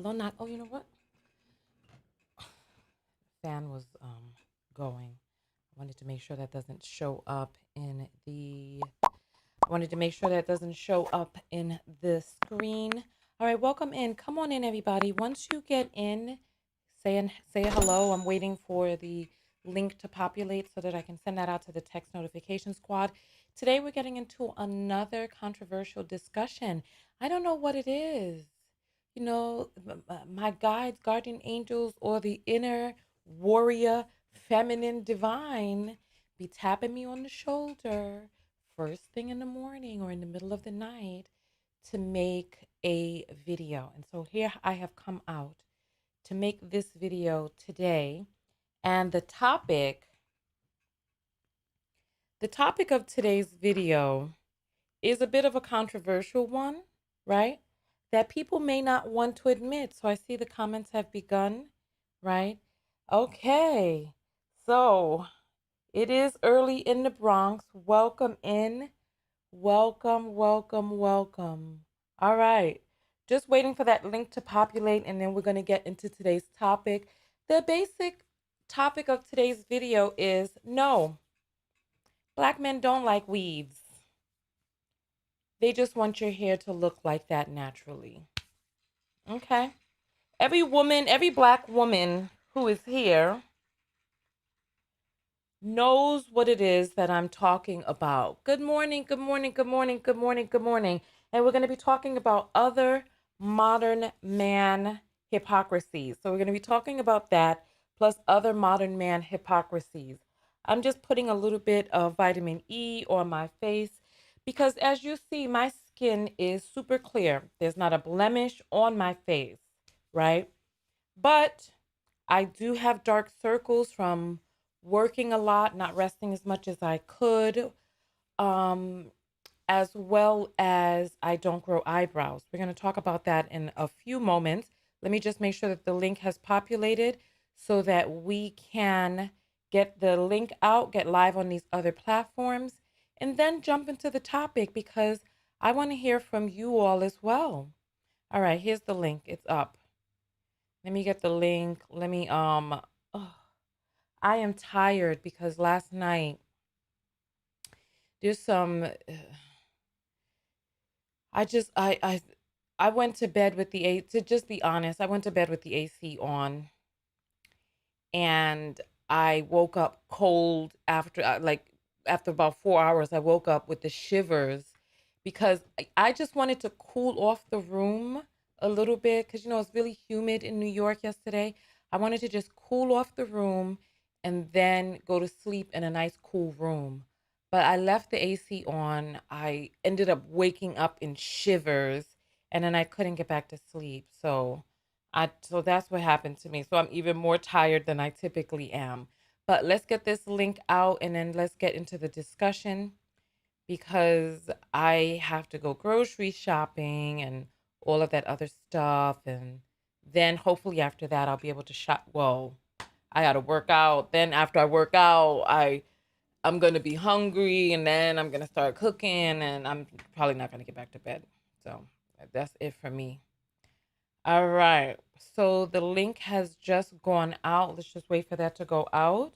Hello, not. Oh, you know what? Fan was going. I wanted to make sure that doesn't show up in the. I wanted to make sure that doesn't show up in the screen. All right, welcome in. Come on in, everybody. Once you get in, say hello. I'm waiting for the link to populate so that I can send that out to the text notification squad. Today we're getting into another controversial discussion. I don't know what it is. My guides, guardian angels, or the inner warrior, feminine divine be tapping me on the shoulder first thing in the morning or in the middle of the night to make a video. And so here I have come out to make this video today. And the topic of today's video is a bit of a controversial one, right? That people may not want to admit. So I see the comments have begun, right? Okay. So it is early in the Bronx. Welcome in. Welcome, welcome, welcome. All right. Just waiting for that link to populate, and then we're going to get into today's topic. The basic topic of today's video is no, Black men don't like weaves. They just want your hair to look like that naturally. Okay. Every Black woman who is here knows what it is that I'm talking about. Good morning, good morning, good morning, good morning, good morning. And we're going to be talking about other modern man hypocrisies. So we're going to be talking about that plus other modern man hypocrisies. I'm just putting a little bit of vitamin E on my face because as you see, my skin is super clear. There's not a blemish on my face, right? But I do have dark circles from working a lot, not resting as much as I could, as well as I don't grow eyebrows. We're going to talk about that in a few moments. Let me just make sure that the link has populated so that we can get the link out, get live on these other platforms, and then jump into the topic because I want to hear from you all as well. All right, here's the link. It's up. Let me get the link. I am tired because last night there's some I just I went to bed with the A to just be honest, I went to bed with the AC on and I woke up cold after after about 4 hours I woke up with the shivers because I just wanted to cool off the room a little bit cuz it's really humid in New York yesterday. I wanted to just cool off the room and then go to sleep in a nice cool room. But I left the AC on. I ended up waking up in shivers and then I couldn't get back to sleep. So that's what happened to me. So I'm even more tired than I typically am. But let's get this link out and then let's get into the discussion because I have to go grocery shopping and all of that other stuff. And then hopefully after that, I'll be able to shop. Well, I got to work out. Then after I work out, I'm going to be hungry and then I'm going to start cooking and I'm probably not going to get back to bed. So that's it for me. All right. So the link has just gone out. Let's just wait for that to go out.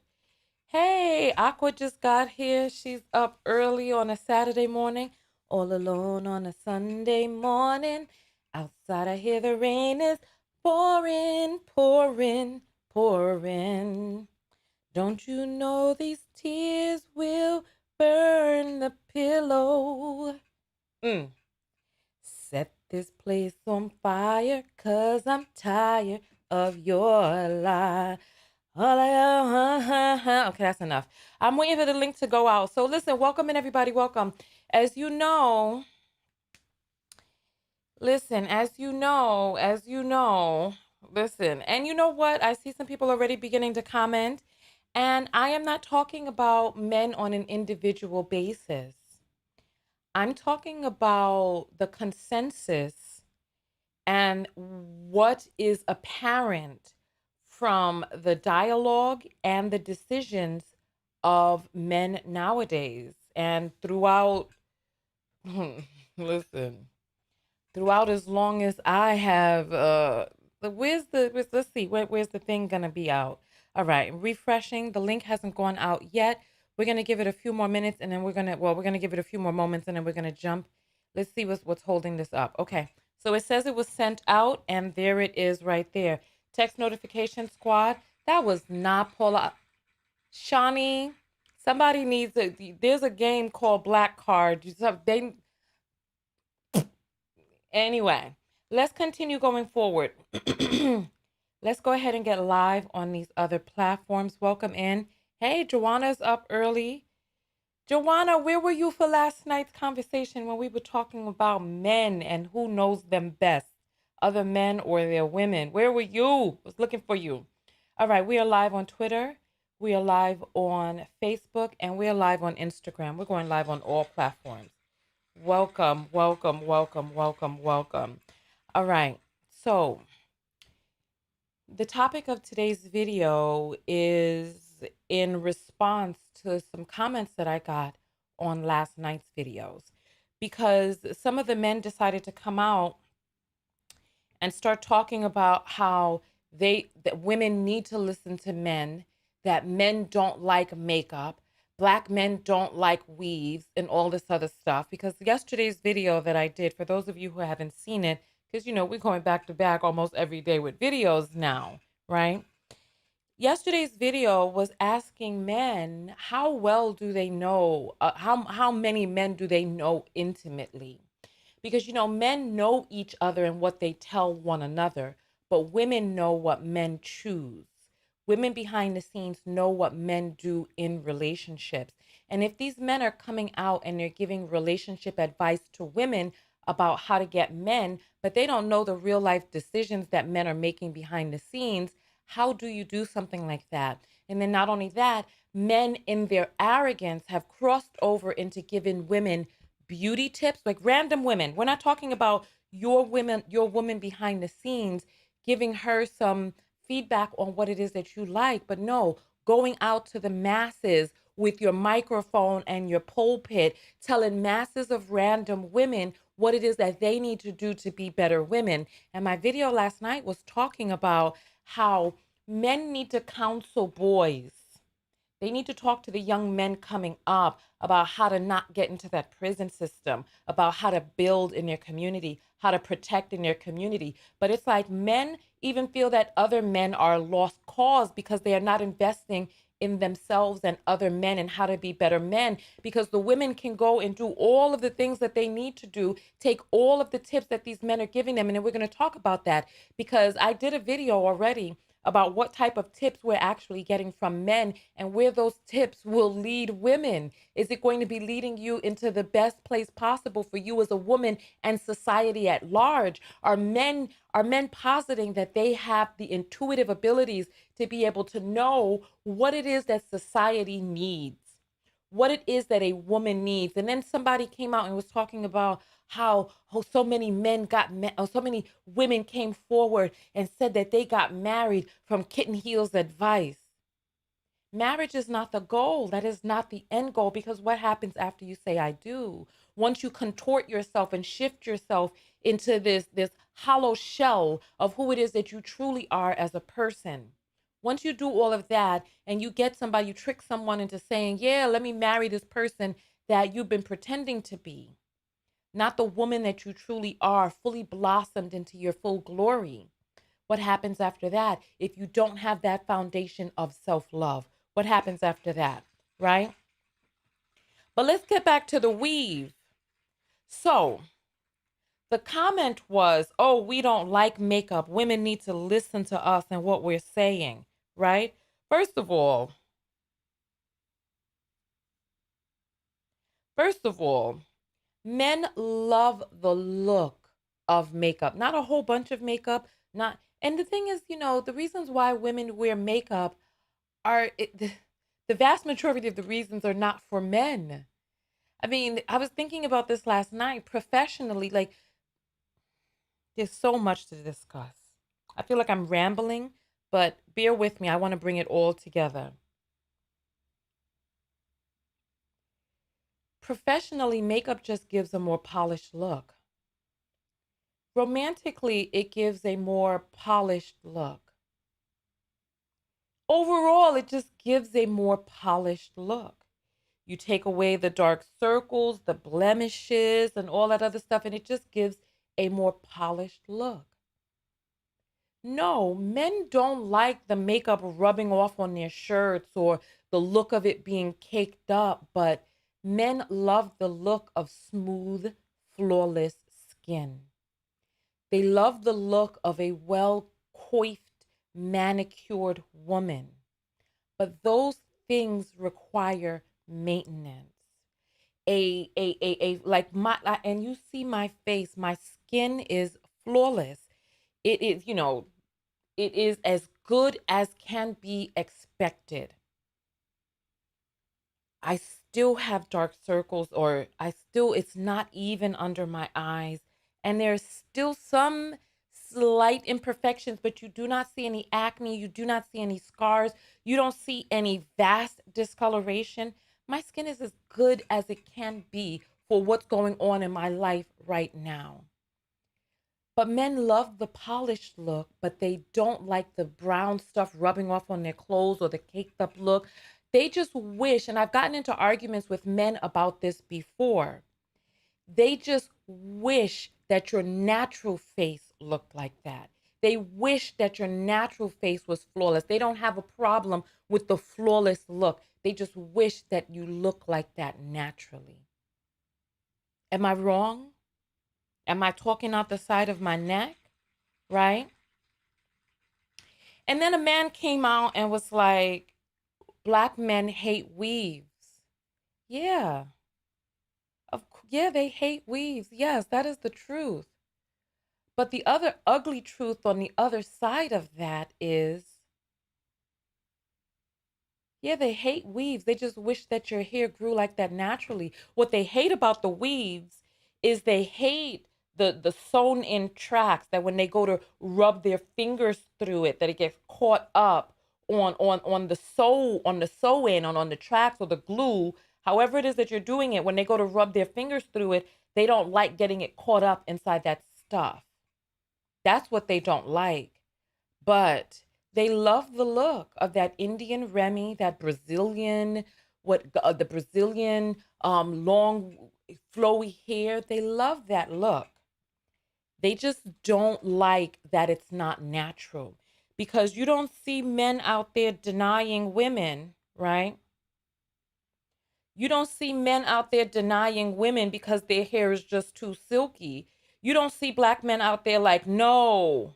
Hey, Aqua just got here. She's up early on a Saturday morning, all alone on a Sunday morning. Outside, I hear the rain is pouring, pouring, pouring. Don't you know these tears will burn the pillow? Set this place on fire, 'cause I'm tired of your lie. Okay, that's enough. I'm waiting for the link to go out. So listen, welcome in everybody, welcome. As you know, listen, listen. And you know what? I see some people already beginning to comment. And I am not talking about men on an individual basis. I'm talking about the consensus and what is apparent from the dialogue and the decisions of men nowadays. And throughout, listen, throughout as long as I have let's see, where's the thing gonna be out? All right, refreshing. The link hasn't gone out yet. We're gonna give it a few more minutes, and then we're gonna give it a few more moments, and then we're gonna jump. Let's see what's holding this up. Okay, so it says it was sent out, and there it is right there. Text notification squad. That was not Paula. Shawnee, somebody needs there's a game called Black Card. They Anyway, let's continue going forward. Let's go ahead and get live on these other platforms. Welcome in. Hey, Joanna's up early. Joanna, where were you for last night's conversation when we were talking about men and who knows them best, other men or their women? Where were you? I was looking for you. All right, we are live on Twitter. We are live on Facebook, and we are live on Instagram. We're going live on all platforms. Welcome, welcome, welcome, welcome, welcome. All right. So, the topic of today's video is in response to some comments that I got on last night's videos, because some of the men decided to come out and start talking about how that women need to listen to men, that men don't like makeup, black men don't like weaves, and all this other stuff. Because yesterday's video that I did, for those of you who haven't seen it, because we're going back to back almost every day with videos now, right? Yesterday's video was asking men how well do they know, how many men do they know intimately? Because, men know each other and what they tell one another, but women know what men choose. Women behind the scenes know what men do in relationships. And if these men are coming out and they're giving relationship advice to women about how to get men, but they don't know the real life decisions that men are making behind the scenes, how do you do something like that? And then not only that, men in their arrogance have crossed over into giving women beauty tips, like random women. We're not talking about your woman behind the scenes, giving her some feedback on what it is that you like, but no, going out to the masses with your microphone and your pulpit, telling masses of random women what it is that they need to do to be better women. And my video last night was talking about how men need to counsel boys. They need to talk to the young men coming up about how to not get into that prison system, about how to build in their community, how to protect in their community. But it's like men even feel that other men are a lost cause because they are not investing in themselves and other men and how to be better men, because the women can go and do all of the things that they need to do, take all of the tips that these men are giving them. And then we're going to talk about that, because I did a video already about what type of tips we're actually getting from men and where those tips will lead women. Is it going to be leading you into the best place possible for you as a woman and society at large? Are men positing that they have the intuitive abilities to be able to know what it is that society needs, what it is that a woman needs? And then somebody came out and was talking about how so many so many women came forward and said that they got married from Kitten Heel's advice. Marriage is not the goal. That is not the end goal, because what happens after you say I do? Once you contort yourself and shift yourself into this hollow shell of who it is that you truly are as a person. Once you do all of that and you get somebody, you trick someone into saying, yeah, let me marry this person that you've been pretending to be, not the woman that you truly are, fully blossomed into your full glory. What happens after that if you don't have that foundation of self-love? What happens after that, right? But let's get back to the weave. So the comment was, oh, we don't like makeup. Women need to listen to us and what we're saying, right? First of all, men love the look of makeup, not a whole bunch of makeup, not. And the thing is, the reasons why women wear makeup the vast majority of the reasons are not for men. I mean, I was thinking about this last night professionally. Like, there's so much to discuss. I feel like I'm rambling, but bear with me. I want to bring it all together. Professionally, makeup just gives a more polished look. Romantically, it gives a more polished look. Overall, it just gives a more polished look. You take away the dark circles, the blemishes, and all that other stuff, and it just gives a more polished look. No, men don't like the makeup rubbing off on their shirts or the look of it being caked up, but men love the look of smooth, flawless skin. They love the look of a well coiffed, manicured woman. But those things require maintenance. Like and you see my face, my skin is flawless. It is, it is as good as can be expected. I still have dark circles, or it's not even under my eyes. And there's still some slight imperfections, but you do not see any acne. You do not see any scars. You don't see any vast discoloration. My skin is as good as it can be for what's going on in my life right now. But men love the polished look, but they don't like the brown stuff rubbing off on their clothes or the caked up look. They just wish, and I've gotten into arguments with men about this before, they just wish that your natural face looked like that. They wish that your natural face was flawless. They don't have a problem with the flawless look. They just wish that you look like that naturally. Am I wrong? Am I talking out the side of my neck? Right? And then a man came out and was like, Black men hate weaves. Yeah. Yeah, they hate weaves. Yes, that is the truth. But the other ugly truth on the other side of that is, yeah, they hate weaves. They just wish that your hair grew like that naturally. What they hate about the weaves is they hate the sewn in tracks, that when they go to rub their fingers through it, that it gets caught up on the sew in on the tracks or the glue. However it is that you're doing it, when they go to rub their fingers through it, they don't like getting it caught up inside that stuff. That's what they don't like. But they love the look of that Indian Remy, that Brazilian, the Brazilian long flowy hair. They love that look. They just don't like that it's not natural, because you don't see men out there denying women, right? You don't see men out there denying women because their hair is just too silky. You don't see Black men out there like, no,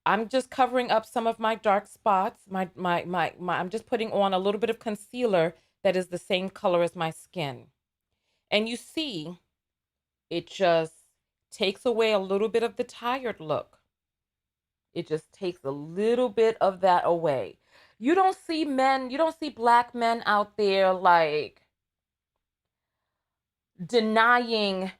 I'm just covering up some of my dark spots. I'm just putting on a little bit of concealer that is the same color as my skin. And you see, it just takes away a little bit of the tired look. It just takes a little bit of that away. You don't see Black men out there like denying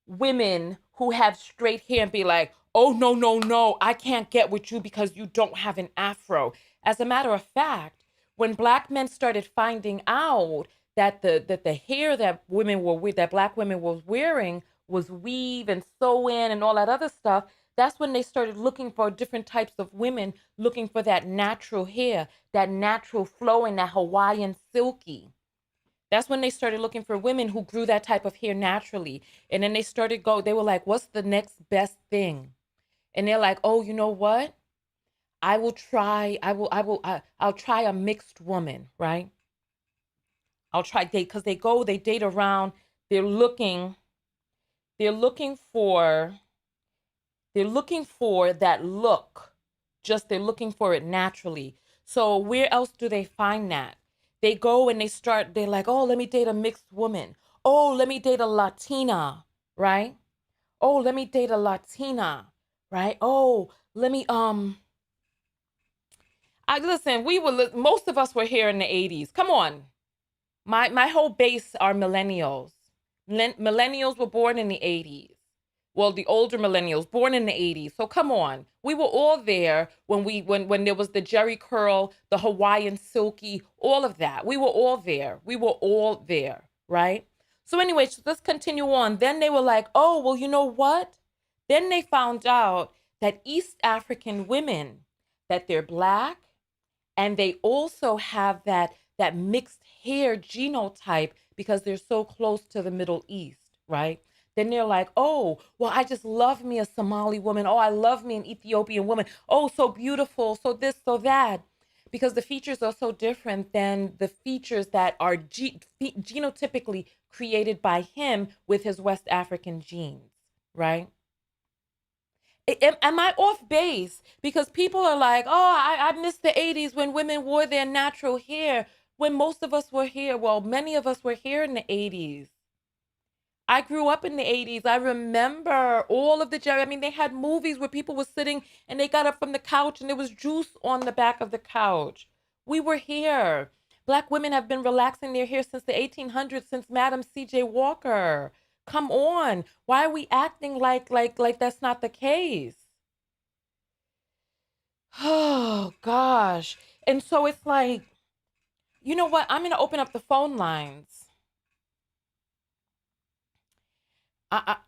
women who have straight hair and be like, oh, no, no, no, I can't get with you because you don't have an afro. As a matter of fact, when Black men started finding out that the hair that Black women were wearing was weave and sew in and all that other stuff, that's when they started looking for different types of women, looking for that natural hair, that natural flowing, that Hawaiian silky. That's when they started looking for women who grew that type of hair naturally. And then they were like, what's the next best thing? And they're like, oh, you know what? I'll try a mixed woman, right? I'll try date, because they date around, they're looking, they're looking for, they're looking for that look. They're looking for it naturally. So where else do they find that? They go and they're like, oh, let me date a mixed woman. Oh, let me date a Latina, right? Oh, let me date a Latina, right? Oh, let me, most of us were here in the 80s. Come on. My whole base are millennials. Millennials were born in the 80s. Well, the older millennials born in the 80s. So come on. We were all there when there was the Jerry curl, the Hawaiian silky, all of that. We were all there. We were all there, right? So anyway, let's continue on. Then they were like, oh, well, you know what? Then they found out that East African women, that they're black, and they also have that mixed hair genotype because they're so close to the Middle East, right? Then they're like, oh, well, I just love me a Somali woman. Oh, I love me an Ethiopian woman. Oh, so beautiful. So this, so that. Because the features are so different than the features that are genotypically created by him with his West African genes, right? Am I off base? Because people are like, oh, I miss the 80s when women wore their natural hair, when most of us were here. Well, many of us were here in the 80s. I grew up in the 80s. I remember all of the Jerry. I mean, they had movies where people were sitting and they got up from the couch and there was juice on the back of the couch. We were here. Black women have been relaxing their hair since the 1800s, since Madam C.J. Walker. Come on. Why are we acting like that's not the case? Oh gosh. And so it's like, you know what? I'm going to open up the phone lines. I,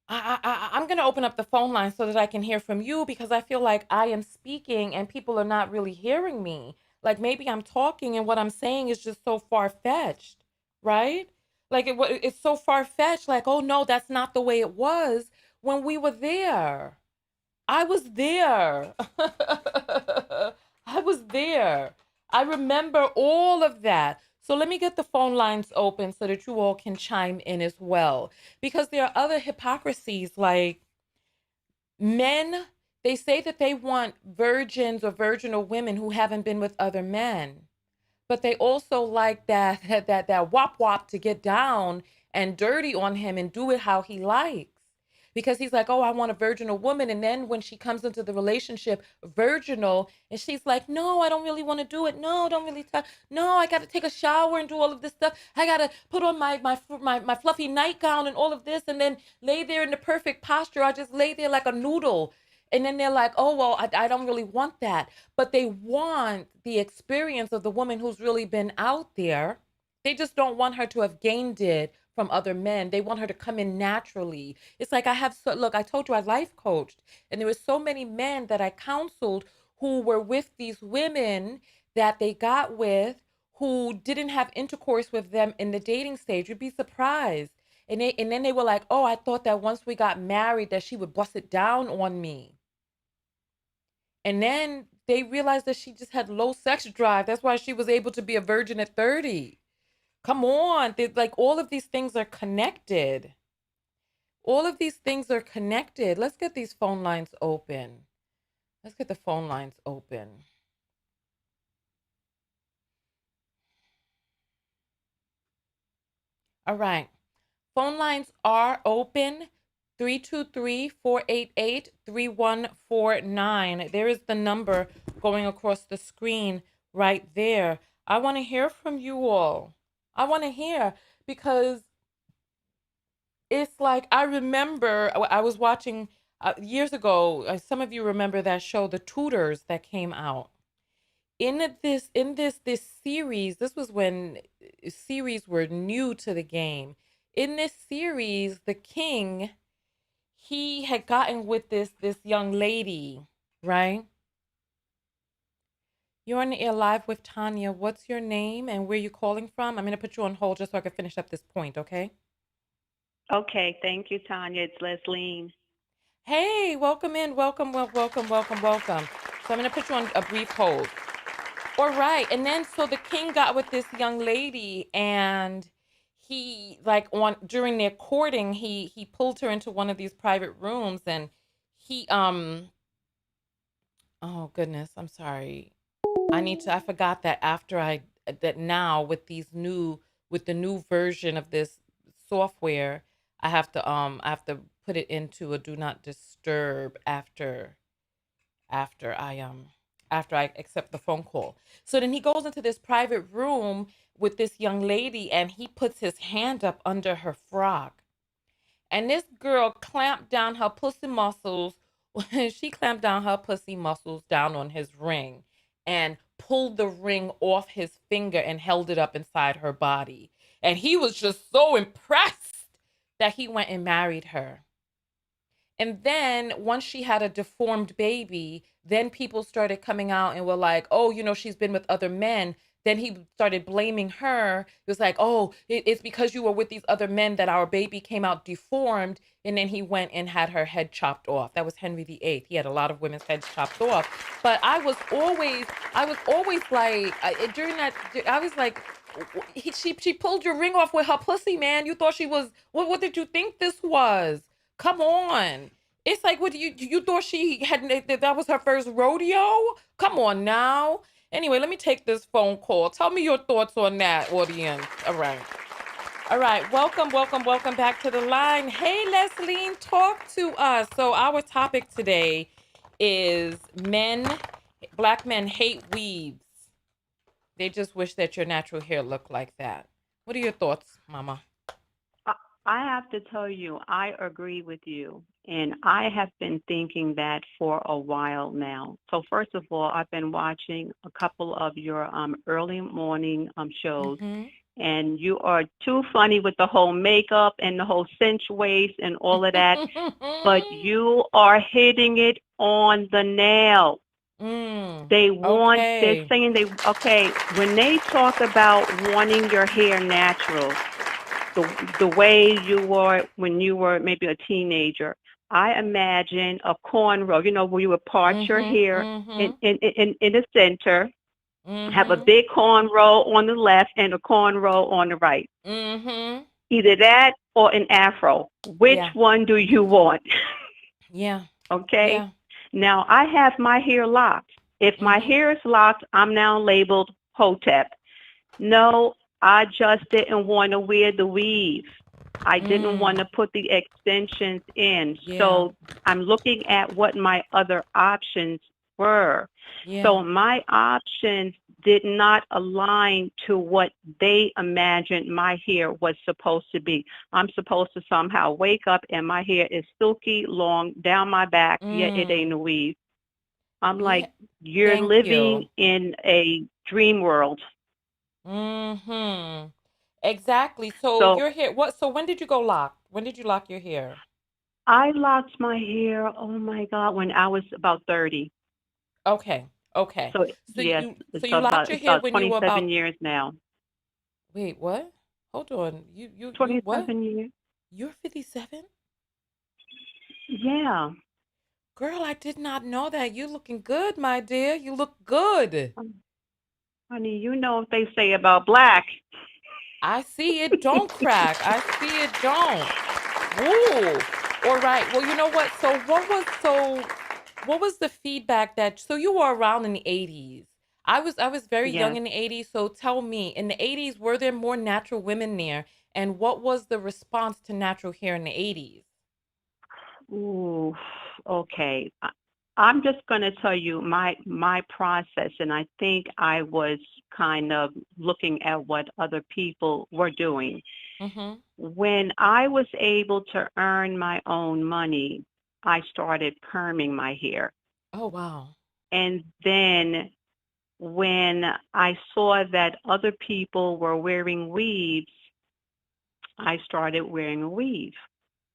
I'm going to open up the phone line so that I can hear from you, because I feel like I am speaking and people are not really hearing me. Like maybe I'm talking and what I'm saying is just so far-fetched, right? Like it's so far-fetched, like, oh no, that's not the way it was when we were there. I was there. I was there. I remember all of that. So let me get the phone lines open so that you all can chime in as well. Because there are other hypocrisies, like men, they say that they want virgins or virginal women who haven't been with other men. But they also like that wop wop to get down and dirty on him and do it how he likes. Because he's like, oh, I want a virginal woman. And then when she comes into the relationship virginal, and she's like, no, I don't really want to do it. No, don't really touch. No, I got to take a shower and do all of this stuff. I got to put on my fluffy nightgown and all of this, and then lay there in the perfect posture. I just lay there like a noodle. And then they're like, oh, well, I don't really want that. But they want the experience of the woman who's really been out there. They just don't want her to have gained it from other men. They want her to come in naturally. It's like look, I told you I life coached, and there were so many men that I counseled who were with these women that they got with, who didn't have intercourse with them in the dating stage. You'd be surprised. And then they were like, oh, I thought that once we got married that she would bust it down on me. And then they realized that she just had low sex drive. That's why she was able to be a virgin at 30. Come on. Like all of these things are connected. All of these things are connected. Let's get these phone lines open. Let's get the phone lines open. All right. Phone lines are open. 323-488-3149. There is the number going across the screen right there. I want to hear from you all. I want to hear, because it's like, I remember I was watching years ago. Some of you remember that show, The Tudors, that came out. In this series, this was when series were new to the game. In this series, the king, he had gotten with this young lady, right? You're on the air live with Tanya. What's your name and where you calling from? I'm going to put you on hold just so I can finish up this point, okay? Okay, thank you, Tanya. It's Leslie. Hey, welcome in. Welcome. So I'm going to put you on a brief hold. All right. And then so the king got with this young lady, and he, like, on during their courting, he pulled her into one of these private rooms, and he oh goodness, I'm sorry. I forgot that now with the new version of this software, I have to put it into a do not disturb after I after I accept the phone call. So then he goes into this private room with this young lady, and he puts his hand up under her frock. And this girl clamped down her pussy muscles. She clamped down her pussy muscles down on his ring and pulled the ring off his finger and held it up inside her body. And he was just so impressed that he went and married her. And then once she had a deformed baby, then people started coming out and were like, oh, she's been with other men. Then he started blaming her. He was like, oh, it's because you were with these other men that our baby came out deformed. And then he went and had her head chopped off. That was Henry VIII. He had a lot of women's heads chopped off. But I was always like, during that, I was like, she pulled your ring off with her pussy, man. You thought she was, what did you think this was? Come on. It's like, what you thought she had, that was her first rodeo? Come on now. Anyway, let me take this phone call. Tell me your thoughts on that, audience. All right. All right. Welcome back to the line. Hey, Leslie, talk to us. So our topic today is black men hate weaves. They just wish that your natural hair looked like that. What are your thoughts, Mama? I I have to tell you, I agree with you. And I have been thinking that for a while now. So, first of all, I've been watching a couple of your early morning shows, Mm-hmm. and you are too funny with the whole makeup and the whole cinch waist and all of that. But you are hitting it on the nail. They're Okay. saying okay, when they talk about wanting your hair natural, the way you were when you were maybe a teenager. I imagine a cornrow, where you would part your Mm-hmm. hair Mm-hmm. in the center, have a Mm-hmm. big cornrow on the left and a cornrow on the right. Mm-hmm. Either that or an afro. Which Yeah. one do you want? Yeah. Okay. Yeah. Now I have my hair locked. If my Mm-hmm. hair is locked, I'm now labeled Hotep. No, I just didn't want to wear the weave. I didn't want Mm. to put the extensions in. Yeah. So I'm looking at what my other options were. Yeah. So my options did not align to what they imagined my hair was supposed to be. I'm supposed to somehow wake up and my hair is silky, long, down my back, yet it ain't Mm. a weave. I'm Yeah. like, you're Thank living you. in a dream world. Mm-hmm. Exactly. So So your hair, so when did you go lock? When did you lock your hair? I locked my hair, oh my God, when I was about 30. Okay. Okay. So So yes, you it's so you locked your it's hair about when you were 27 about, years now. wait, what? Hold on. You what? 27 years. You're 57? Yeah. Girl, I did not know that. You looking good, my dear. You look good. Um, Honey, you know what they say about black. I see it don't crack. I see it don't. Woo. All right. Well, you know what? So what was the feedback that so you were around in the 80s. I was very young Yes. in the 80s, so tell me, in the 80s were there more natural women there? And what was the response to natural hair in the 80s? Ooh, okay. I'm just going to tell you my process, and I think I was kind of looking at what other people were doing. Mhm. When I was able to earn my own money, I started perming my hair. Oh, wow. And then when I saw that other people were wearing weaves, I started wearing a weave.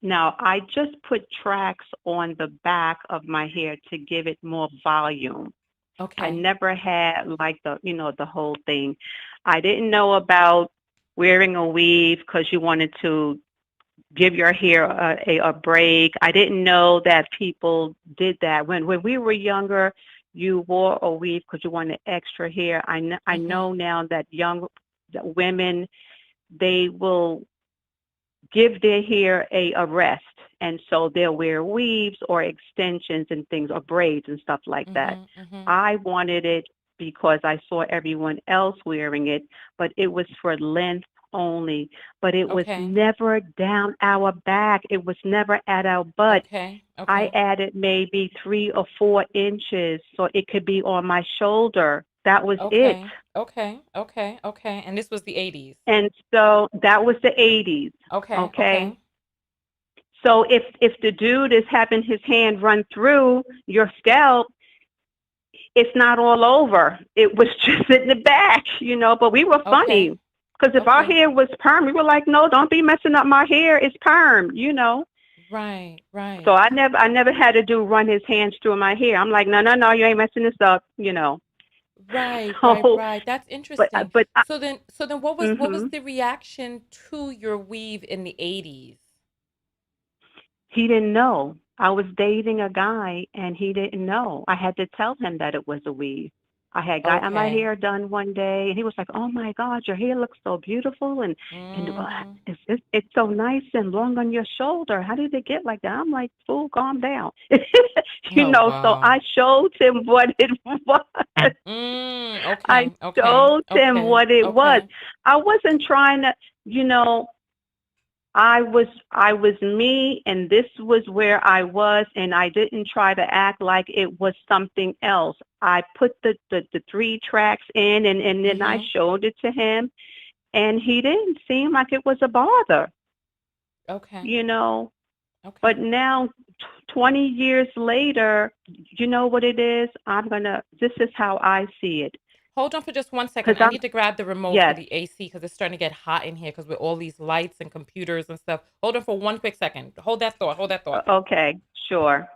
Now, I just put tracks on the back of my hair to give it more volume. I Okay. never had like the whole thing. I didn't know about wearing a weave because you wanted to give your hair a break. I didn't know that people did that. When we were younger, you wore a weave because you wanted extra hair. I Mhm. know now that young that women, they will give their hair a rest. And so they'll wear weaves or extensions and things or braids and stuff like that. Mhm. Mhm. I wanted it because I saw everyone else wearing it, but it was for length only. But it was Okay. never down our back. It was never at our butt. Okay. I Okay. added maybe 3 or 4 inches so it could be on my shoulder. That was it. Okay. Okay. Okay. Okay. And this was the 80s. And so that was the 80s. Okay. Okay. Okay. So if the dude is having his hand run through your scalp, it's not all over. It was just in the back, but we were Okay. funny. Because if our Okay. hair was perm, we were like, no, don't be messing up my hair. It's perm. Right, So right. I never had to do run his hands through my hair. I'm like, no, no, no, you ain't messing this up, Right, right, So, right. That's but interesting. but I, So then what was hmm the reaction to your weave in the 80s? he didn't know. I was dating a guy, and he didn't know. I had to tell him that it was a weave. I had got my Okay. hair done one day, and he was like, "Oh my God, your hair looks so beautiful, and Mm-hmm. it's so nice and long on your shoulder. How did it get like that?" I'm like, "Fool, calm down." Oh, So wow. I showed him what it was. I Okay, okay, showed him okay, what it was. okay. I wasn't trying to, you know, I was me, and this was where I was, and I didn't try to act like it was something else. I put the three tracks in, and then I Mm-hmm. showed it to him, and he didn't seem like it was a bother, Okay, you know. But okay. now, 20 years later, you know what it is? This is how I see it. Hold on for just 1 second. Because I need to grab the remote for yes, the AC because it's starting to get hot in here because with all these lights and computers and stuff. Hold on for one quick second. Hold that thought. Hold that thought. okay, sure.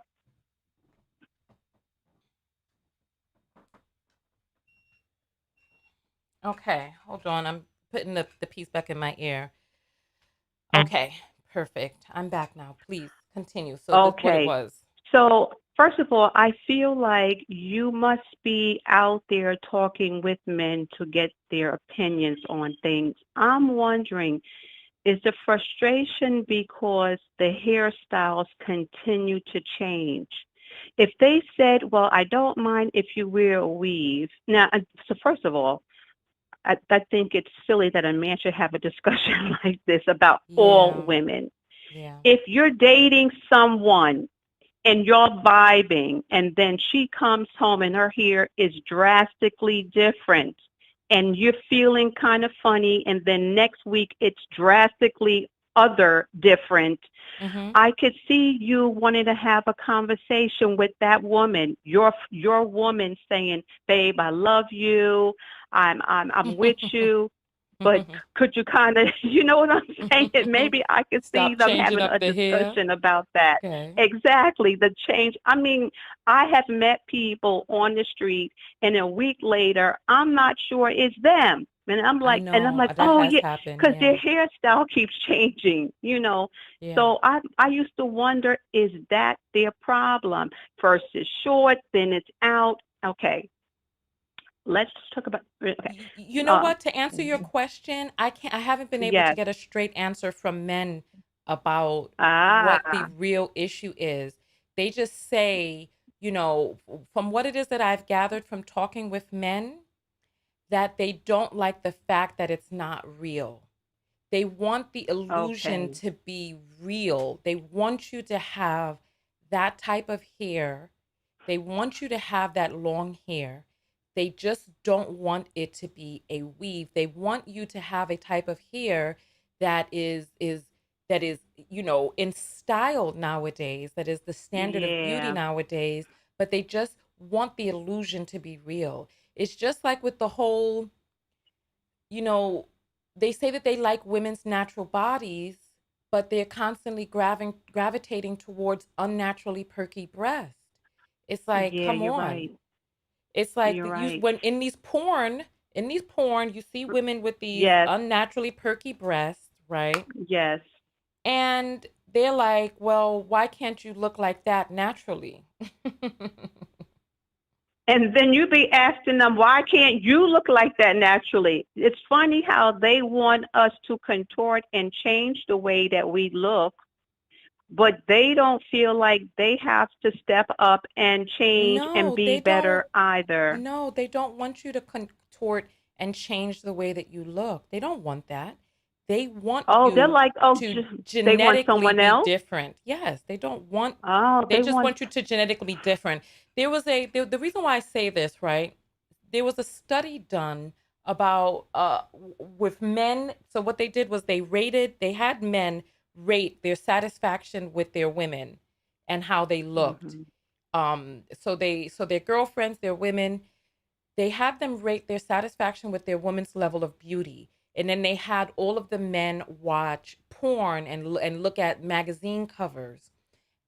Okay, hold on. I'm putting the piece back in my ear. Okay, perfect. I'm back now. Please continue. So this what it Okay. was. So, first of all, I feel like you must be out there talking with men to get their opinions on things. I'm wondering, is the frustration because the hairstyles continue to change? If they said, well, I don't mind if you wear a weave. Now, so first of all, I think it's silly that a man should have a discussion like this about all Yeah, women. yeah. If you're dating someone and you're vibing, and then she comes home and her hair is drastically different, and you're feeling kind of funny, and then next week it's drastically other different. Mm-hmm. I could see you wanting to have a conversation with that woman, your woman, saying, "Babe, I love you. I'm with you." But could you kind of, you know what I'm saying? Maybe I could see Stop them changing having up a the hair. discussion about that. Okay. Exactly, the change. I mean, I have met people on the street, and a week later, I'm not sure it's them. I And I'm know like, that oh has yeah, happened. because their Yeah. hairstyle keeps changing. Yeah. So I used to wonder, is that their problem? First it's short, then it's out. Okay, let's talk about. Okay, You know um, what? To answer your question, I haven't been able to yes. get a straight answer from men about what the Ah, real issue is. They just say, from what it is that I've gathered from talking with men, that they don't like the fact that it's not real. They want the illusion okay. to be real. They want you to have that type of hair. They want you to have that long hair. They just don't want it to be a weave. They want you to have a type of hair that is in style nowadays, that is the standard of beauty Yeah. nowadays, but they just want the illusion to be real. It's just like with the whole, you know, they say that they like women's natural bodies, but they're constantly gravitating towards unnaturally perky breasts. It's like, Yeah, come you're on. right. It's like You're right. when in these porn, you see women with these Yes. unnaturally perky breasts, right? Yes. And they're like, well, why can't you look like that naturally? And then you be asking them, why can't you look like that naturally? It's funny how they want us to contort and change the way that we look, but they don't feel like they have to step up and change and No, be they better don't. either. No, they don't want you to contort and change the way that you look. They don't want that. They want Oh, they're you like, oh, to they want genetically someone be else? different. Yes, they don't want, Oh, they they just want, want you to genetically be different. The reason why I say this, right? There was a study done about with men. So what they did was they had men rate their satisfaction with their women and how they looked. hmm So their girlfriends, their women, they have them rate their satisfaction with their woman's level of beauty. And then they had all of the men watch porn and look at magazine covers.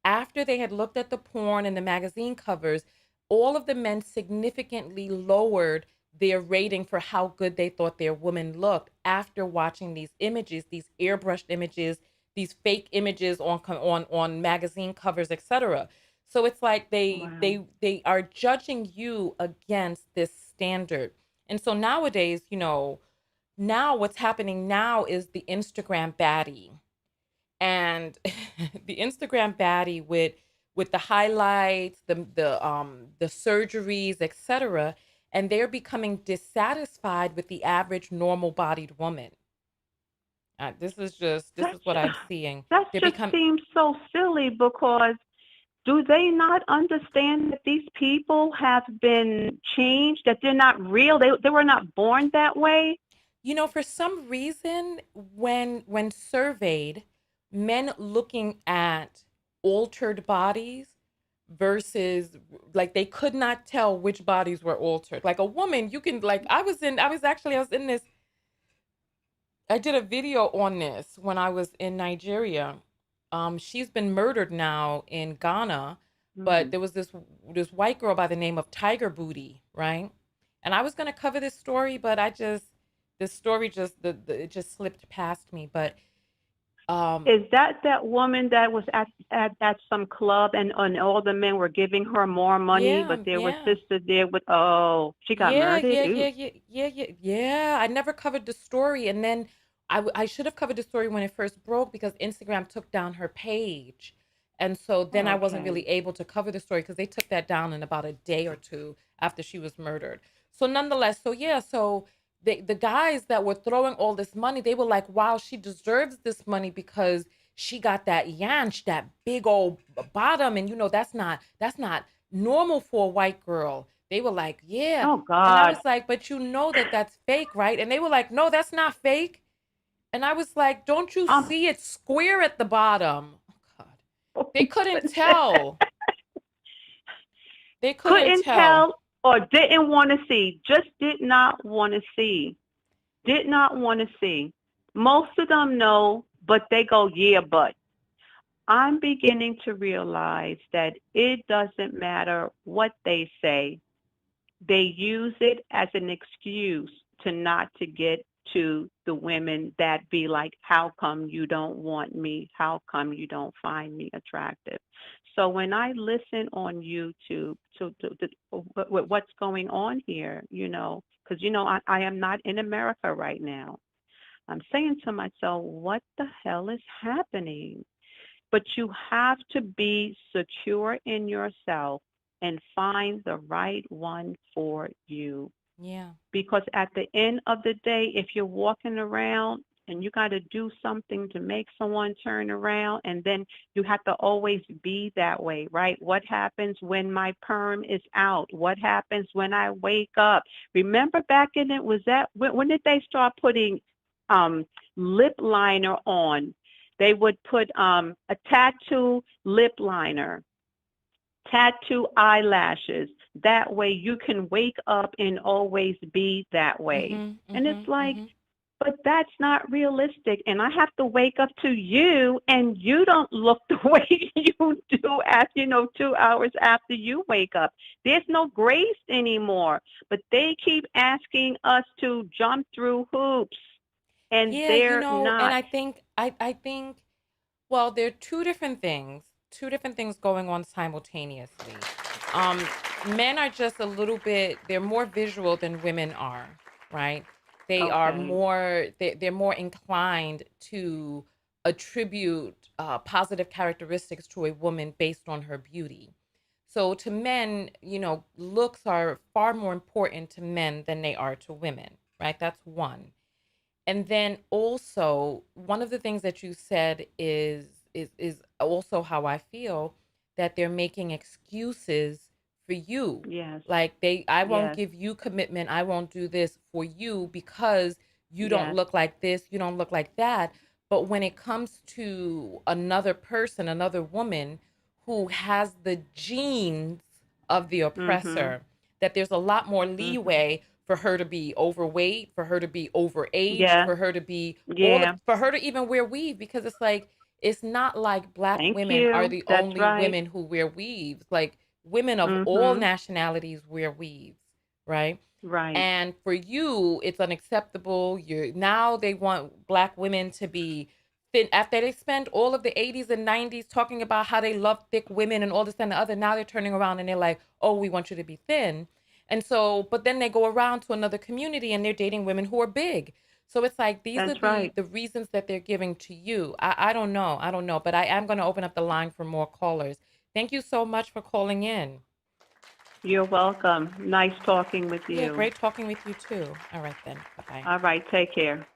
After they had looked at the porn and the magazine covers, all of the men significantly lowered their rating for how good they thought their woman looked after watching these images, these airbrushed images, these fake images on magazine covers, etc. So it's like Wow. they are judging you against this standard. And so nowadays, now what's happening now is the Instagram baddie, and the Instagram baddie with the highlights, the surgeries, etc. And they're becoming dissatisfied with the average normal bodied woman. This That is what ju- I'm seeing. that They just become seems so silly because do they not understand that these people have been changed, that they're not real? They were not born that way? For some reason, when surveyed, men looking at altered bodies versus, like, they could not tell which bodies were altered. Like a woman, you can, like, I was in this, I did a video on this when I was in Nigeria. She's been murdered now in Ghana, but Mm. there was this white girl by the name of Tiger Booty, right? And I was gonna cover this story, but this story just it just slipped past me. But um, Is that woman that was at some club and all the men were giving her more money, yeah, but there was yeah. sister there with, oh, she got Yeah, murdered? yeah, Ooh. yeah, yeah, yeah, yeah, yeah. I never covered the story, and then I should have covered the story when it first broke because Instagram took down her page, and so then I wasn't Okay. really able to cover the story because they took that down in about a day or two after she was murdered. So nonetheless, so yeah, so the guys that were throwing all this money, they were like, "Wow, she deserves this money because she got that yanch, that big old bottom, and that's not normal for a white girl." They were like, yeah. Oh And I God. was like, but that that's fake, right? And they were like, no, that's not fake. And I was like, don't you Um, see it's square at the bottom? Oh, God. They couldn't tell. They couldn't couldn't tell. tell or didn't want to see. Just did not want to see. Did not want to see. Most of them know, but they go, yeah, but. I'm beginning to realize that it doesn't matter what they say. They use it as an excuse to not to get to the women that be like, how come you don't want me? How come you don't find me attractive? So when I listen on YouTube to what's going on here, because I am not in America right now. I'm saying to myself, what the hell is happening? But you have to be secure in yourself and find the right one for you. Yeah. Because at the end of the day, if you're walking around and you got to do something to make someone turn around, and then you have to always be that way, right? What happens when my perm is out? What happens when I wake up? Remember back in it, was that when did they start putting um, lip liner on? They would put a tattoo lip liner, tattoo eyelashes. That way you can wake up and always be that way. Mm-hmm. And it's Mm-hmm. like, Mm-hmm. but that's not realistic. And I have to wake up to you, and you don't look the way you do after, 2 hours after you wake up. There's no grace anymore. But they keep asking us to jump through hoops, and Yeah, they're and not. I think well, there are two different things going on simultaneously. Um, Men are just a little bit, they're more visual than women are, right? Okay. They're more inclined to attribute positive characteristics to a woman based on her beauty. So to men, looks are far more important to men than they are to women, right? That's one. And then also, one of the things that you said is also how I feel, that they're making excuses for you. Yes. Like, I won't Yes. give you commitment. I won't do this for you because you don't Yes. look like this, you don't look like that. But when it comes to another person, another woman who has the genes of the Mhm. oppressor, that there's a lot more Mhm. leeway for her to be overweight, for her to be overaged, Yeah. for her to be Yeah. for her to even wear weave, because it's like it's not like black Thank women are you. the That's only right. women who wear weaves. Like women of all Mhm. nationalities wear weaves, right? Right. And for you, it's unacceptable. You're now they want black women to be thin after they spent all of the 80s and 90s talking about how they love thick women and all this and the other. Now they're turning around and they're like, oh, we want you to be thin. And so, but then they go around to another community and they're dating women who are big. So it's like these are That's right. the reasons that they're giving to you. I don't know. I don't know. But I am going to open up the line for more callers. Thank you so much for calling in. You're welcome. Nice talking with Yeah, you. great talking with you too. All right then. Bye-bye. All right. Take care.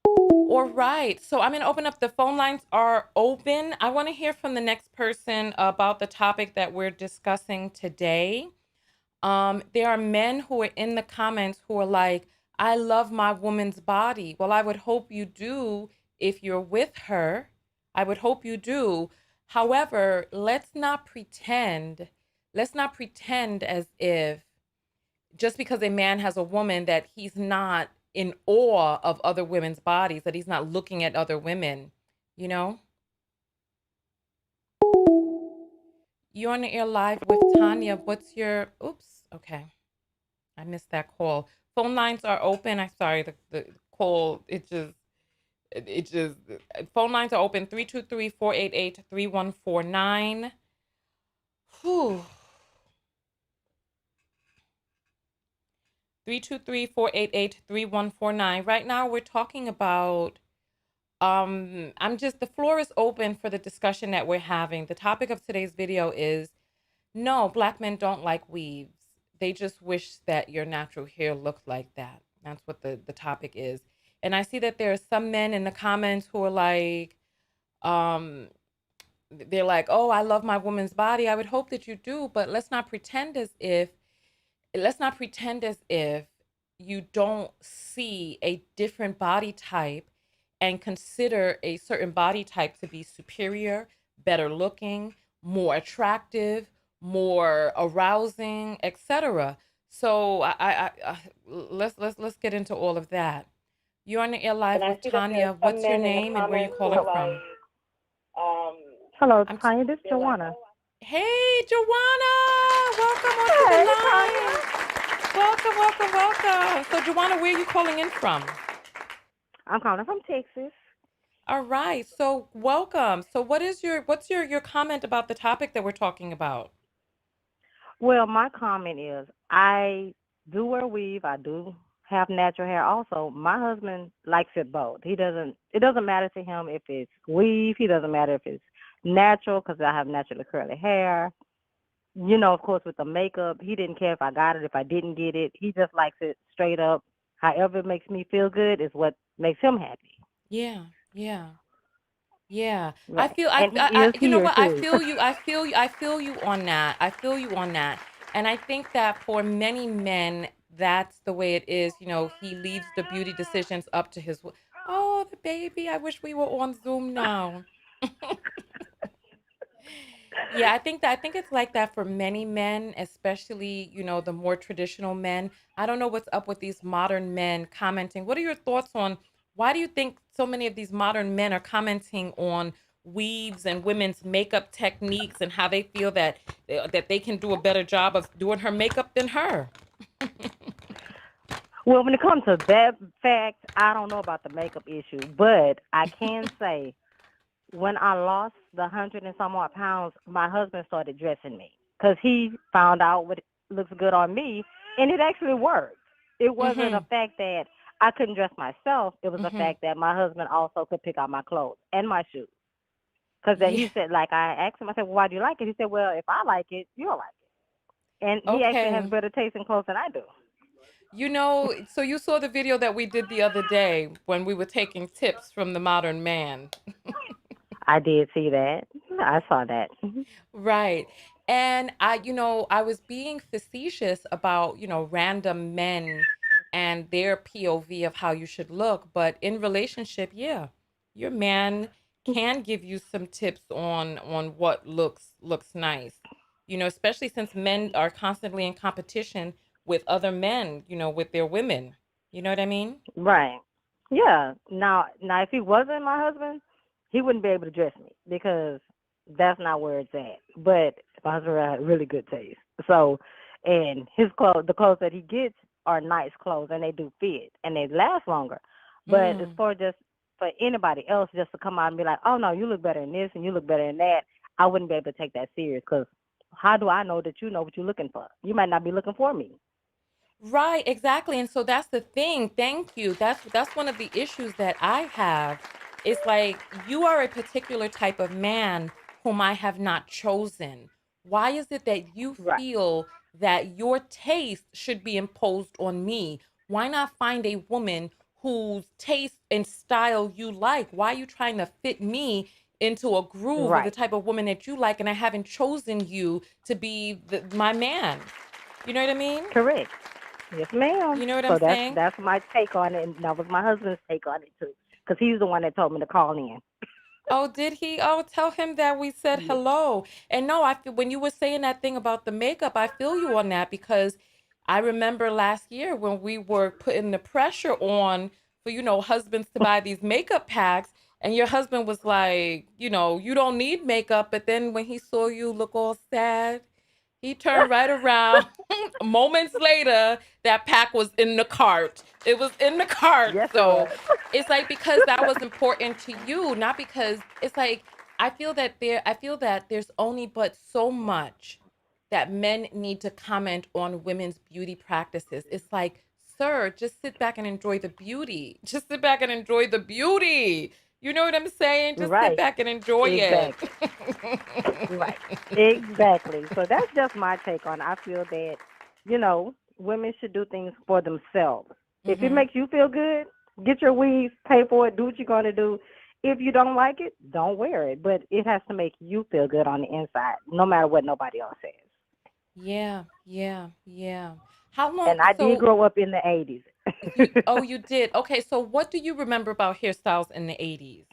All right. So I'm going to open up the phone lines are open. I want to hear from the next person about the topic that we're discussing today. There are men who are in the comments who are like, I love my woman's body. Well, I would hope you do if you're with her. I would hope you do. However, let's not pretend as if just because a man has a woman that he's not in awe of other women's bodies, that he's not looking at other women, you know? You're on the air live with Tanya. What's your, oops, okay. I missed that call. Phone lines are open. I'm sorry, the call, it just, phone lines are open 323-488-3149. Whew. 323-488-3149. Right now, we're talking about the floor is open for the discussion that we're having. The topic of today's video is no, black men don't like weaves. They just wish that your natural hair looked like that. That's what the topic is. And I see that there are some men in the comments who are like, um, they're like, oh, I love my woman's body. I would hope that you do, but let's not pretend as if you don't see a different body type and consider a certain body type to be superior, better looking, more attractive, more arousing, etc. So let's get into all of that. You're on the air And live I with see that there are Tanya. some What's your men in the name and where you comments who calling are like, from? um, hello, I'm Tanya, this is Joanna. Hey, Joanna, welcome onto the Hey, line. Tanya. Welcome, welcome, welcome. So, Joanna, where are you calling in from? I'm calling from Texas. All right. So, welcome. So, what's your comment about the topic that we're talking about? Well, my comment is I do wear weave. I do have natural hair also. My husband likes it both. It doesn't matter to him if it's weave. He doesn't matter if it's natural because I have naturally curly hair. You know, of course, with the makeup, he didn't care if I got it, if I didn't get it. He just likes it straight up. However it makes me feel good is what makes him happy. Yeah, yeah. Yeah, I Right. feel And he is you know here what? I too. feel you. I feel you on that. I feel you on that. And I think that for many men, that's the way it is. You know, he leaves the beauty decisions up to his. Oh, the baby! I wish we were on Zoom now. Yeah, I think it's like that for many men, especially, you know, the more traditional men. I don't know what's up with these modern men commenting. What are your thoughts on why do you think so many of these modern men are commenting on weaves and women's makeup techniques and how they feel that they can do a better job of doing her makeup than her? Well, when it comes to that fact, I don't know about the makeup issue, but I can say when I lost the 100 and some odd pounds, my husband started dressing me because he found out what looks good on me, and it actually worked. It wasn't a Mhm. fact that I couldn't dress myself. It was a Mhm. fact that my husband also could pick out my clothes and my shoes. Because that Yeah. he said, like I asked him, I said, well, why do you like it? He said, well, if I like it, you'll like it. And he actually has Okay. better taste in clothes than I do. You know, so you saw the video that we did the other day when we were taking tips from the modern man. I did see that. I saw that. Mhm. Right. And I was being facetious about, random men and their POV of how you should look. But in relationship, yeah, your man can give you some tips on what looks nice. You know, especially since men are constantly in competition with other men, with their women. You know what I mean? Right. Yeah. Now, if he wasn't my husband, he wouldn't be able to dress me because that's not where it's at. But my husband had really good taste. So, and his clothes, the clothes that he gets are nice clothes, and they do fit, and they last longer. But as Mm. far just for anybody else just to come out and be like, oh no, you look better in this and you look better in that, I wouldn't be able to take that serious because how do I know that you know what you're looking for? You might not be looking for me. Right, exactly. And so that's the thing. Thank you. That's one of the issues that I have. It's like you are a particular type of man whom I have not chosen. Why is it that you Right. feel that your taste should be imposed on me? Why not find a woman whose taste and style you like? Why are you trying to fit me into a groove of the Right. type of woman that you like and I haven't chosen you to be my man? You know what I mean? Correct. Yes, ma'am. You know what I'm So that's saying? that's my take on it, and that was my husband's take on it too, because he's the one that told me to call in. Oh, did he? Oh, tell him that we said Yeah. hello. And no, I feel when you were saying that thing about the makeup, I feel you on that because I remember last year when we were putting the pressure on for, husbands to buy these makeup packs, and your husband was like, you don't need makeup. But then when he saw you look all sad, he turned right around. Moments later, that pack was in the cart. It was in the cart. Yes, it So was. it's like because that was important to you, not because it's like I feel that there's only but so much that men need to comment on women's beauty practices. It's like, sir, just sit back and enjoy the beauty. Just sit back and enjoy the beauty. You know what I'm saying? Just sit Right. back and enjoy it. Exactly. Right. Exactly. So that's just my take on it. I feel that, women should do things for themselves. If it Mhm. makes you feel good, get your weave, pay for it, do what you're going to do. If you don't like it, don't wear it. But it has to make you feel good on the inside, no matter what nobody else says. Yeah, yeah, yeah. How long? And I did So grow up in the 80s. you did. Okay, so what do you remember about hairstyles in the 80s?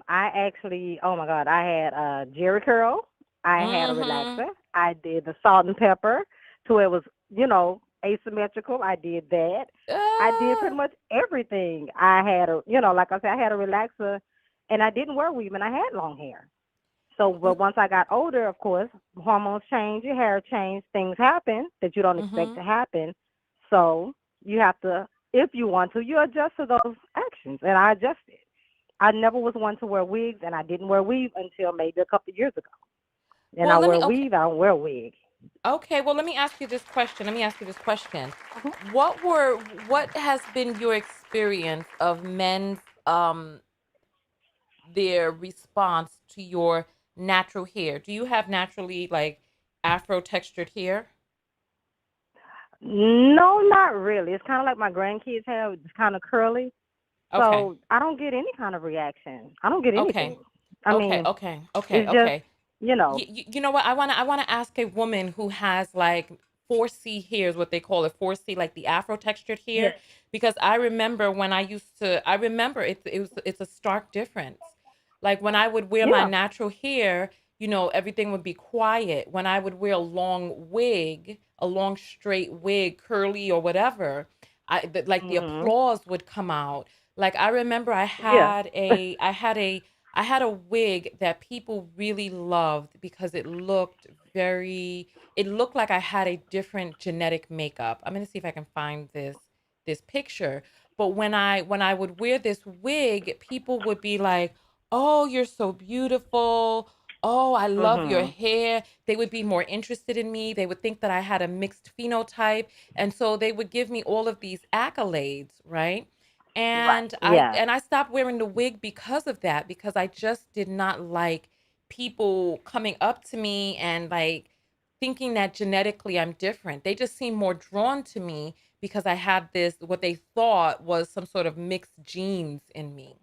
I actually, oh my God, I had a Jerry curl. I had a Mm-hmm. relaxer. I did the salt and pepper, so it was, asymmetrical. I did that. I did pretty Ah. much everything. I had a, like I said, I had a relaxer, and I didn't wear weave, and I had long hair. So, but once I got older, of course, hormones change, your hair change, things happen that you don't expect Mm-hmm. to happen. So you have to, if you want to, you adjust to those actions, and I adjusted. I never was one to wear wigs, and I didn't wear weave until maybe a couple of years ago. And I Well, let wear me. Okay. weave. I don't wear wig. Okay. Well, let me ask you this question. Let me ask you this question. Mhm. What has been your experience of men's their response to your natural hair? Do you have naturally like afro textured hair? No, not really. It's kind of like my grandkids have. It's kind of curly. Okay. So I don't get any kind of reaction. I don't get Okay. anything. I Okay. mean, Okay. Okay. it's just, Okay. you know, You know what? I wanna ask a woman who has like 4C hair, is what they call it, 4C, like the Afro textured hair, yes. because I remember when I remember it's a stark difference. Like when I would wear my Yeah. natural hair, everything would be quiet. When I would wear a long straight wig, curly or whatever, like the Mhm. applause would come out. Like I remember Yeah. I had a wig that people really loved because it looked like I had a different genetic makeup. I'm gonna see if I can find this picture. But when I would wear this wig, people would be like, "Oh, you're so beautiful. Oh, I love your Mhm. hair." They would be more interested in me. They would think that I had a mixed phenotype. And so they would give me all of these accolades, right? Right. And I Yeah. and I stopped wearing the wig because of that, because I just did not like people coming up to me and like thinking that genetically I'm different. They just seemed more drawn to me because I had this what they thought was some sort of mixed genes in me.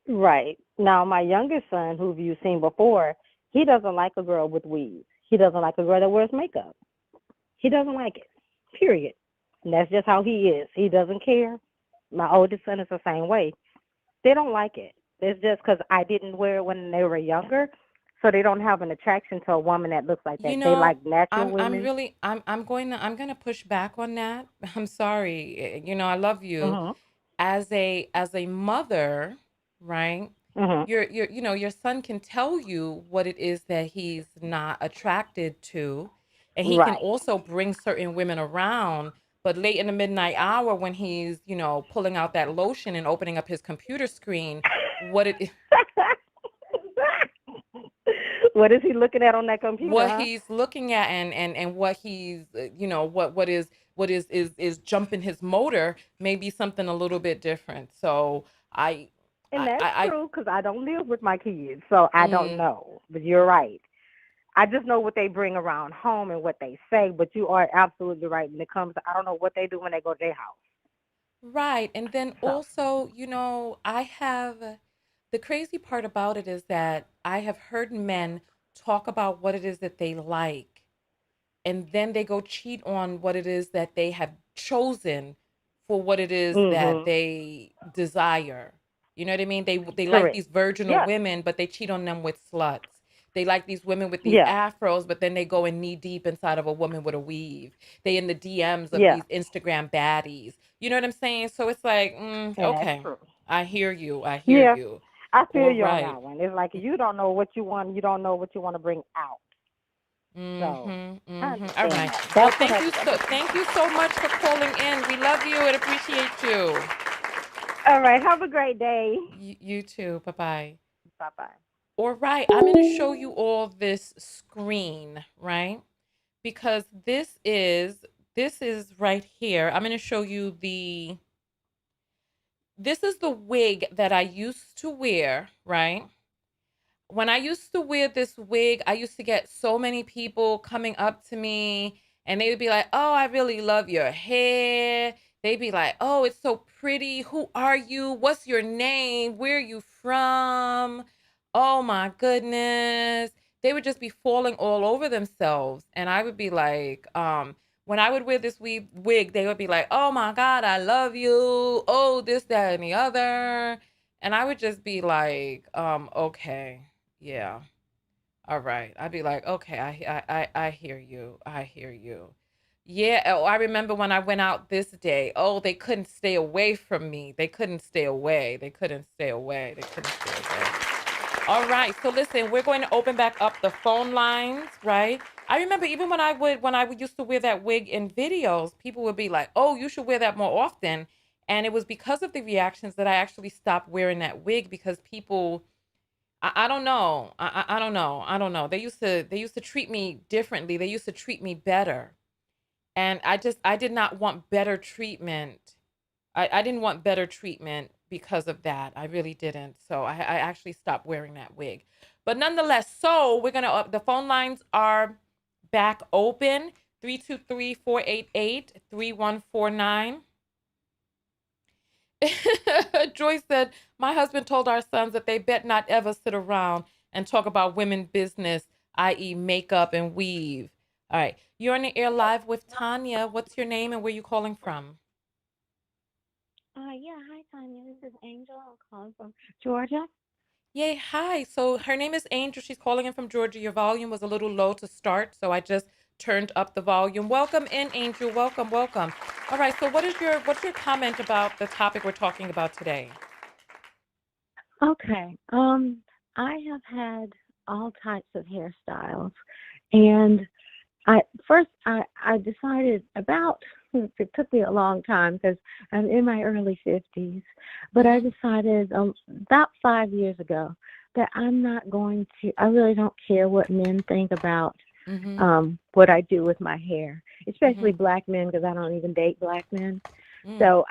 Right. Now, my youngest son, who you've seen before, he doesn't like a girl with weave. He doesn't like a girl that wears makeup. He doesn't like it. Period. And that's just how he is. He doesn't care. My oldest son is the same way. They don't like it. It's just because I didn't wear it when they were younger. So they don't have an attraction to a woman that looks like You that. They know, like natural I'm women. really I'm going to push back on that. I'm sorry. You know, I love you. Mhm. As a mother, right? Mhm. Your you know, your son can tell you what it is that he's not attracted to, and he can Right. also bring certain women around, but late in the midnight hour when he's, you know, pulling out that lotion and opening up his computer screen, what it What is he looking at on that computer, what huh? he's looking at and what he's you know what is jumping his motor may be something a little bit different. So I And that's I true because I don't live with my kids, so I don't mm, know. But you're right. I just know what they bring around home and what they say. But you are absolutely right when it comes to I don't know what they do when they go to their house. right. And then So. also, you know, I have the crazy part about it is that I have heard men talk about what it is that they like, and then they go cheat on what it is that they have chosen for what it is that Mhm. they desire. You know what I mean? They like Correct. these virginal Yes. women, but they cheat on them with sluts. They like these women with these Yeah. afros, but then they go in knee deep inside of a woman with a weave. They in the DMs of Yeah. these Instagram baddies. You know what I'm saying? So it's like, And that's okay, true. I hear you. I hear Yeah. you. I feel All you on right. that one. It's like you don't know what you want. You don't know what you want to bring out. So Mhm. I Mhm. All understand right. that. Well, That's what I thank you so much for calling in. We love you and appreciate you. All right. Have a great day. You too. Bye-bye. Bye bye. All right. I'm going to show you all this screen, right? Because this is right here. I'm going to show you this is the wig that I used to wear, right? When I used to wear this wig, I used to get so many people coming up to me and they would be like, "Oh, I really love your hair." They'd be like, "Oh, it's so pretty. Who are you? What's your name? Where are you from?" Oh my goodness. They would just be falling all over themselves. And I would be like, when I would wear this wig, they would be like, "Oh my God, I love you. Oh, this, that, and the other." And I would just be like, okay. Yeah. All right. I'd be like, okay, I hear you. I hear you. Yeah. Oh, I remember when I went out this day. Oh, they couldn't stay away from me. They couldn't stay away. They couldn't stay away. They couldn't stay away. All right. So listen, we're going to open back up the phone lines, right? I remember even when I would used to wear that wig in videos, people would be like, "Oh, you should wear that more often." And it was because of the reactions that I actually stopped wearing that wig because people I don't know. I don't know. I don't know. They used to treat me differently. They used to treat me better. And I did not want better treatment. I didn't want better treatment because of that. I really didn't. So I actually stopped wearing that wig. But nonetheless, so we're gonna the phone lines are back open. 323-488-3149. Joyce said, "My husband told our sons that they bet not ever sit around and talk about women business, i.e., makeup and weave." All right. You're on the air live with Tanya. What's your name and where you calling from? Yeah, hi Tanya. This is Angel. I'm calling from Georgia. Yay, hi. So her name is Angel. She's calling in from Georgia. Your volume was a little low to start, so I just turned up the volume. Welcome in, Angel. Welcome, welcome. All right. So what's your comment about the topic we're talking about today? Okay. I have had all types of hairstyles, and I decided about it took me a long time because I'm in my early 50s, but I Mm-hmm. decided about 5 years ago that I'm not going to. I really don't care what men think about Mm-hmm. what I do with my hair, especially Mm-hmm. black men because I don't even date black men. Mm. So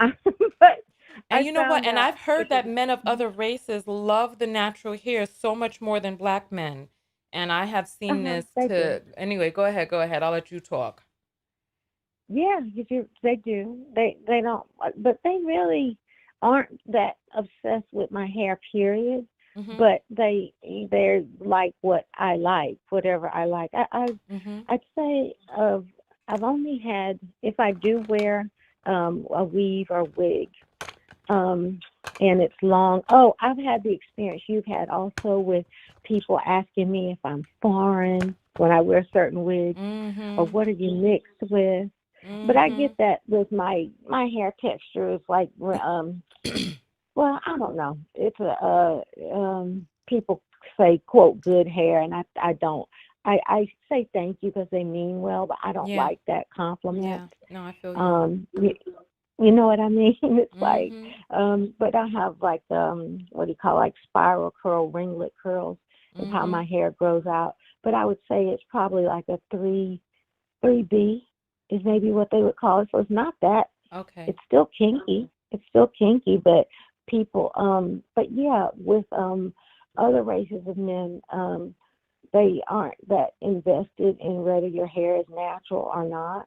but And I you know what? found And out I've heard if it that was men of other races love the natural hair so much more than black men. And I have seen this they do. to anyway, go ahead, go ahead. I'll let you talk. Yeah, they do. They don't, but they really aren't that obsessed with my hair. Period. Mm-hmm. But they're like what I like, whatever I like. Mm-hmm. I'd say I've only had if I do wear a weave or wig um, and it's long. Oh, I've had the experience you've had also with people asking me if I'm foreign when I wear certain wigs, or Mhm. what are you mixed with? But I get Mhm. that with my hair texture is like well, I don't know. It's people say quote good hair, and I don't. I say thank you because they mean well, but I don't Yeah. like that compliment. Yeah. No, I feel you. Um, you, you know what I mean? It's like, Mhm. but I have like what do you call, like spiral curl, ringlet curls is how my Mhm. hair grows out. But I would say it's probably like a 3B is maybe what they would call it. So it's not that. Okay. It's still kinky. It's still kinky, but people but yeah, with other races of men, they aren't that invested in whether your hair is natural or not.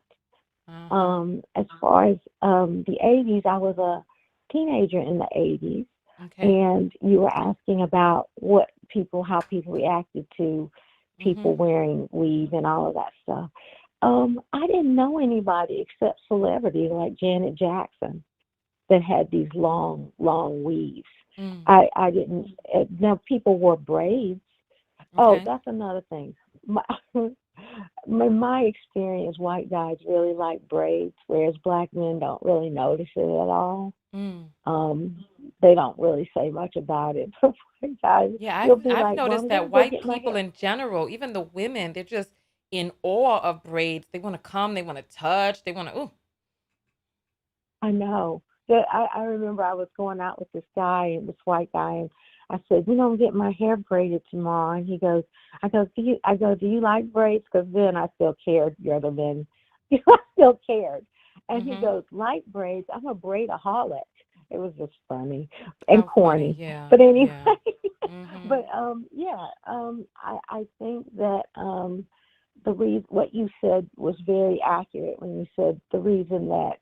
Uh-huh. As far as the 80s, I was a teenager in the 80s, Okay. and you were asking about how people reacted to people Mhm. wearing weave and all of that stuff. I didn't know anybody except celebrities like Janet Jackson that had these long, long weaves. Mm. I didn't. Now people wore braids. Oh, Okay. that's another thing. My, my experience, white guys really like braids, whereas black men don't really notice it at all. Mm. Um, they don't really say much about it. But white guys, Yeah, you'll I've be I've like, "Well, noticed I'm that gonna go white get my people hair." in general, even the women, they're just in awe of braids. They want to come, they want to touch, they want to ooh. I know. I remember I was going out with this guy, and this white guy, and I said, I'm getting my hair braided tomorrow. And he goes, do you like braids? Because then I still cared. The other men, I still cared. And he Mhm. goes, like braids? I'm a braidaholic. It was just funny and How funny. corny. Yeah. But anyway, Yeah. Mhm. but yeah, I think that the reason what you said was very accurate when you said the reason that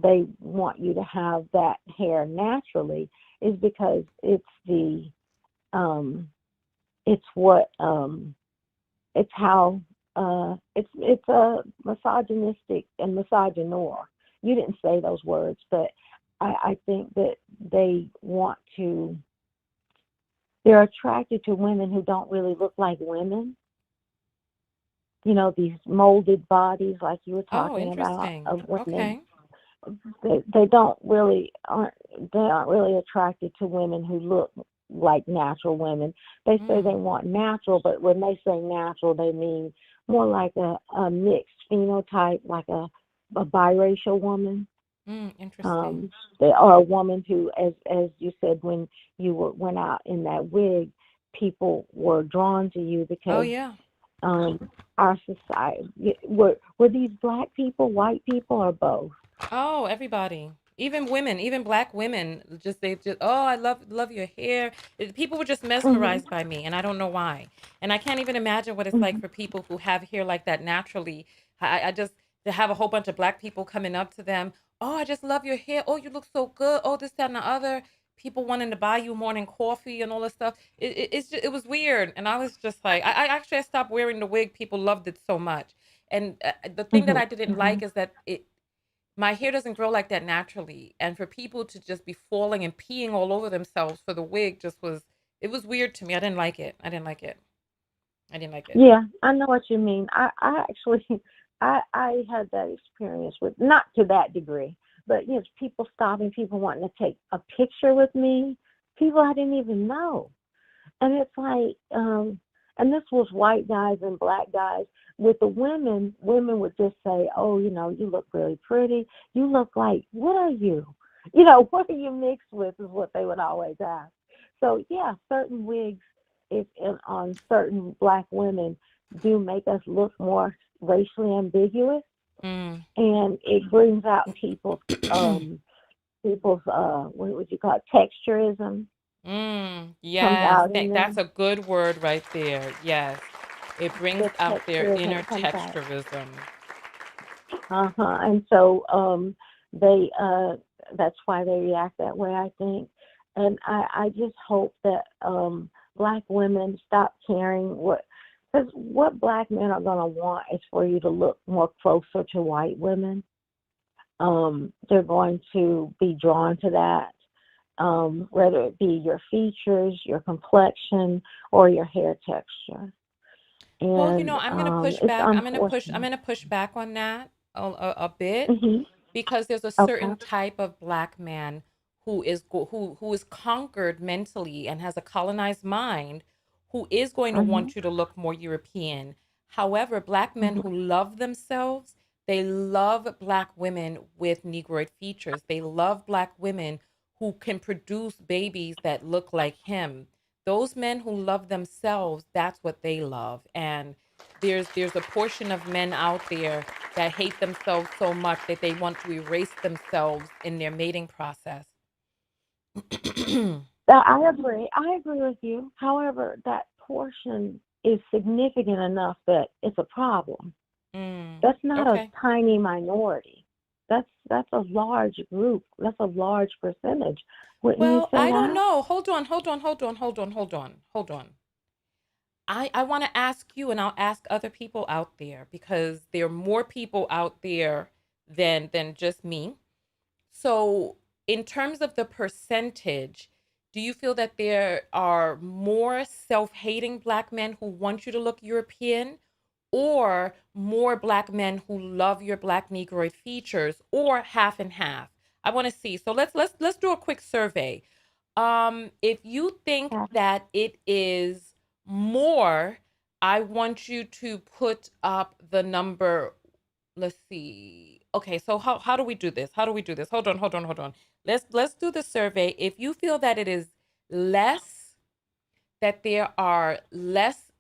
they want you to have that hair naturally is because um it's what it's how it's a misogynistic and misogynoir. You didn't say those words, but I think that they want to they're attracted to women who don't really look like women. These molded bodies like you were Oh, talking about interesting. of women. Okay. They don't really aren't they aren't really attracted to women who look like natural women. They say they Mm. want natural, but when they say natural, they mean more like a mixed phenotype, like a biracial woman. Mm. Um, Interesting. they are a woman who, as you said, when went out in that wig, people were drawn to you Oh because yeah. our society were these black people, white people, or both? Oh, everybody. Even women, even black women, just they just oh, I love your hair. People were just Hmm. mesmerized by me, and I don't know why. And I can't even imagine what it's like Hmm. for people who have hair like that naturally. I just to have a whole bunch of black people coming up to them. Oh, I just love your hair. Oh, you look so good. Oh, this, that, and the other. People wanting to buy you morning coffee and all this stuff. It was weird, and I was just like, I actually I stopped wearing the wig. People loved it so much, and the thing that Hmm. I didn't Hmm. like is that my hair doesn't grow like that naturally, and for people to just be falling and peeing all over themselves for the wig just was it was weird to me. I didn't like it. I didn't like it. I didn't like it. Yeah, I know what you mean. I actually, I had that experience with not to that degree, but people stopping, people wanting to take a picture with me, people I didn't even know. And it's like, and this was white guys and black guys. With the women would just say, "Oh, you look really pretty. You look like, what are you? What are you mixed with?" Is what they would always ask. So yeah, certain wigs, on certain black women, do make us look more racially ambiguous, Mm. and it brings out people's what would you call it, texturism comes Yes, out in that's them. a good word right there. Yes, it brings The out their inner texturism comes out. texturism. And so they that's why they react that way, I think. And I just hope that black women stop caring because what black men are going to want is for you to look more closer to white women. They're going to be drawn to that. whether it be your features, your complexion, or your hair texture. Well, And I'm gonna push it's back. I'm unfortunate. gonna push back on that a bit, Hmm. because there's a Okay. certain type of black man who is conquered mentally and has a colonized mind, who is going to Hmm. want you to look more European. However, black men Hmm. who love themselves, they love black women with Negroid features. They love black women who can produce babies that look like him. Those men who love themselves, that's what they love. And there's a portion of men out there that hate themselves so much that they want to erase themselves in their mating process. I agree. I agree with you. However, that portion is significant enough that it's a problem. That's not a Okay. tiny minority. That's a large group. That's a large percentage. Wouldn't you Well, say I don't that? know. Hold on. I want to ask you, and I'll ask other people out there, because there are more people out there than just me. So, in terms of the percentage, do you feel that there are more self-hating black men who want you to look European, or more black men who love your black Negroid features, or half and half? I want to see. So let's do a quick survey. If you think Yeah. that it is more, I want you to put up the number. Let's see. Okay, so how do we do this? How do we do this? Hold on. Let's do the survey. If you feel that it is less, that there are less.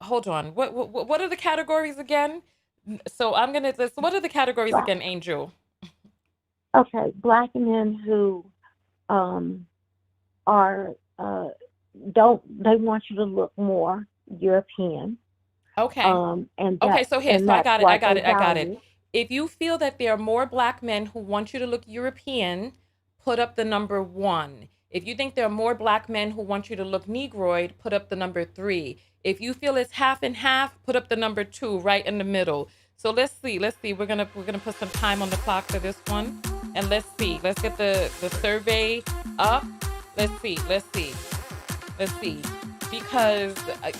Hold on. What are the categories again? So I'm gonna list. What are the categories Black. again, Angel? Okay. Black men who um, are don't they want you to look more European, Okay. and Okay, that so here, and so I that's got it. I what got they it. I got it. value. If you feel that there are more black men who want you to look European, put up the number 1. If you think there are more black men who want you to look Negroid, put up the number 3. If you feel it's half and half, put up the number 2 right in the middle. So let's see. Let's see. We're gonna put some time on the clock for this one. And let's see. Let's get the survey up. Let's see. Because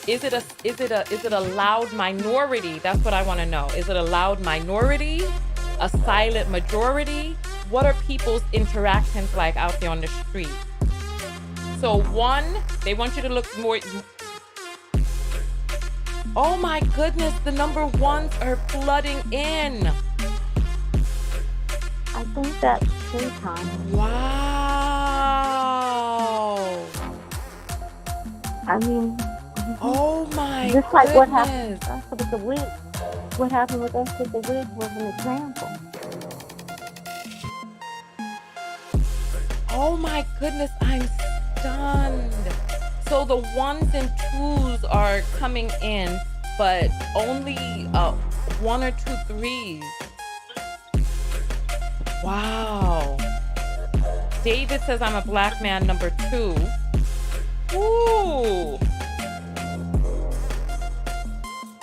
is it a loud minority? That's what I want to know. Is it a loud minority? A silent majority? What are people's interactions like out there on the street? So 1, they want you to look more. Oh my goodness, the number 1s are flooding in. I think that's true, Tanya. Wow. I mean, Oh my just like what happened goodness. with us with the wig. What happened with us with the wig was an example. Oh my goodness, I'm stunned. So the 1s and 2s are coming in, but only 1 or 2 3s. Wow. David says I'm a black man, number 2. Ooh.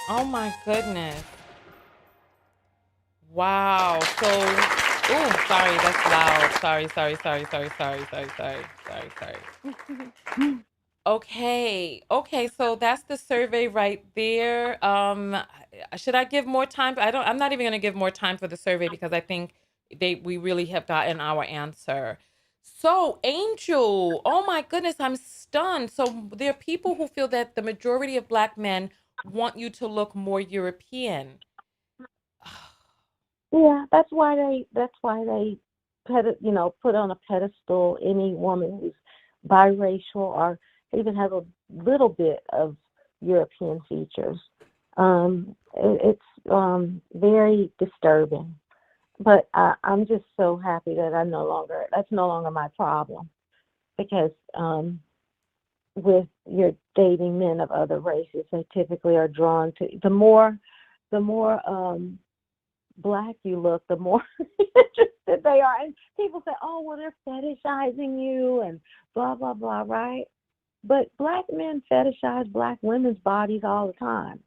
Oh my goodness. Wow. So, ooh, sorry, that's loud. Sorry. Okay, so that's the survey right there. Should I give more time? I'm not even gonna give more time for the survey, because I think we really have gotten our answer. So, Angel, oh my goodness, I'm stunned. So there are people who feel that the majority of black men want you to look more European. Yeah, that's why they put on a pedestal any woman who's biracial or even has a little bit of European features. It's very disturbing. But I'm just so happy that that's no longer my problem, because with your dating men of other races, they typically are drawn to the more black you look, the more interested they are. And people say, "Oh, well, they're fetishizing you," and blah blah blah, right? But black men fetishize black women's bodies all the time.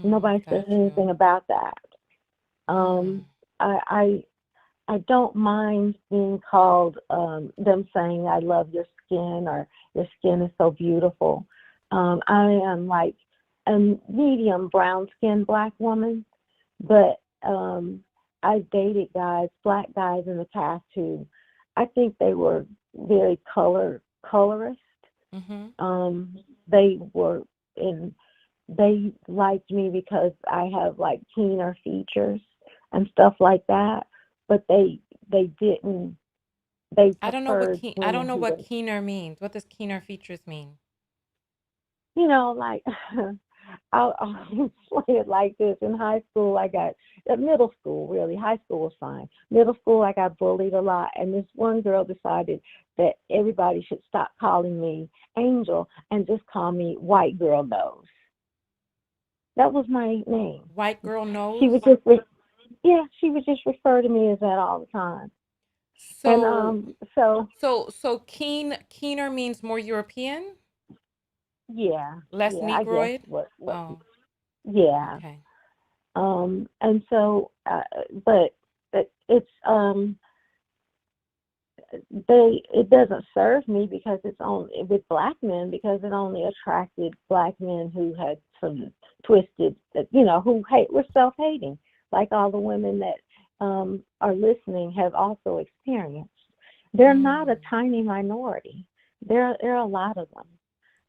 Nobody says Got anything you. about that. Mm. Um, I I don't mind being called them saying I love your skin or your skin is so beautiful. I am like a medium brown skinned black woman, but I've dated guys, black guys in the past who I think they were very colorist. Mhm. Um, they were in they liked me because I have like keener features and stuff like that, but they didn't they preferred I don't women know who what were, keener means. What does keener features mean? like I'll explain it like this. In high school, middle school, really. High school was fine. Middle school, I got bullied a lot. And this one girl decided that everybody should stop calling me Angel and just call me White Girl Nose. That was my name. White girl She nose? would she would just refer to me as that all the time. And So so keener means more European, yeah, less yeah, I guess Negroid? what Oh, yeah. okay. And so but it's it doesn't serve me because it's only with black men, because it only attracted black men who had some twisted, who were self-hating, like all the women that are listening have also experienced. They're not a Mm. tiny minority. There are a lot of them,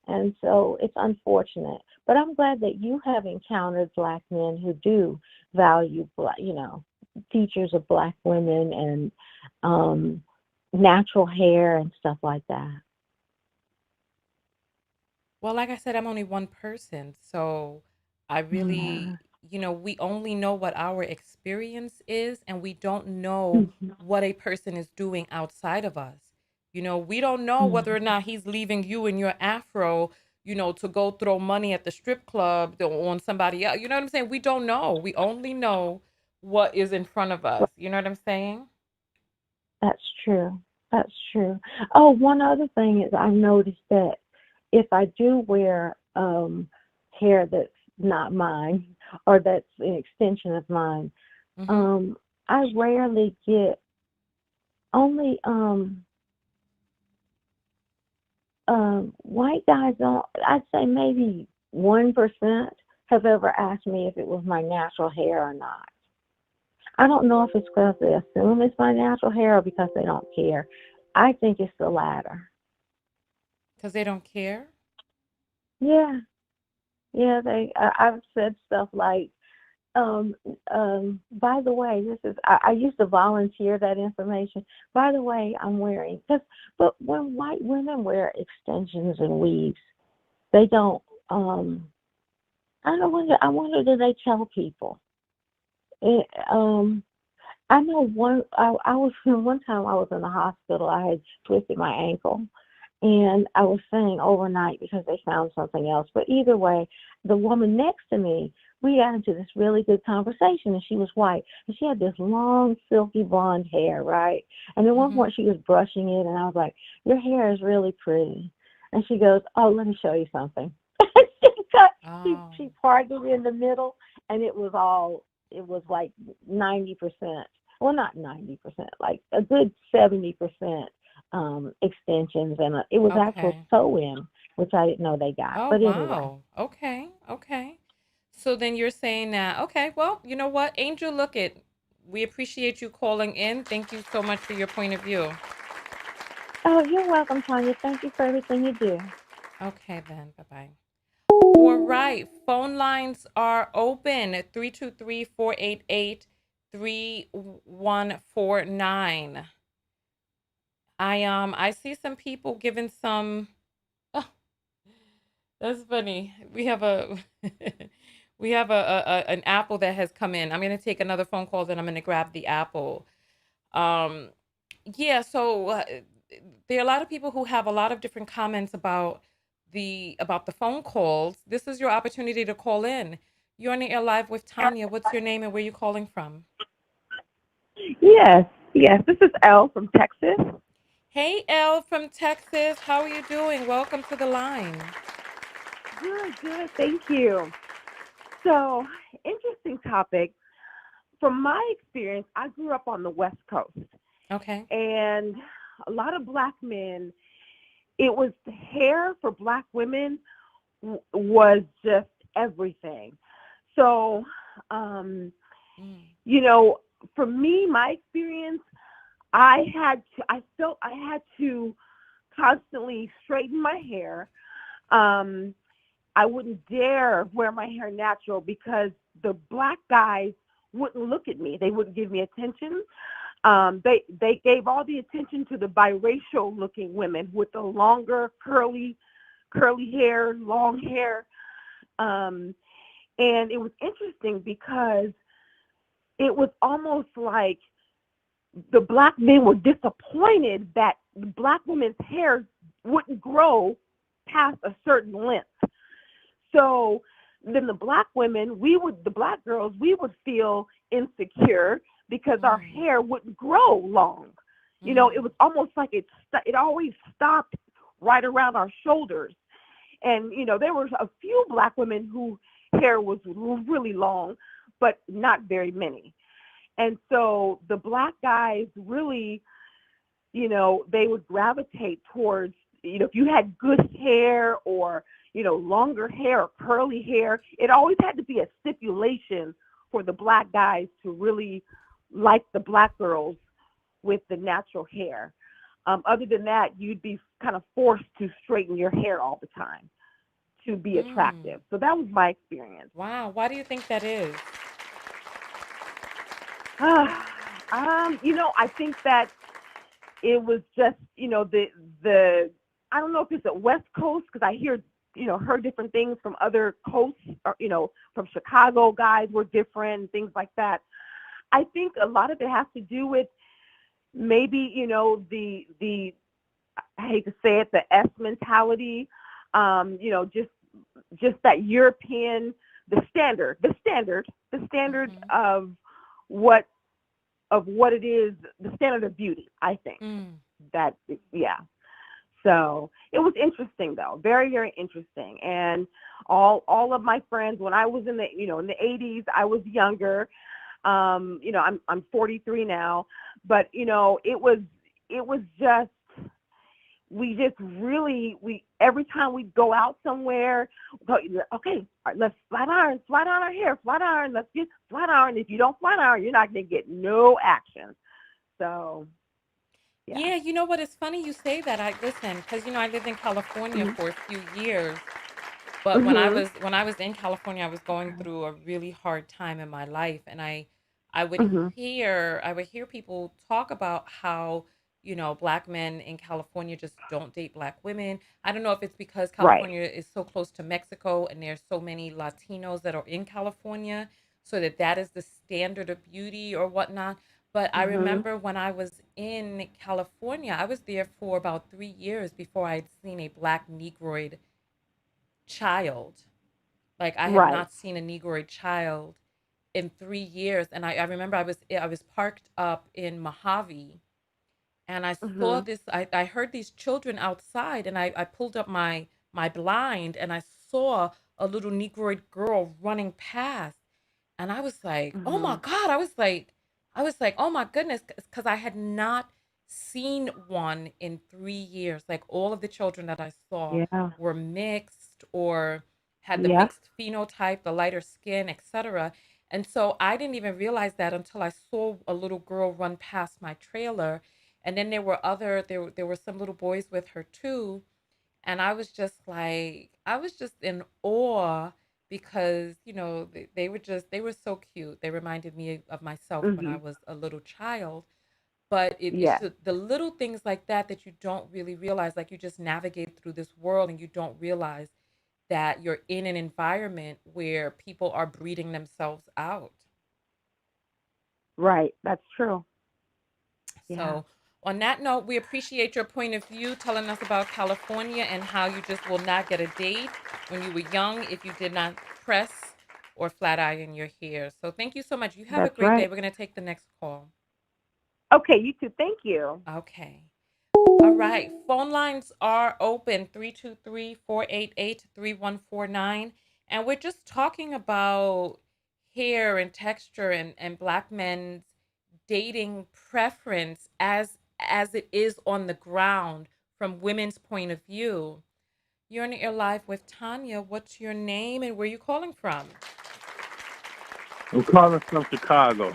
and so it's unfortunate. But I'm glad that you have encountered black men who do value features of black women and um, natural hair and stuff like that. Well, like I said, I'm only one person, so I really, Yeah. we only know what our experience is, and we don't know Mhm. what a person is doing outside of us. We don't know Mhm. whether or not he's leaving you in your afro, to go throw money at the strip club on somebody else. You know what I'm saying? We don't know. We only know what is in front of us. You know what I'm saying? That's true. That's true. Oh, one other thing is I've noticed that if I do wear hair that's not mine or that's an extension of mine, Mm-hmm. um, I rarely get only white guys don't. I'd say maybe 1% have ever asked me if it was my natural hair or not. I don't know if it's because they assume it's my natural hair or because they don't care. I think it's the latter. Because they don't care. Yeah, yeah. I've said stuff like, um, by the way, I used to volunteer that information. By the way, I'm wearing this, but when white women wear extensions and weaves, they don't. I wonder, do they tell people? It, I know one. I was one time I was in the hospital. I had twisted my ankle, and I was staying overnight because they found something else. But either way, the woman next to me, we got into this really good conversation, and she was white, and she had this long, silky blonde hair, right? And at one Mm-hmm. point, she was brushing it, and I was like, "Your hair is really pretty." And she goes, "Oh, let me show you something." Oh, She parted it in the middle, and it was like 90%. Well, not 90%, like a good 70% extensions, and it was actual okay. sew-in, which I didn't know they got. Oh, But anyway, wow. Okay. Okay. So then you're saying that, okay, well, you know what, Angel, look it. We appreciate you calling in. Thank you so much for your point of view. oh, you're welcome, Tanya. Thank you for everything you do. Okay, then. Bye bye. All right. Phone lines are open at 323-488-3149. I see some people giving some. Oh, that's funny. We have a we have an apple that has come in. I'm gonna take another phone call, then I'm gonna grab the apple. Um, yeah. So there are a lot of people who have a lot of different comments about the phone calls. This is your opportunity to call in. You're on the air live with Tanya. What's your name and where you calling from? Yes, yes. This is Elle from Texas. Hey, Elle from Texas. How are you doing? Welcome to the line. Good, good. Thank you. So, interesting topic. from my experience, I grew up on the West Coast, Okay. and a lot of black men, it was the hair for black women was just everything. So, um, Mm. you know, for me, my experience, I felt I had to constantly straighten my hair. Um, I wouldn't dare wear my hair natural because the black guys wouldn't look at me. They wouldn't give me attention. They gave all the attention to the biracial looking women with the longer curly hair, long hair. Um, and it was interesting because it was almost like the black men were disappointed that the black women's hair wouldn't grow past a certain length. So then the black women, the black girls, we would feel insecure because our Mm. hair wouldn't grow long. Mm. It was almost like it always stopped right around our shoulders. And, there were a few black women who hair was really long, but not very many. And so the black guys really, they would gravitate towards, if you had good hair or, longer hair or curly hair, it always had to be a stipulation for the black guys to really like the black girls with the natural hair. Other than that, you'd be kind of forced to straighten your hair all the time to be Mm. attractive. So that was my experience. Wow. Why do you think that is? I think that it was just, the I don't know if it's a West Coast because I heard different things from other coasts, or, from Chicago guys were different and things like that. I think a lot of it has to do with maybe, the I hate to say it, the S mentality, just that European, the standard Mm-hmm. what what it is, the standard of beauty. I think Mm. that, yeah. So it was interesting though, very very interesting. And all of my friends, when I was in the 80s, I was younger. I'm 43 now, but it was just we every time we go out somewhere, okay, let's flat iron our hair, flat iron, let's get flat iron. If you don't flat iron, you're not gonna get no action. So yeah. Yeah, you know what? It's funny you say that. I listen because I lived in California Mhm. for a few years, but when I Mhm. was when I was in California, I was going through a really hard time in my life, and I would Mhm. hear people talk about how black men in California just don't date black women. I don't know if it's because Right. California is so close to Mexico and there's so many Latinos that are in California, so that is the standard of beauty or whatnot. But I Mhm. remember when I was in California, I was there for about 3 years before I'd seen a black Negroid child. Like I had Right. not seen a Negroid child in 3 years. And I remember I was parked up in Mojave and I saw Mhm. this, I heard these children outside and I pulled up my blind and I saw a little Negroid girl running past. And I was like, oh my Mhm. God. I was like, oh my goodness, because I had not seen one in 3 years. Like all of the children that I saw Yeah. were mixed or had the Yep. mixed phenotype, the lighter skin, etc. And so I didn't even realize that until I saw a little girl run past my trailer. And then there were some little boys with her too. And I was just in awe because they were so cute. They reminded me of myself when I Mhm. was a little child. But it's Yeah. the little things like that you don't really realize. Like you just navigate through this world and you don't realize that you're in an environment where people are breeding themselves out. Right. That's true. Yeah. So, on that note, we appreciate your point of view telling us about California and how you just will not get a date when you were young if you did not press or flat iron your hair. So, thank you so much. You have a That's great day. right. We're going to take the next call. Okay, you too. Thank you. Okay. All right. Phone lines are open 323-488-3149. And we're just talking about hair and texture and black men's dating preference as it is on the ground from women's point of view. You're on Air Live with Tanya. What's your name and where are you calling from? I'm calling from Chicago.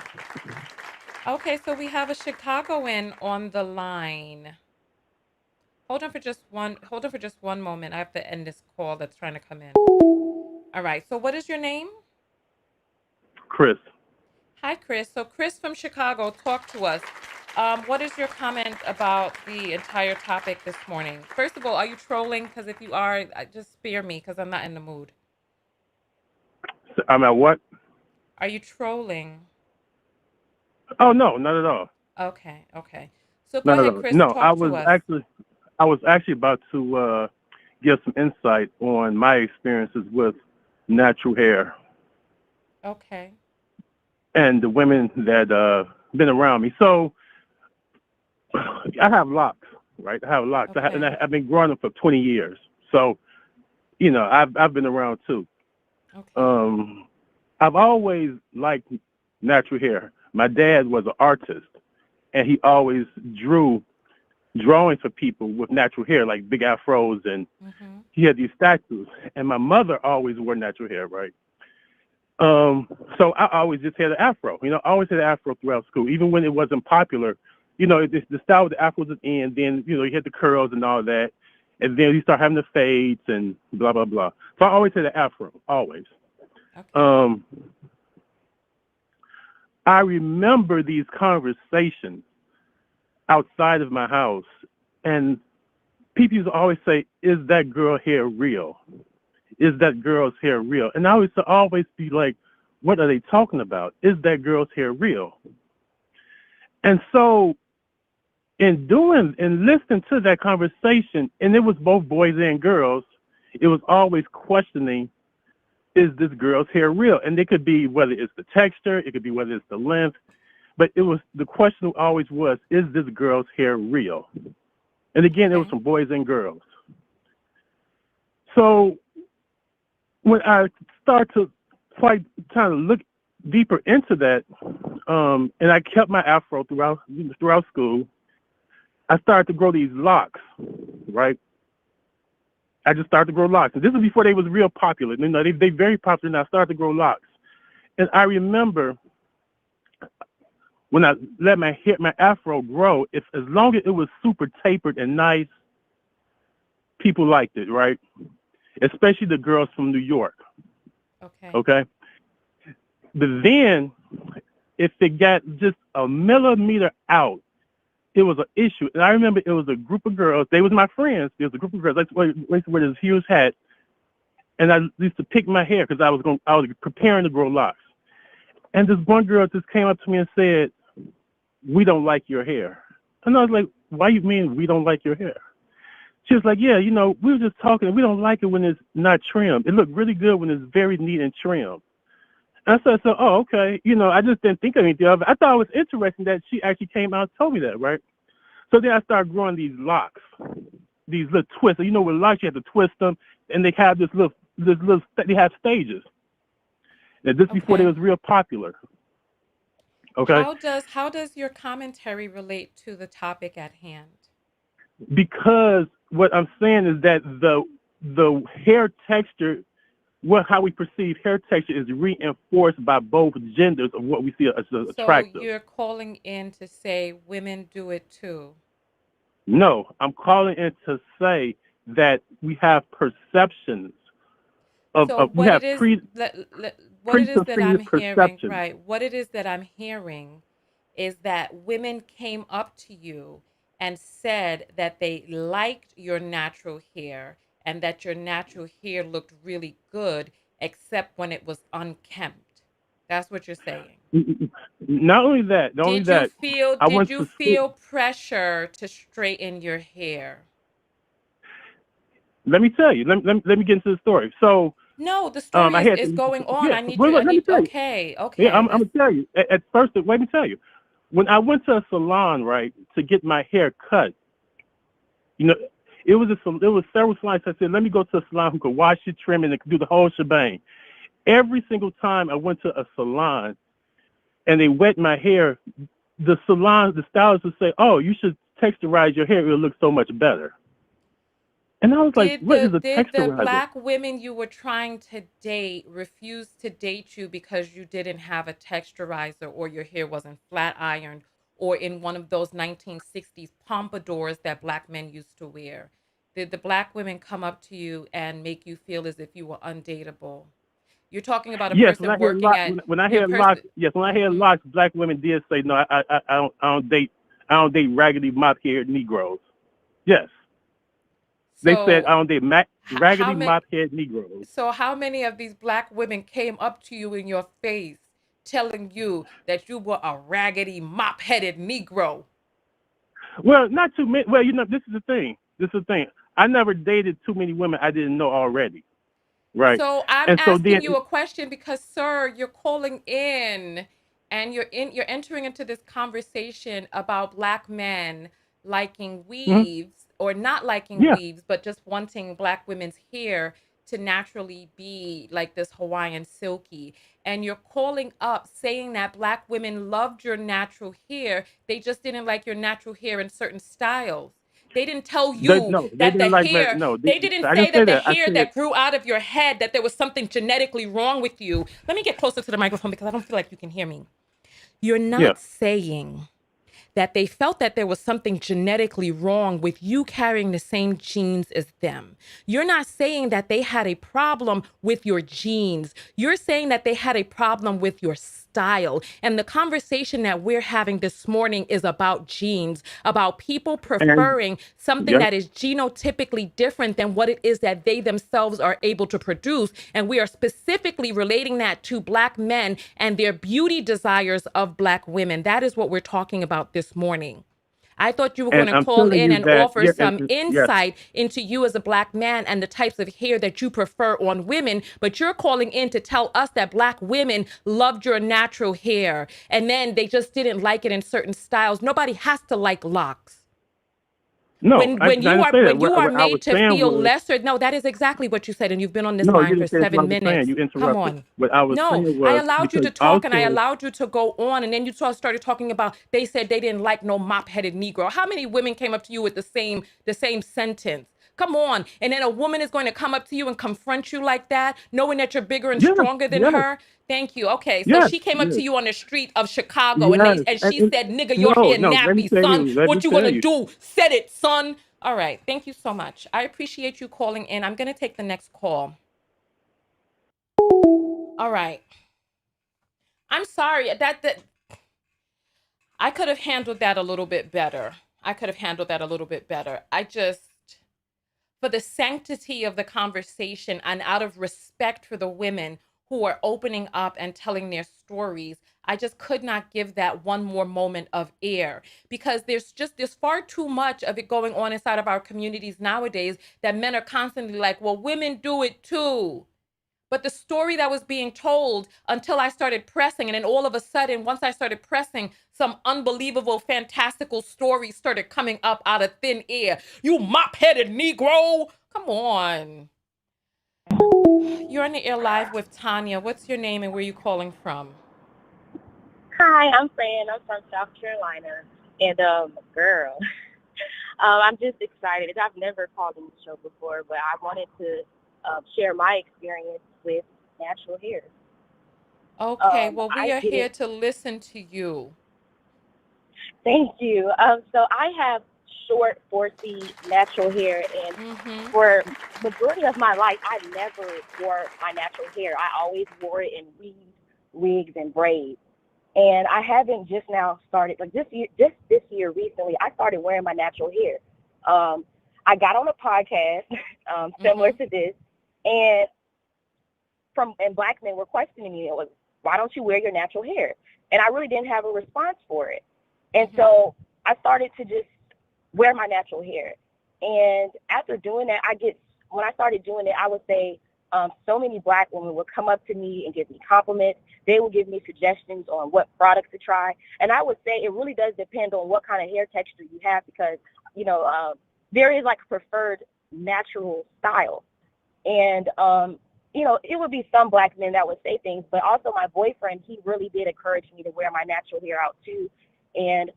Okay, so we have a Chicagoan on the line. Hold on for just one moment. I have to end this call that's trying to come in. All right. So what is your name? Chris. Hi, Chris. So Chris from Chicago, talk to us. What is your comment about the entire topic this morning? First of all, are you trolling? Because if you are, just spare me because I'm not in the mood. I'm at what? Are you trolling? Oh, no, not at all. Okay, okay. So go Not at ahead, all. Chris, No, talk to us. I was actually about to give some insight on my experiences with natural hair Okay. and the women that been around me. So I have locks, right? I have locks, Okay. and I've been growing them for 20 years. So, you know, I've been around too. Okay. I've always liked natural hair. My dad was an artist, and he always drew drawings for people with natural hair, like big afros, and Mm-hmm. he had these statues. And my mother always wore natural hair, right? So I always just had an afro. You know, I always had an afro throughout school, even when it wasn't popular. You know, the style with the afros was in, then, you know, you had the curls and all that. And then you start having the fades and blah, blah, blah. So I always had an afro, always. Okay. I remember these conversations outside of my house, and people used to always say, "Is that girl hair real? Is that girl's hair real?" And I used to always be like, "What are they talking about? Is that girl's hair real?" And so, in doing and listening to that conversation, and it was both boys and girls, it was always questioning, is this girl's hair real? And it could be whether it's the texture, it could be whether it's the length, but it was, the question always was, is this girl's hair real? And again, it was Okay. from boys and girls. So when I start to try to look deeper into that, and I kept my afro throughout school, I started to grow these locks, right? I just started to grow locks. And this was before they was real popular. You know, they very popular now. I started to grow locks. And I remember when I let my afro grow, as long as it was super tapered and nice, people liked it, right? Especially the girls from New York. Okay. Okay. But then if it got just a millimeter out, it was an issue. And I remember it was a group of girls. They was my friends. There was a group of girls. I used to wear this huge hat, and I used to pick my hair because I was preparing to grow locks. And this one girl just came up to me and said, "We don't like your hair." And I was like, "Why you mean we don't like your hair?" She was like, "Yeah, you know, we were just talking. We don't like it when it's not trimmed. It looked really good when it's very neat and trimmed." And I said, "So, oh, okay." You know, I just didn't think of anything of it. I thought it was interesting that she actually came out and told me that, right? So then I started growing these locks, these little twists. You know, with locks, you have to twist them, and they have they have stages. And this before they Okay. was real popular. Okay, How does your commentary relate to the topic at hand? because what I'm saying is that the hair texture, how we perceive hair texture, is reinforced by both genders of what we see as So attractive. you're calling in to say women do it too. No, I'm calling in to say that we have perceptions So we what it have is what it is that I'm preconceived hearing, perceptions. right? What it is that I'm hearing is that women came up to you and said that they liked your natural hair and that your natural hair looked really good except when it was unkempt. That's what you're saying. Not only that, I Did went you to school. feel pressure to straighten your hair? Let me tell you. Let me get into the story. So, No, the story I is had is to. going on. Yeah, wait, I let me need tell you. okay, Yeah, okay. I'm Let's gonna tell you. At first, let me tell you. When I went to a salon, right, to get my hair cut, you know, it was several salons. I said, let me go to a salon who could wash it, trim it, and do the whole shebang. every single time I went to a salon and they wet my hair, the stylist would say, "Oh, you should texturize your hair. It'll look so much better." And I was like, "What is a Did the texturizer?" black women you were trying to date refuse to date you because you didn't have a texturizer or your hair wasn't flat ironed or in one of those 1960s pompadours that black men used to wear? Did the black women come up to you and make you feel as if you were undateable? You're talking about a Yes, person working at when I your had locks, person. yes, when I had Hmm. locks, black women did say, "No, I don't date raggedy mop-haired Negroes." Yes, they said, "I So don't date how raggedy many? mop-haired Negroes." So how many of these black women came up to you in your face telling you that you were a raggedy mop-headed Negro? Well, not too many. Well, this is the thing. I never dated too many women I didn't know already, right? So I'm And so then, asking you a question because, sir, you're calling in and you're entering into this conversation about black men liking mhm, weaves or not liking yeah, weaves, but just wanting black women's hair to naturally be like this Hawaiian silky. And you're calling up saying that black women loved your natural hair. They just didn't like your natural hair in certain styles. They didn't tell you no, they that the didn't like my hair, no. they didn't I say didn't say that the that. I hair said that grew out of your head, that there was something genetically wrong with you. Let me get closer to the microphone because I don't feel like you can hear me. You're yeah. not saying that they felt that there was something genetically wrong with you carrying the same genes as them. You're not saying that they had a problem with your genes. You're saying that they had a problem with your style. And the conversation that we're having this morning is about genes, about people And preferring something yep. that is genotypically different than what it is that they themselves are able to produce. And we are specifically relating that to black men and their beauty desires of black women. That is what we're talking about this morning. I thought you were going And to I'm call telling in you and that, offer yeah, some yes. insight into you as a black man and the types of hair that you prefer on women, but you're calling in to tell us that black women loved your natural hair and then they just didn't like it in certain styles. Nobody has to like locks. No, I didn't say that. When you are What I was made to saying feel was, lesser, no, that is exactly what you said, and you've been on this no, line you for didn't finish what I 7 was saying. minutes. You Come interrupted. on. What I was No, saying I was allowed you because to talk and I also, allowed you to go on, and then you started talking about they said they didn't like no mop-headed Negro. How many women came up to you with the same sentence? Come on. And then a woman is going to come up to you and confront you like that, knowing that you're bigger and yes, stronger than yes, her. Thank you. Okay, so yes, she came up yes, to you on the street of Chicago yes. and she said, "Nigga, your No, hair no. Let me nappy, tell son. you. Let me What you tell gonna you. do? Said it, son." All right. Thank you so much. I appreciate you calling in. I'm gonna take the next call. All right. I'm sorry. That I could have handled that a little bit better. I could have handled that a little bit better. I just, for the sanctity of the conversation and out of respect for the women who are opening up and telling their stories, I just could not give that one more moment of air because there's far too much of it going on inside of our communities nowadays that men are constantly like, well, women do it too. But the story that was being told until I started pressing, and then all of a sudden, once I started pressing, some unbelievable, fantastical stories started coming up out of thin air. You mop-headed Negro. Come on. You're on the air live with Tanya. What's your name and where are you calling from? Hi, I'm Fran. I'm from South Carolina. And girl, I'm just excited. I've never called in the show before, but I wanted to share my experience with natural hair. Okay, well, we I are here didn't. to listen to you. Thank you. So I have short, 4C natural hair, and Mm-hmm. for majority of my life, I never wore my natural hair. I always wore it in weaves, wigs, and braids. And I haven't just now started, like just this year recently, I started wearing my natural hair. I got on a podcast similar Mm-hmm. to this, and and black men were questioning me. It was, why don't you wear your natural hair? And I really didn't have a response for it. And Mm-hmm. so I started to just wear my natural hair. And after doing that, when I started doing it, I would say so many black women would come up to me and give me compliments. They would give me suggestions on what products to try. And I would say it really does depend on what kind of hair texture you have because, there is like a preferred natural style. And it would be some black men that would say things, but also my boyfriend, he really did encourage me to wear my natural hair out too. And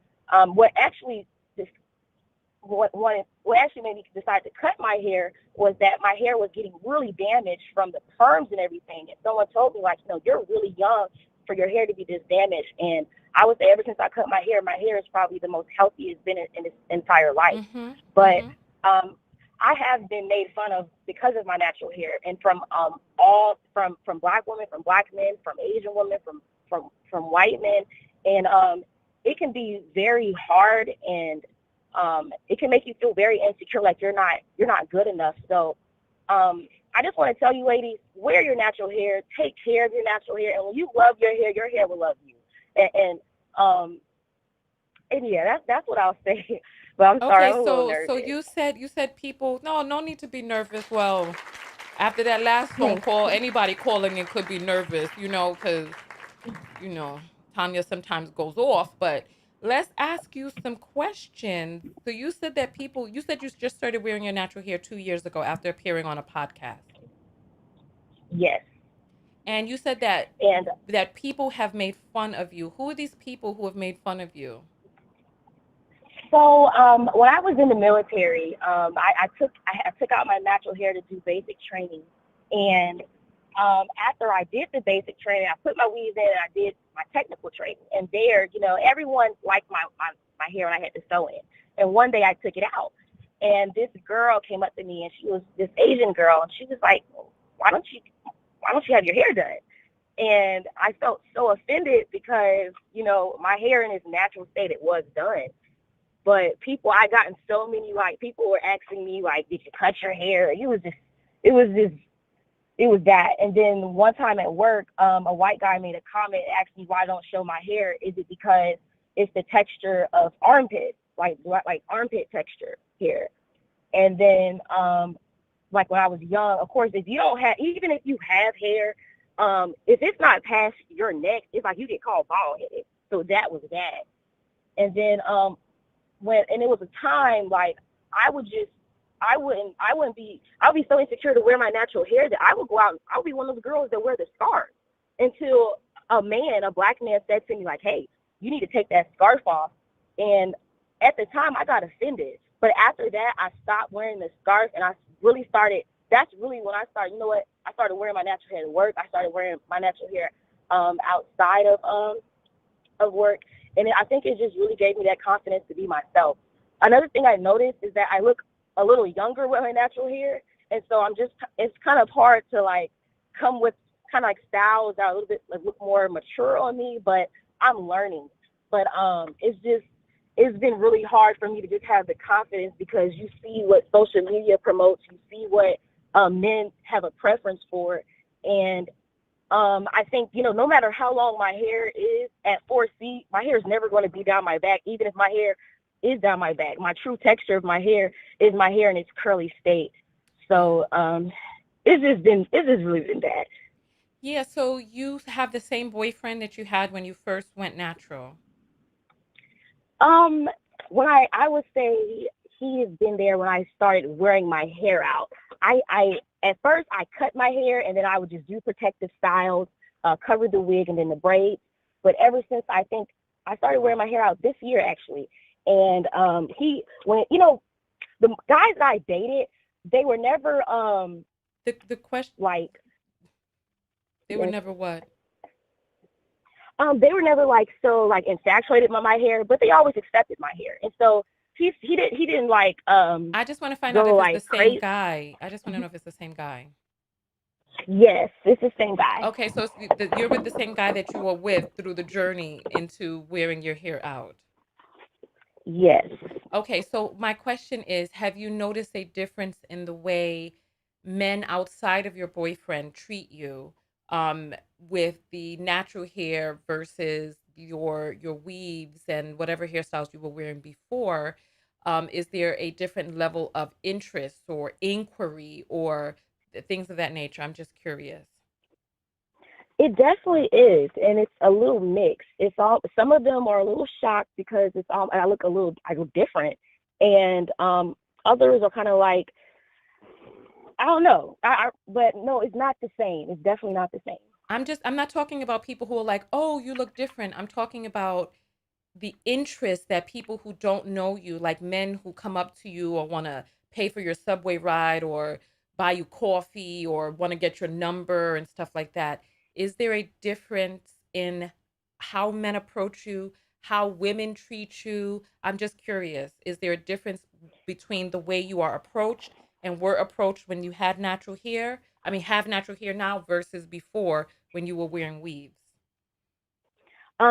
what actually just what actually made me decide to cut my hair was that my hair was getting really damaged from the perms and everything. And someone told me, like, you're really young for your hair to be this damaged. And I would say ever since I cut my hair is probably the most healthy it's been in its entire life. Mm-hmm. But Mm-hmm. I have been made fun of because of my natural hair, and from black women, from black men, from Asian women, from white men, and it can be very hard, and it can make you feel very insecure, like you're not good enough. So I just want to tell you, ladies, wear your natural hair, take care of your natural hair, and when you love your hair will love you. And yeah, that's what I'll say. But I'm sorry, Okay, I'm a little so nervous. you said people, no need to be nervous. Well, after that last phone call, anybody calling in could be nervous, because you know, Tanya sometimes goes off, but let's ask you some questions. So you said you just started wearing your natural hair 2 years ago after appearing on a podcast. Yes. And you said that And that people have made fun of you. Who are these people who have made fun of you? so when I was in the military, I took out my natural hair to do basic training, and after I did the basic training, I put my weave in and I did my technical training. And there, everyone liked my hair, and I had to sew it. And one day I took it out, and this girl came up to me, and she was this Asian girl, and she was like, "Why don't you have your hair done?" And I felt so offended because, my hair in its natural state, it was done. But I gotten so many, like, people were asking me, like, "Did you cut your hair?" It was that. And then one time at work, a white guy made a comment, asked me why I don't show my hair. Is it because it's the texture of armpit, like armpit texture hair? And then, like when I was young, of course, even if you have hair, if it's not past your neck, it's like you get called bald headed. So that was that. And then, and it was a time, like, I would be so insecure to wear my natural hair that I would go out and I would be one of those girls that wear the scarf until a black man said to me, like, "Hey, you need to take that scarf off." And at the time I got offended. But after that, I stopped wearing the scarf, and that's really when I started, I started wearing my natural hair to work. I started wearing my natural hair outside of work. And I think it just really gave me that confidence to be myself. Another thing I noticed is that I look a little younger with my natural hair. And so it's kind of hard to, like, come with kind of like styles that are a little bit, like, look more mature on me, but I'm learning. But it's been really hard for me to just have the confidence, because you see what social media promotes, you see what men have a preference for. And I think, no matter how long my hair is at 4C, my hair is never going to be down my back, even if my hair is down my back. My true texture of my hair is my hair in its curly state. So it's just really been bad. Yeah, so you have the same boyfriend that you had when you first went natural. When I would say he has been there when I started wearing my hair out. I at first I cut my hair, and then I would just do protective styles, cover the wig and then the braids. But ever since, I think I started wearing my hair out this year, actually. And the guys that I dated, they were never the question, like, they were never what? They were never, like, so, like, infatuated by my hair, but they always accepted my hair. And so he didn't like I just want to find out go, if like, it's the same crazy. guy. I just want to know if it's the same guy. Yes, it's the same guy. Okay, so you're with the same guy that you were with through the journey into wearing your hair out. Yes. Okay, so my question is, have you noticed a difference in the way men outside of your boyfriend treat you, with the natural hair versus your weaves and whatever hairstyles you were wearing before? Is there a different level of interest or inquiry or things of that nature? I'm just curious. It definitely is, and it's a little mixed. Some of them are a little shocked because I look different, and others are kind of like, I don't know. But no, it's not the same. It's definitely not the same. I'm not talking about people who are like, oh, you look different. I'm talking about the interest that people who don't know you, like men who come up to you or want to pay for your subway ride or buy you coffee or want to get your number and stuff like that. Is there a difference in how men approach you, how women treat you? I'm just curious. Is there a difference between the way you are approached and were approached when you had natural hair? I mean, have natural hair now versus before when you were wearing weaves?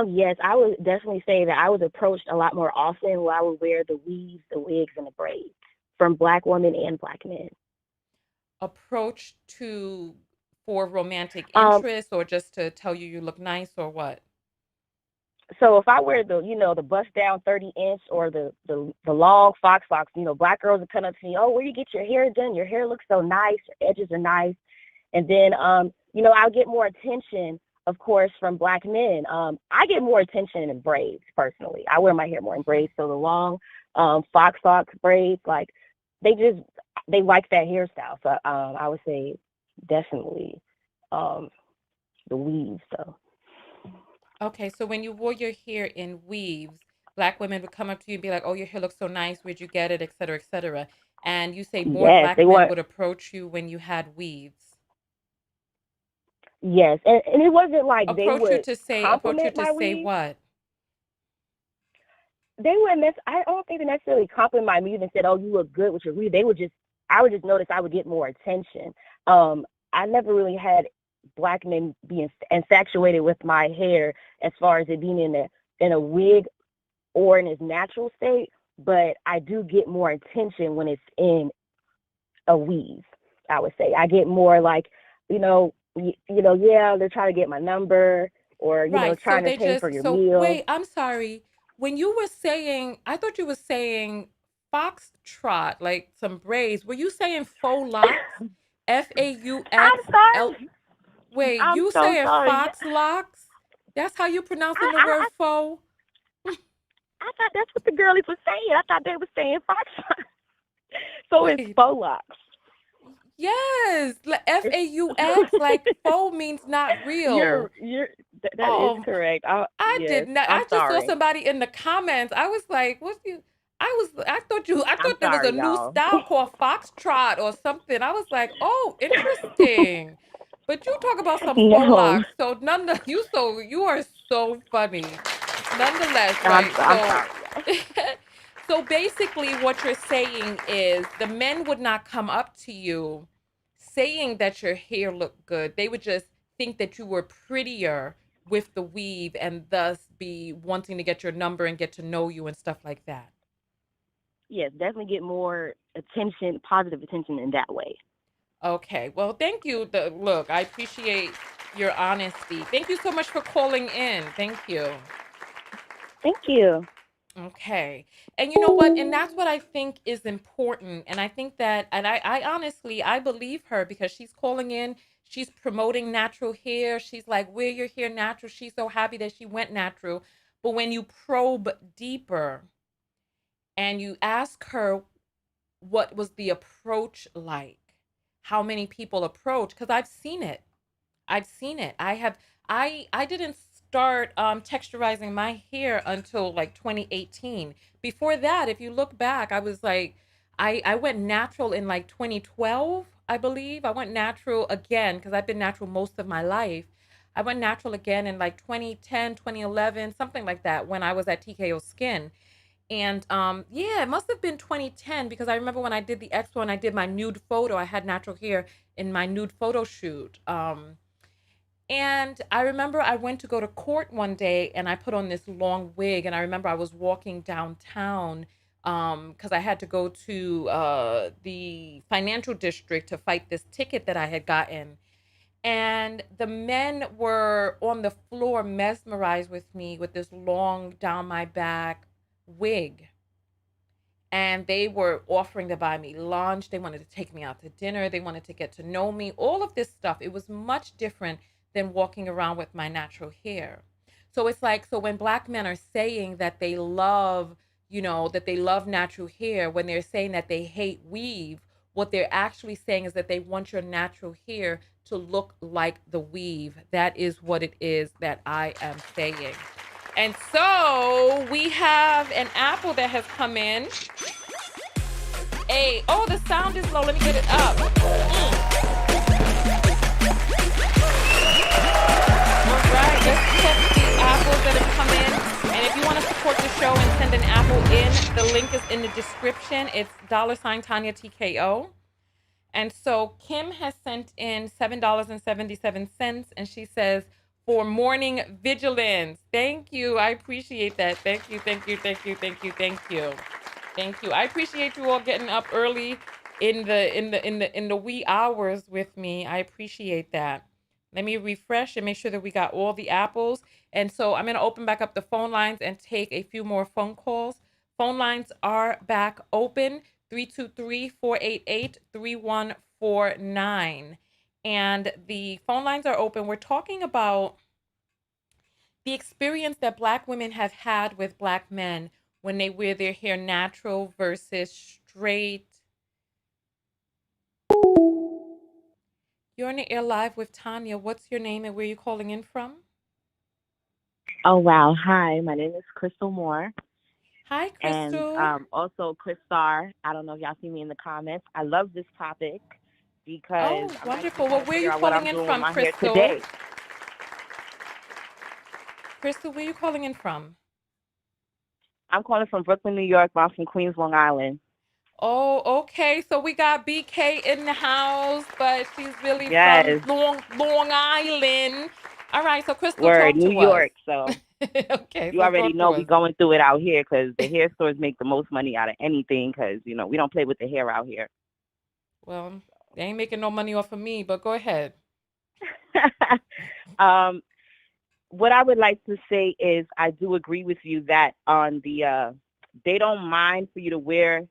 Yes, I would definitely say that I was approached a lot more often where I would wear the weaves, the wigs, and the braids from Black women and Black men. Approach to for romantic Um, interest or just to tell you you look nice or what? so if I wear the, the bust down 30-inch or the long fox, Black girls would come up to me, oh, where you get your hair done? Your hair looks so nice. Your edges are nice. And then, I'll get more attention, of course, from Black men. I get more attention in braids, personally. I wear my hair more in braids. So the long fox braids, like, they like that hairstyle. So I would say definitely the weave. So Okay, so when you wore your hair in weaves, Black women would come up to you and be like, "Oh, your hair looks so nice. Where'd you get it?" et cetera, et cetera. And you say more yes, Black they men want. would approach you when you had weaves. Yes, and it wasn't like they would Approach you compliment to my say weave. what? They wouldn't. I don't think they necessarily compliment my weave and said, "Oh, you look good with your weave." I would just notice I would get more attention. I never really had Black men being infatuated with my hair as far as it being in a wig or in its natural state, but I do get more attention when it's in a weave. I would say I get more like, yeah, they're trying to get my number or Right. So trying to they pay for just your so meal. wait, I'm sorry. When you were saying, I thought you were saying foxtrot, like some braids. Were you saying faux locks? I'm FAUXL. sorry. Wait, I'm you so saying sorry. fox locks? That's how you pronouncing the I, word I faux? I thought that's what the girlies were saying. I thought they were saying fox. So it's Wait. faux locks. Yes, It's, FAUX, like faux means not real. that is Um, correct. I did Yes, not. I'm I just saw sorry. somebody in the comments. I was like, "What's you?" I I'm thought there was a sorry, new y'all. style called foxtrot or something. I was like, "Oh, interesting." But you talk about some faux No, locks. So you are so funny. Nonetheless, right? I'm So, sorry, y'all. so basically, what you're saying is the men would not come up to you saying that your hair looked good. They would just think that you were prettier with the weave and thus be wanting to get your number and get to know you and stuff like that. Yes, definitely get more attention, positive attention in that way. Okay. Well, thank you. Look, I appreciate your honesty. Thank you so much for calling in. Thank you. Thank you. Okay. And you know what? And that's what I think is important. And I think that, and I honestly, I believe her because she's calling in, she's promoting natural hair. She's like, wear your hair natural. She's so happy that she went natural. But when you probe deeper and you ask her what was the approach like, how many people approach, because I've seen it. I've seen it. I didn't start texturizing my hair until like 2018. Before that, if you look back, I was like I went natural in like 2012, I believe. I went natural again because I've been natural most of my life. I went natural again in like 2010, 2011, something like that when I was at TKO Skin. And yeah, it must have been 2010 because I remember when I did the expo and I did my nude photo, I had natural hair in my nude photo shoot. And I remember I went to go to court one day and I put on this long wig. And I remember I was walking downtown because I had to go to the financial district to fight this ticket that I had gotten. And the men were on the floor mesmerized with me with this long down my back wig. And they were offering to buy me lunch. They wanted to take me out to dinner. They wanted to get to know me. All of this stuff. It was much different than walking around with my natural hair. So it's like, so when Black men are saying that they love, that they love natural hair, when they're saying that they hate weave, What they're actually saying is that they want your natural hair to look like the weave. That is what it is that I am saying. And so we have an apple that has come in. Oh, the sound is low. Let me get it up. All right, let's check the apples that have come in. And if you want to support the show and send an apple in, the link is in the description. It's $Tanya TKO. And so Kim has sent in $7.77, and she says, for morning vigilance. Thank you. I appreciate that. Thank you. I appreciate you all getting up early in the wee hours with me. I appreciate that. Let me refresh and make sure that we got all the apples. And so I'm going to open back up the phone lines and take a few more phone calls. Phone lines are back open. 323-488-3149. And the phone lines are open. We're talking about the experience that Black women have had with Black men when they wear their hair natural versus straight. You're on the air live with Tanya. What's your name and where are you calling in from? Oh, wow. Hi, my name is Crystal Moore. Hi, Crystal. And also Chris Starr. I don't know if y'all see me in the comments. I love this topic because I'm wonderful. Well, where are you calling in from, Crystal? Today. Crystal, where are you calling in from? I'm calling from Brooklyn, New York, but I'm from Queens, Long Island. Oh, okay. So we got BK in the house, but she's really from Long Island. All right. So Crystal, Word, talk to New York. us. So okay. You already know we going through it out here because the hair stores make the most money out of anything because, we don't play with the hair out here. Well, they ain't making no money off of me, but go ahead. What I would like to say is I do agree with you that on the they don't mind for you to wear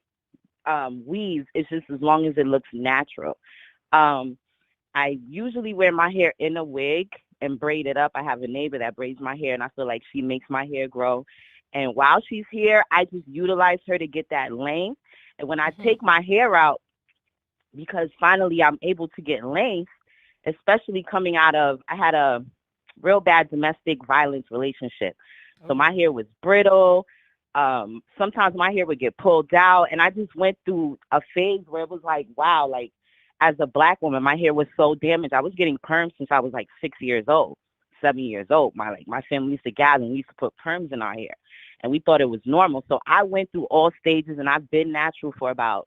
weaves. It's just as long as it looks natural. I usually wear my hair in a wig and braid it up. I have a neighbor that braids my hair, and I feel like she makes my hair grow. And while she's here, I just utilize her to get that length. And when I take my hair out, because finally I'm able to get length, especially coming out of, I had a real bad domestic violence relationship. So my hair was brittle. Sometimes my hair would get pulled out. And I just went through a phase where it was like, wow, like as a Black woman, my hair was so damaged. I was getting perms since I was like 7 years old. My family used to gather and we used to put perms in our hair. And we thought it was normal. So I went through all stages and I've been natural for about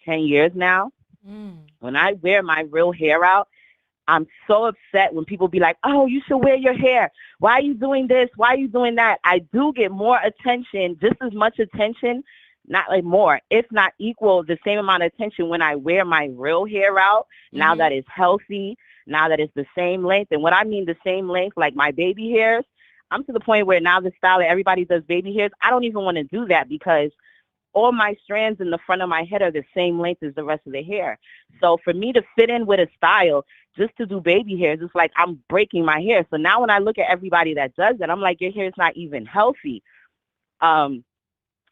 10 years now. When I wear my real hair out, I'm so upset when people be like, oh, you should wear your hair. Why are you doing this? Why are you doing that? I do get more attention, just as much attention, not like more, if not equal, the same amount of attention when I wear my real hair out, now that it's healthy, now that it's the same length. And what I mean the same length, like my baby hairs, I'm to the point where now the style that everybody does baby hairs, I don't even want to do that because all my strands in the front of my head are the same length as the rest of the hair. So for me to fit in with a style just to do baby hairs, it's like I'm breaking my hair. So now when I look at everybody that does that, I'm like, your hair is not even healthy. And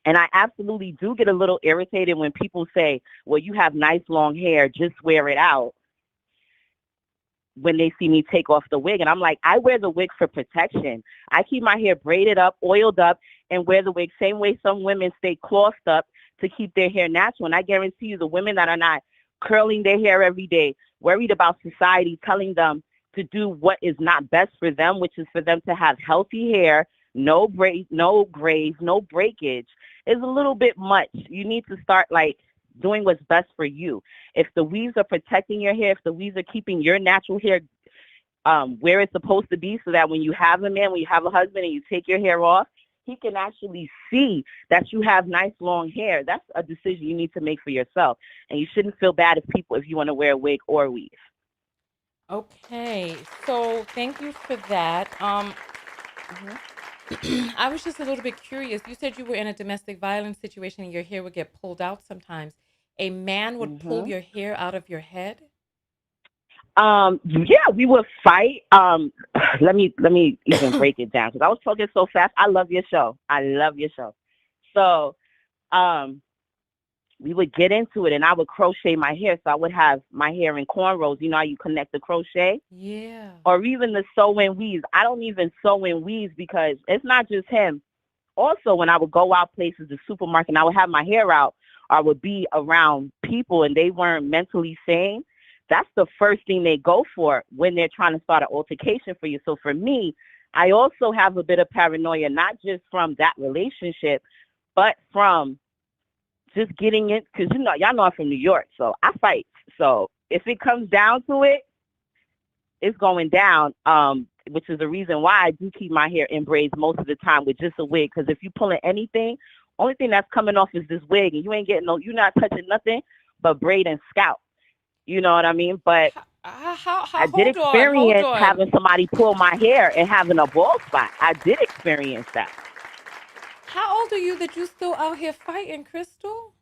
I absolutely do get a little irritated when people say, well, you have nice long hair, just wear it out, when they see me take off the wig. And I'm like, I wear the wig for protection. I keep my hair braided up, oiled up, and wear the wig same way some women stay clothed up to keep their hair natural. And I guarantee you the women that are not curling their hair every day, worried about society telling them to do what is not best for them, which is for them to have healthy hair, no braids, no grays, no breakage, is a little bit much. You need to start like doing what's best for you. If the weaves are protecting your hair, if the weaves are keeping your natural hair where it's supposed to be, so that when you have a man, when you have a husband and you take your hair off, he can actually see that you have nice long hair. That's a decision you need to make for yourself. And you shouldn't feel bad if you want to wear a wig or weave. Okay. So thank you for that. I was just a little bit curious. You said you were in a domestic violence situation and your hair would get pulled out sometimes. A man would pull your hair out of your head? Yeah, we would fight. Let me even break it down because I was talking so fast. I love your show. So, we would get into it, and I would crochet my hair. So I would have my hair in cornrows. You know how you connect the crochet? Yeah. Or even the sew in weaves. I don't even sew in weaves because it's not just him. Also, when I would go out places, the supermarket, and I would have my hair out, or I would be around people and they weren't mentally sane, that's the first thing they go for when they're trying to start an altercation for you. So for me, I also have a bit of paranoia, not just from that relationship, but from just getting it, because you know, y'all know I'm from New York, so I fight. So if it comes down to it, it's going down. Which is the reason why I do keep my hair in braids most of the time with just a wig. Because if you pulling anything, only thing that's coming off is this wig, and you ain't getting no, you're not touching nothing but braid and scalp. You know what I mean? But I did Hold experience on. having somebody pull my hair and having a bald spot. I did experience that. How old are you that you still out here fighting, Crystal?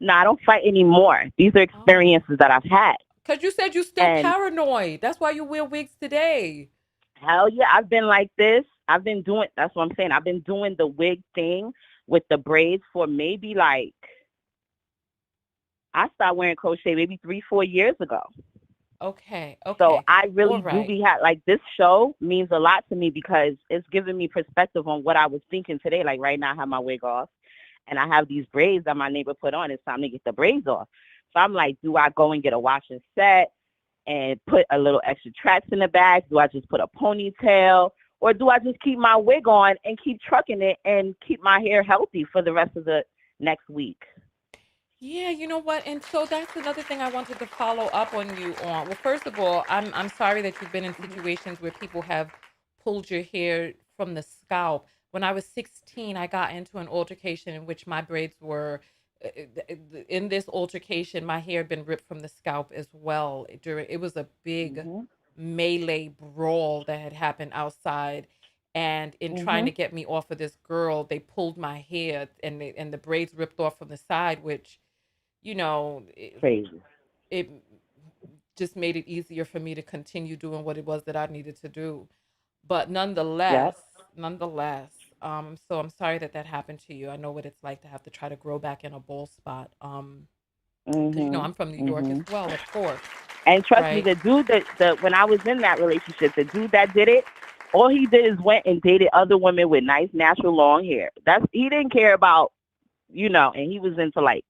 No, I don't fight anymore. These are Oh. experiences that I've had. Because you said you still And paranoid. That's why you wear wigs today. hell yeah, I've been like this. I've been doing, that's what I'm saying. I've been doing the wig thing with the braids for maybe like, I started wearing crochet maybe 3-4 years ago. Okay. So Okay. I All really do right. be like, this show means a lot to me because it's giving me perspective on what I was thinking today. Like right now I have my wig off and I have these braids that my neighbor put on. It's time to get the braids off. So I'm like, do I go and get a wash and set and put a little extra tracks in the back? Do I just put a ponytail? Or do I just keep my wig on and keep trucking it and keep my hair healthy for the rest of the next week? Yeah, you know what? And so that's another thing I wanted to follow up on you on. Well, first of all, I'm sorry that you've been in Mhm. situations where people have pulled your hair from the scalp. When I was 16, I got into an altercation in which my braids were in this altercation, my hair had been ripped from the scalp as well. During it was a big Mhm. melee brawl that had happened outside. And in trying to Mhm. get me off of this girl, they pulled my hair and the braids ripped off from the side, which you know, Crazy. it just made it easier for me to continue doing what it was that I needed to do. But Yep. nonetheless, so I'm sorry that that happened to you. I know what it's like to have to try to grow back in a bald spot. Because you know Mhm. I'm from New York as Mhm. well, of course, And trust me, right? the dude that the when I was in that relationship, the dude that did it, all he did is went and dated other women with nice natural long hair. That's he didn't care about, and he was into like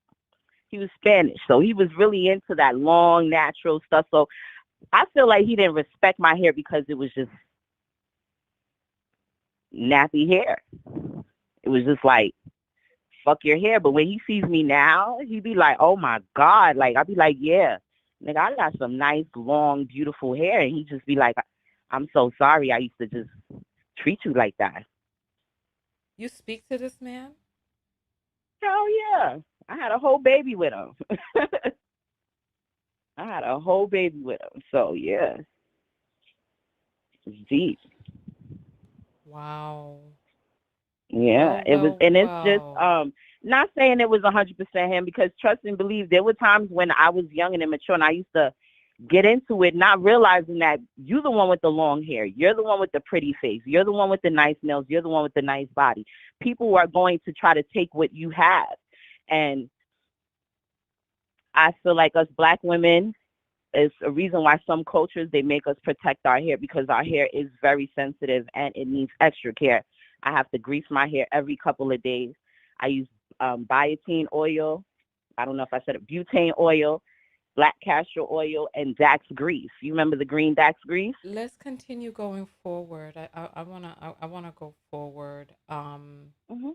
he was Spanish, so he was really into that long natural stuff. So I feel like he didn't respect my hair because it was just nappy hair. It was just like fuck your hair. But when he sees me now, he be like, oh my God. Like, I'll be like, yeah, nigga, I got some nice, long, beautiful hair. And he just be like, I'm so sorry. I used to just treat you like that. You speak to this man? Hell yeah. I had a whole baby with him. I had a whole baby with him. So, yeah, it's deep. Wow. Yeah, Well, it was, well, and it's just well. not saying it was 100% him because trust and believe there were times when I was young and immature and I used to get into it, not realizing that you're the one with the long hair, you're the one with the pretty face, you're the one with the nice nails, you're the one with the nice body. People are going to try to take what you have, and I feel like us black women is a reason why some cultures they make us protect our hair because our hair is very sensitive and it needs extra care. I have to grease my hair every couple of days. I use biotin oil. I don't know if I said it, butane oil, black castor oil, and Dax grease. You remember the green Dax grease? Let's continue going forward. I wanna go forward. Hmm.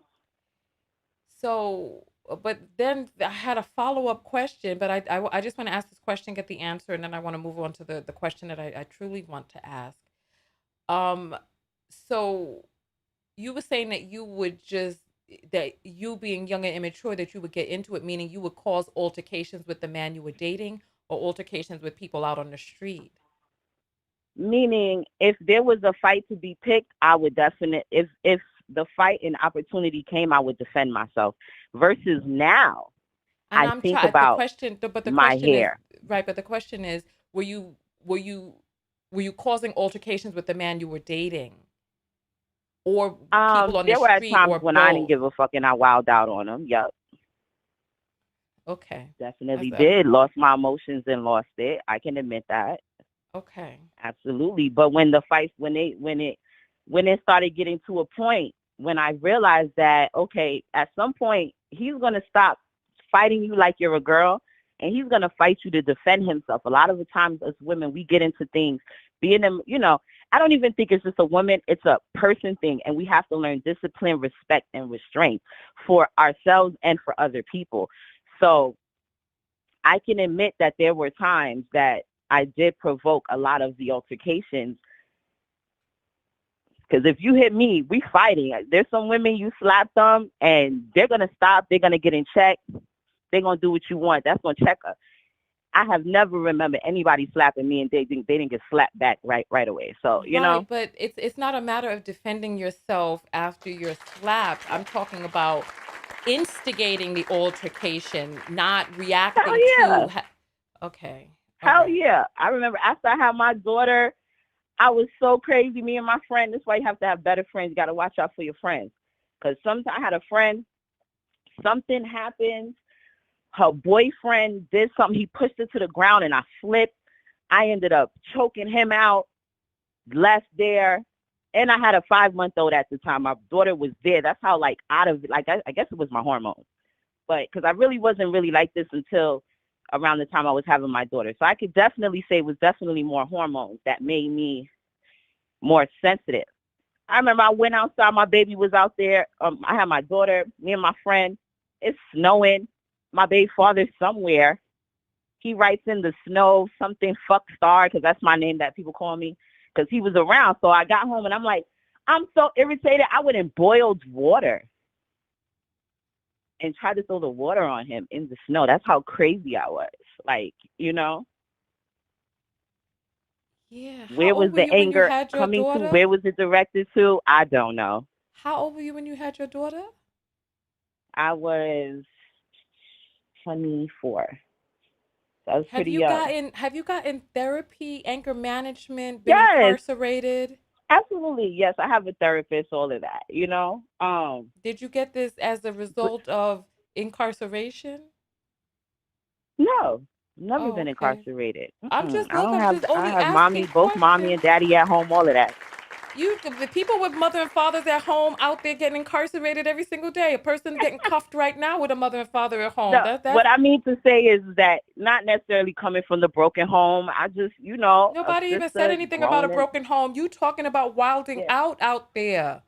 So, but then I had a follow-up question, but I just want to ask this question, get the answer, and then I want to move on to the question that I truly want to ask. Um, so you were saying that you would just that you being young and immature that you would get into it, meaning you would cause altercations with the man you were dating or altercations with people out on the street. Meaning, if there was a fight to be picked, I would definitely, if the fight and opportunity came, I would defend myself. Versus now, And I I'm think trying the about question, but the my question is hair. right. But the question is, were you were you causing altercations with the man you were dating, or people on the There were at street, times or when I didn't both? give a fuck and I wilded out on them. Yup. Okay. Definitely That's a, did. Lost my emotions and lost it. I can admit that. okay. Absolutely. But when the fights, when it started getting to a point when I realized that, okay, at some point he's gonna stop fighting you like you're a girl, and he's gonna fight you to defend himself. A lot of the times as women we get into things being them, I don't even think it's just a woman, it's a person thing, and we have to learn discipline, respect, and restraint for ourselves and for other people. So I can admit that there were times that I did provoke a lot of the altercations. Because if you hit me, we fighting. There's some women you slap them and they're gonna stop. They're gonna get in check. They're gonna do what you want. That's gonna check her. I have never remembered anybody slapping me and they didn't get slapped back right away. So Right, but it's not a matter of defending yourself after you're slapped. I'm talking about instigating the altercation, not hell reacting yeah, to. Okay, hell okay. yeah. I remember after I had my daughter, I was so crazy. Me and my friend. That's why you have to have better friends. You got to watch out for your friends. Because sometimes I had a friend. Something happened. Her boyfriend did something. He pushed her to the ground and I slipped. I ended up choking him out, left there. And I had a 5-month-old at the time. My daughter was there. That's how like out of like I guess it was my hormones. But because I really wasn't really like this until around the time I was having my daughter. So I could definitely say it was definitely more hormones that made me more sensitive. I remember I went outside. My baby was out there. I had my daughter, me and my friend. It's snowing. My baby father's somewhere. He writes in the snow something fuck star because that's my name that people call me because he was around. So I got home and I'm like, I'm so irritated. I went and boiled water and tried to throw the water on him in the snow. That's how crazy I was. Like, Yeah. How where was old were the you when you anger had your coming to? daughter? Where was it directed to? I don't know. How old were you when you had your daughter? I was 24. So I was Have pretty you young. gotten have you gotten therapy, anger management, been Yes, incarcerated? absolutely. Yes, I have a therapist, all of that. Did you get this as a But result of incarceration? no, never Oh, been okay. incarcerated. I'm just I look, don't I'm have. just I only have mommy, asking both mommy questions. and daddy at home, all of that. You the people with mother and fathers at home out there getting incarcerated every single day. A person getting cuffed right now with a mother and father at home. No, That's what I mean to say is that not necessarily coming from the broken home. I just, a nobody even said sister anything about a growing in. broken home. You talking about wilding Yeah. out there.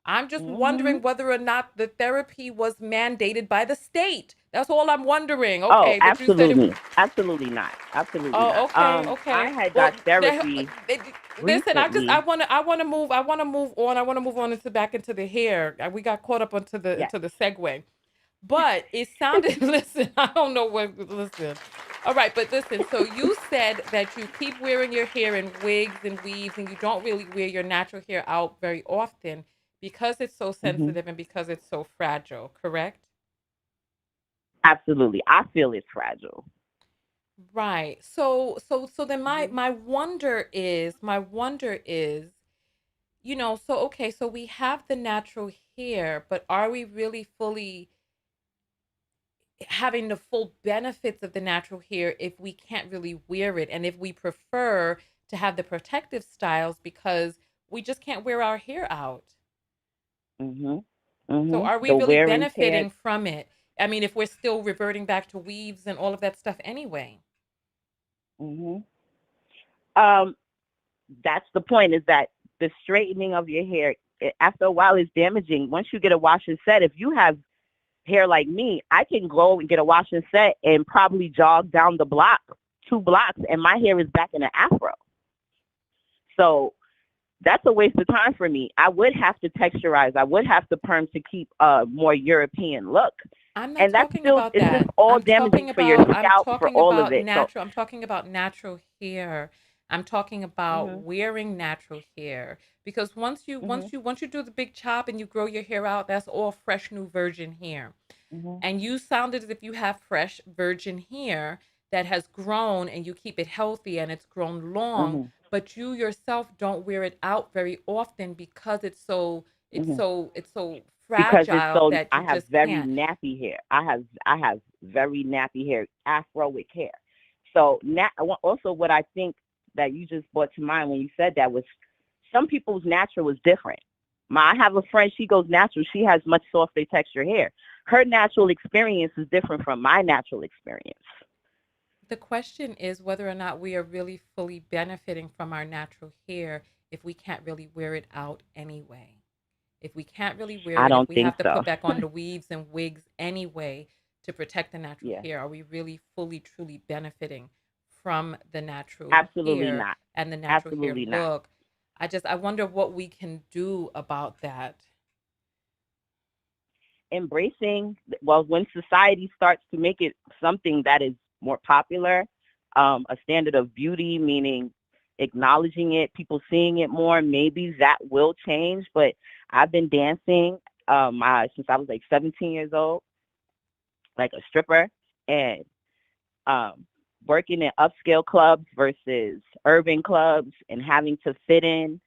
I'm just Mhm. wondering whether or not the therapy was mandated by the state. That's all I'm wondering. Oh, Okay, but you said it. absolutely, absolutely not, absolutely not. Oh, okay, I okay. had got Well, therapy listen, I recently. want to, I want to move on. I want to move on into back into the hair. We got caught up Yes. into the segue, but it sounded. Listen, I don't know what. Listen, all right, but listen. So you said that you keep wearing your hair in wigs and weaves, and you don't really wear your natural hair out very often because it's so Hmm. sensitive and because it's so fragile. Correct? Absolutely, I feel it's fragile. Right. So then Hmm. my wonder is, so okay, so we have the natural hair, but are we really fully having the full benefits of the natural hair if we can't really wear it and if we prefer to have the protective styles because we just can't wear our hair out? Hmm. So Hmm. are we The really wear and tear. benefiting from it? I mean, if we're still reverting back to weaves and all of that stuff anyway. Hmm. Um, that's the point. Is that the straightening of your hair after a while is damaging. Once you get a wash and set, if you have hair like me, I can go and get a wash and set and probably jog down the block, 2 blocks, and my hair is back in an afro. So that's a waste of time for me. I would have to texturize. I would have to perm to keep a more European look. I'm not And that's talking still, about it's just that. all damaging for your scalp, for all of it. So, I'm talking about natural hair. I'm talking about mhm, wearing natural hair because mhm, once you do the big chop and you grow your hair out, that's all fresh new virgin hair. mhm, And you sounded as if you have fresh virgin hair that has grown and you keep it healthy and it's grown long, mhm, but you yourself don't wear it out very often because it's so because it's fragile so that I you have just very can't. nappy hair. I have very nappy hair, afroic hair. So also what I think that you just brought to mind when you said that was some people's natural is different. I have a friend, she goes natural. She has much softer texture hair. Her natural experience is different from my natural experience. The question is whether or not we are really fully benefiting from our natural hair if we can't really wear it out anyway. If we can't really wear I it, if don't we think have to so. put back on the weaves and wigs anyway to protect the natural Yeah, hair, are we really fully, truly benefiting from the natural absolutely hair not. and the natural hair Absolutely not. look? I wonder what we can do about that. Embracing, well, when society starts to make it something that is more popular, a standard of beauty, meaning acknowledging it, people seeing it more, maybe that will change. But I've been dancing since I was like 17 years old, like a stripper, and um, working in upscale clubs versus urban clubs and having to fit in,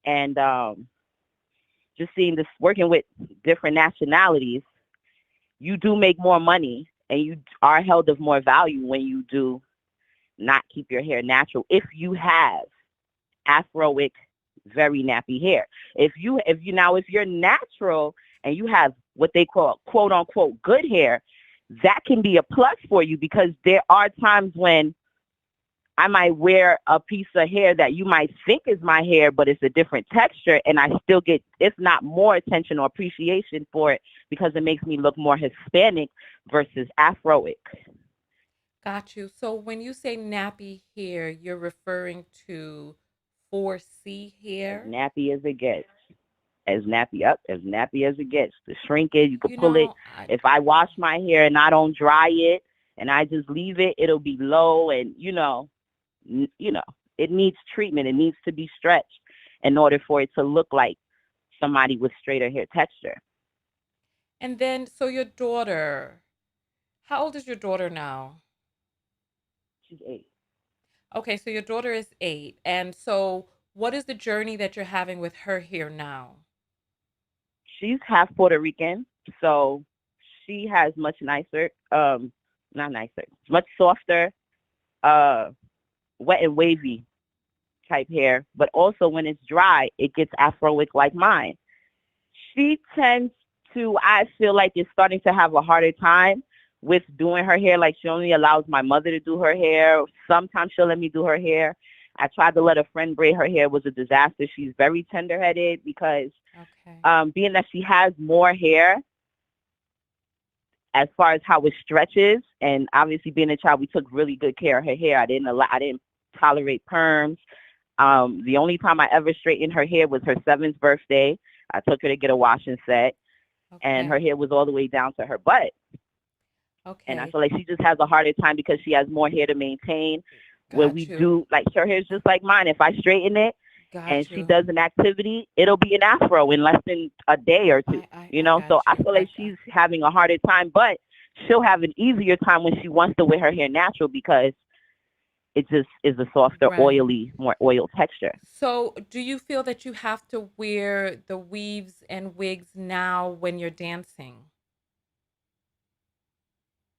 and just seeing this, working with different nationalities, you do make more money and you are held of more value when you do not keep your hair natural. If you have afroic, very nappy hair, if you're natural and you have what they call quote unquote good hair, that can be a plus for you, because there are times when I might wear a piece of hair that you might think is my hair, but it's a different texture, and I still get, if not more attention or appreciation for it, because it makes me look more Hispanic versus Afroic. Got you. So when you say nappy hair, you're referring to 4C As hair? nappy as it gets. As nappy as it gets. The shrinkage, you could You pull it. know, I If I wash my hair and I don't dry it and I just leave it, it'll be low, and you know, it needs treatment. It needs to be stretched in order for it to look like somebody with straighter hair texture. and then so your daughter, how old is your daughter now? She's 8. Okay, so your daughter is 8. And so what is the journey that you're having with her here now? She's half Puerto Rican, so she has much nicer, not nicer, much softer, uh, wet and wavy type hair. But also when it's dry, it gets Afroic like mine. She tends to, I feel like, is starting to have a harder time with doing her hair. Like, she only allows my mother to do her hair. Sometimes she'll let me do her hair. I tried to let a friend braid her hair. It was a disaster. She's very tender-headed because Okay. being that she has more hair as far as how it stretches, and obviously being a child, we took really good care of her hair. I didn't tolerate perms. The only time I ever straightened her hair was her 7th birthday. I took her to get a wash and set, and her Okay. hair was all the way down to her butt. And I Okay. feel like she just has a harder time because she has more hair to maintain. Where we Got you. do, like, her hair is just like mine. If I straighten it and Got she you. does an activity, it'll be an afro in less than a day or two. I So got I you. feel I like got she's having a harder time, but she'll have an easier time when she wants to wear her hair natural, because it just is a softer, right. oily, more oil texture. So do you feel that you have to wear the weaves and wigs now when you're dancing?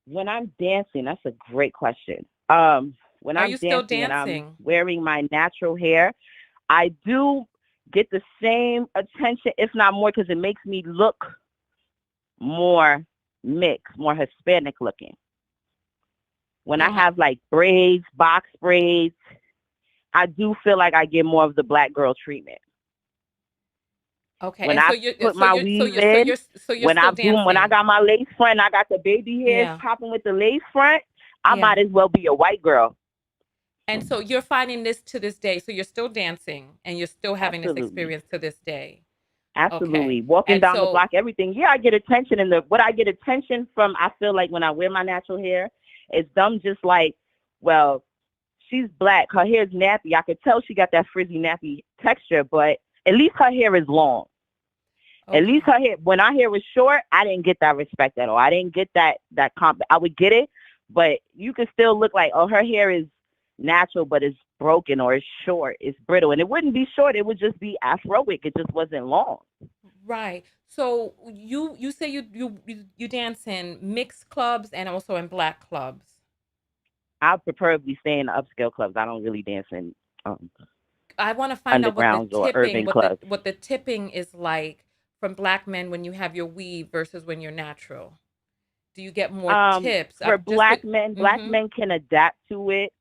When I'm dancing, that's a great question. When Are I'm you still dancing and I'm dancing? wearing my natural hair, I do get the same attention, if not more, because it makes me look more mixed, more Hispanic looking. When I Yeah. have like braids, box braids, I do feel like I get more of the black girl treatment. Okay. When And I so you're put so my you're so weave you're so in, you're so you're still when I dancing. got my lace front, I got the baby hairs Yeah. popping with the lace front, I Yeah. might as well be a white girl. And so you're finding this to this day. So you're still dancing and you're still having this Absolutely. experience to this day. Okay. Absolutely. Walking And down the so block, everything. Yeah, I get attention. And what I get attention from, I feel like when I wear my natural hair, is them just like, well, she's black. Her hair's nappy. I could tell she got that frizzy, nappy texture, but at least her hair is long. At least okay. her hair, when our hair was short, I didn't get that respect at all. I didn't get that comp. I would get it, but you could still look like, oh, her hair is natural, but it's broken or it's short, it's brittle. And it wouldn't be short, it would just be Afroic. It just wasn't long. Right. So you say you dance in mixed clubs and also in black clubs. I'll preferably stay in the upscale clubs. I don't really dance in um, I want to find out what the undergrounds or tipping, urban clubs. what the tipping is like from black men when you have your weave versus when you're natural. Do you get more tips? For Just with black men can adapt to it.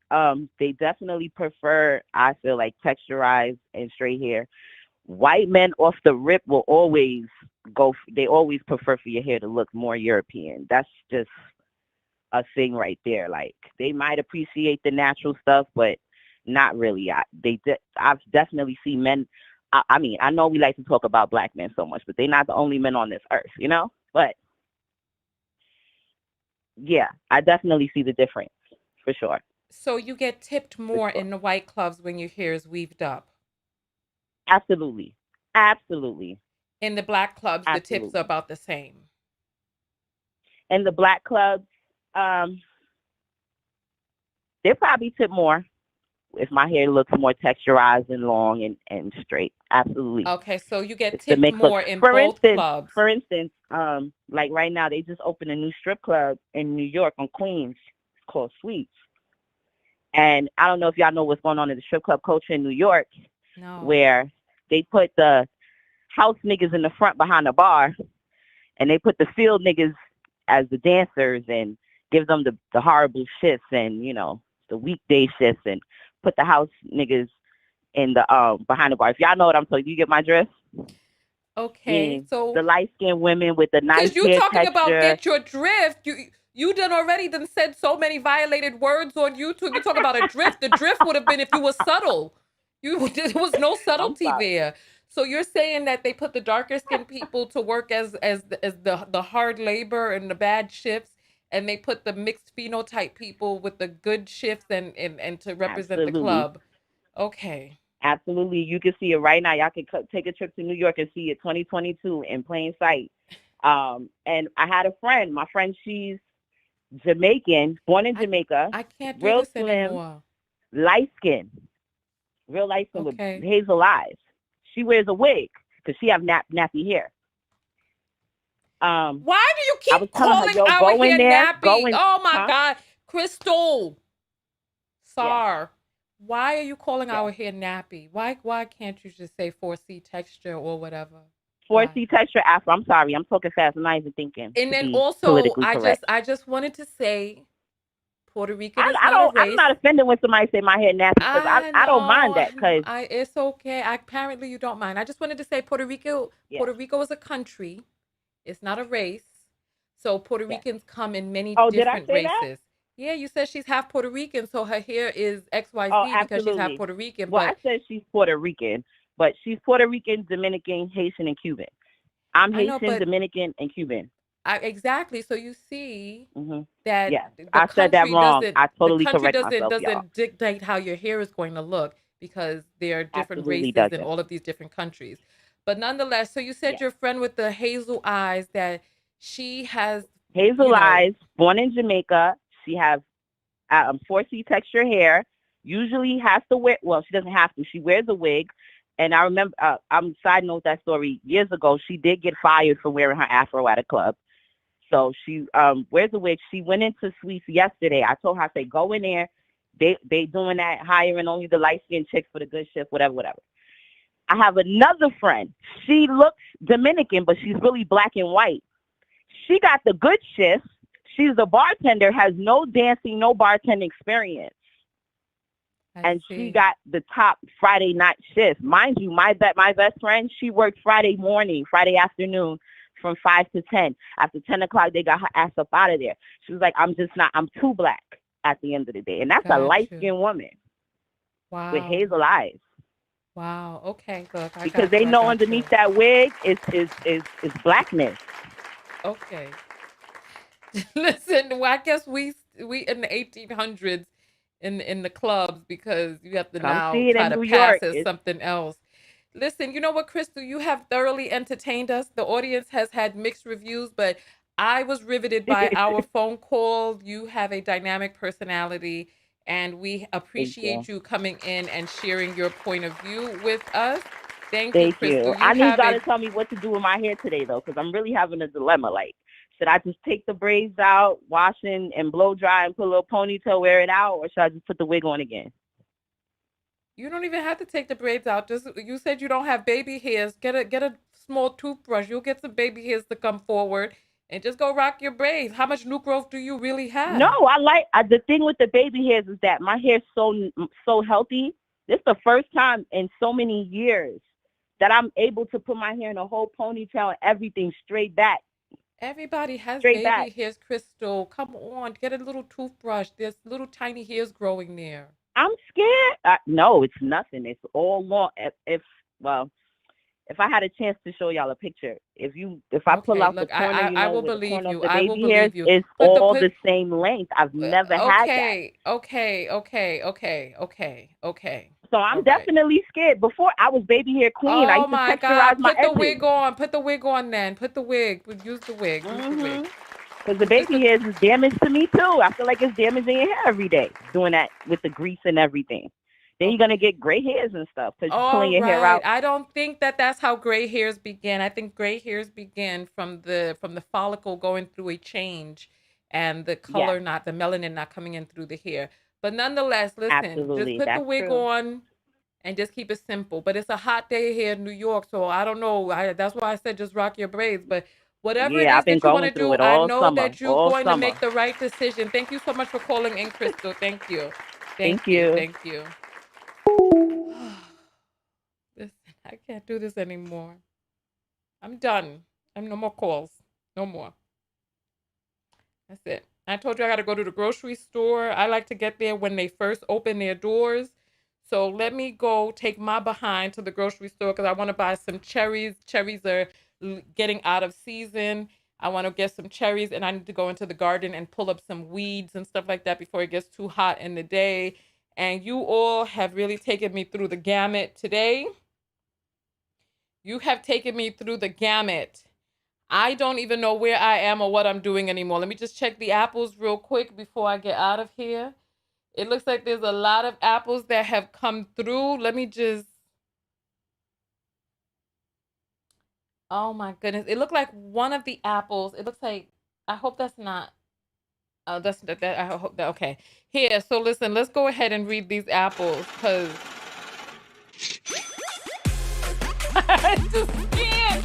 They definitely prefer, I feel like, texturized and straight hair. White men off the rip will always they always prefer for your hair to look more European. That's just a thing right there. Like, they might appreciate the natural stuff, but not really. I've definitely seen men. I mean, I know we like to talk about black men so much, but they're not the only men on this earth, you know? But yeah, I definitely see the difference for sure. so you get tipped For more sure. in the white clubs when your hair is weaved up. Absolutely. Absolutely. In the black clubs, the tips are Absolutely. about the same. And the black clubs, um, they probably tip more if my hair looks more texturized and long and straight. Absolutely. Okay, so you get It's the tipped mix of, more in for both instance, clubs. like right now they just opened a new strip club in New York on Queens called Sweets. And I don't know if y'all know what's going on in the strip club culture in New York, No. where they put the house niggas in the front behind the bar, and they put the field niggas as the dancers and give them the horrible shifts and the weekday shifts, and put the house niggas in the behind the bar. If y'all know what I'm talking, you get my drift? Okay, Meaning so the light skinned women with the nice because you hair talking about texture. get your drift, you done already done said so many violated words on YouTube. You talk about a drift. The drift would have been if you were subtle. You there was no I'm subtlety sorry. there. So you're saying that they put the darker skinned people to work as the hard labor and the bad shifts, and they put the mixed phenotype people with the good shifts and to represent the Absolutely. club. Okay. Absolutely. You can see it right now. Y'all can take a trip to New York and see it 2022 in plain sight. And I had a friend. My friend, she's Jamaican, born in I Jamaica, I can't do real this slim, anymore. light skin, real light skin with Okay. hazel eyes. She wears a wig because she have nappy hair. Um, Why do you I was keep telling her, calling yo, our go in hair there, go nappy? in, Oh my huh? God. Crystal, Yes, Sar, why are you calling yes. our hair nappy? Why can't you just say 4C texture or whatever? Why? 4C texture afro. I'm sorry, I'm talking fast. I'm not even thinking And to then be also politically correct. I just wanted to say Puerto Rican I, is I not a don't. I'm race. not offended when somebody say my hair nappy because I I don't mind know. that because It's okay. Apparently you don't mind. I just wanted to say yes, Puerto Rico is a country. It's not a race. So Puerto yes. Ricans come in many Oh, did I different say that? races. Yeah, you said she's half Puerto Rican, so her hair is Oh, XYZ because she's half absolutely. Puerto Rican. Well, I But said she's Puerto Rican, but she's Puerto Rican, Dominican, Haitian, and Cuban. I'm I know, Haitian, but Dominican, and Cuban. exactly. So you see Hmm. that Yes, I said that wrong. I the totally country correct myself, y'all. doesn't dictate how your hair is going to look because there are different Absolutely races in doesn't. all of these different countries. But nonetheless, so you said Yes. your friend with the hazel eyes that she has, you Hazel know, eyes, born in Jamaica. She has 4C texture hair. Usually has to wear. Well, she doesn't have to. She wears a wig. And I remember. I'm side note that story. Years ago, she did get fired for wearing her afro at a club. So she wears a wig. She went into Sweets yesterday. I told her, I said, go in there. They doing that, hiring only the light skinned chicks for the good shift, whatever, whatever. I have another friend. She looks Dominican, but she's really black and white. She got the good shift. She's the bartender, has no dancing, no bartending experience. I And she see. got the top Friday night shift. Mind you, my best friend, she worked Friday morning, Friday afternoon from 5 to 10. After 10 o'clock, they got her ass up out of there. She was like, I'm too black at the end of the day. And that's a Got light you. skinned woman with Wow. hazel eyes. Wow. Okay. Look, I Because got they you. I know got you. underneath that wig is blackness. Okay. Listen, well, I guess we in the 1800s in the clubs because you have to Come now see it try in to New pass York. as It's something else. Listen, you know what, Crystal, you have thoroughly entertained us. The audience has had mixed reviews, but I was riveted by our phone call. You have a dynamic personality, and we Thank appreciate you. you coming in and sharing your point of view with us. Thank you, Thank you. Crystal. You I need have y'all a to tell me what to do with my hair today, though, because I'm really having a dilemma. Like, should I just take the braids out, wash and blow dry and put a little ponytail, wear it out, or should I just put the wig on again? You don't even have to take the braids out. Just you said you don't have baby hairs. Get a small toothbrush. You'll get some baby hairs to come forward and just go rock your braids. How much new growth do you really No, have? the thing with the baby hairs is that my hair's so healthy. This is the first time in so many years that I'm able to put my hair in a whole ponytail and everything straight back, Everybody has straight back. baby hairs, Crystal. Come on, get a little toothbrush. There's little tiny hairs growing there. I'm scared. No, it's nothing. It's all long. Well, if I had a chance to show y'all a picture, if I pull Okay, out the look, corner, I will where the believe corner of you. the I will baby hairs, believe you. it's Put the all put the same length. I've never had that. okay. So All I'm right. definitely scared. Before I was baby hair queen, I Oh used to my texturize God. my Put the edges. wig on. Put the wig on then. Put the wig. Use the wig. Use the wig. Mhm. Because the baby Listen, hairs is damage to me too. I feel like it's damaging your hair every day doing that with the grease and everything. Then you're gonna okay. get gray hairs and stuff because you're All pulling your hair right. out. I don't think that that's how gray hairs begin. I think gray hairs begin from the follicle going through a change and the Yes, color not the melanin not coming in through the hair. But nonetheless, listen, just absolutely. put the That's wig true. on and just keep it simple. But it's a hot day here in New York, so I don't know. That's why I said just rock your braids. But whatever it Yeah, is I've been that you want going to through do, it I all know summer. that you're All going to summer. make the right decision. Thank you so much for calling in, Crystal. Thank you. Thank Thank you. you. Thank you. Listen, I can't do this anymore. I'm done. I'm no more calls. No more. That's it. I told you I got to go to the grocery store. I like to get there when they first open their doors. So let me go take my behind to the grocery store because I want to buy some cherries. Cherries are getting out of season. I want to get some cherries and I need to go into the garden and pull up some weeds and stuff like that before it gets too hot in the day. And you all have really taken me through the gamut today. You have taken me through the gamut. I don't even know where I am or what I'm doing anymore. Let me just check the apples real quick before I get out of here. It looks like there's a lot of apples that have come through. Let me just, oh my goodness. It looked like one of the apples, it looks like, I hope that's not, oh, I hope that, okay. Here, so listen, let's go ahead and read these apples because I just can't.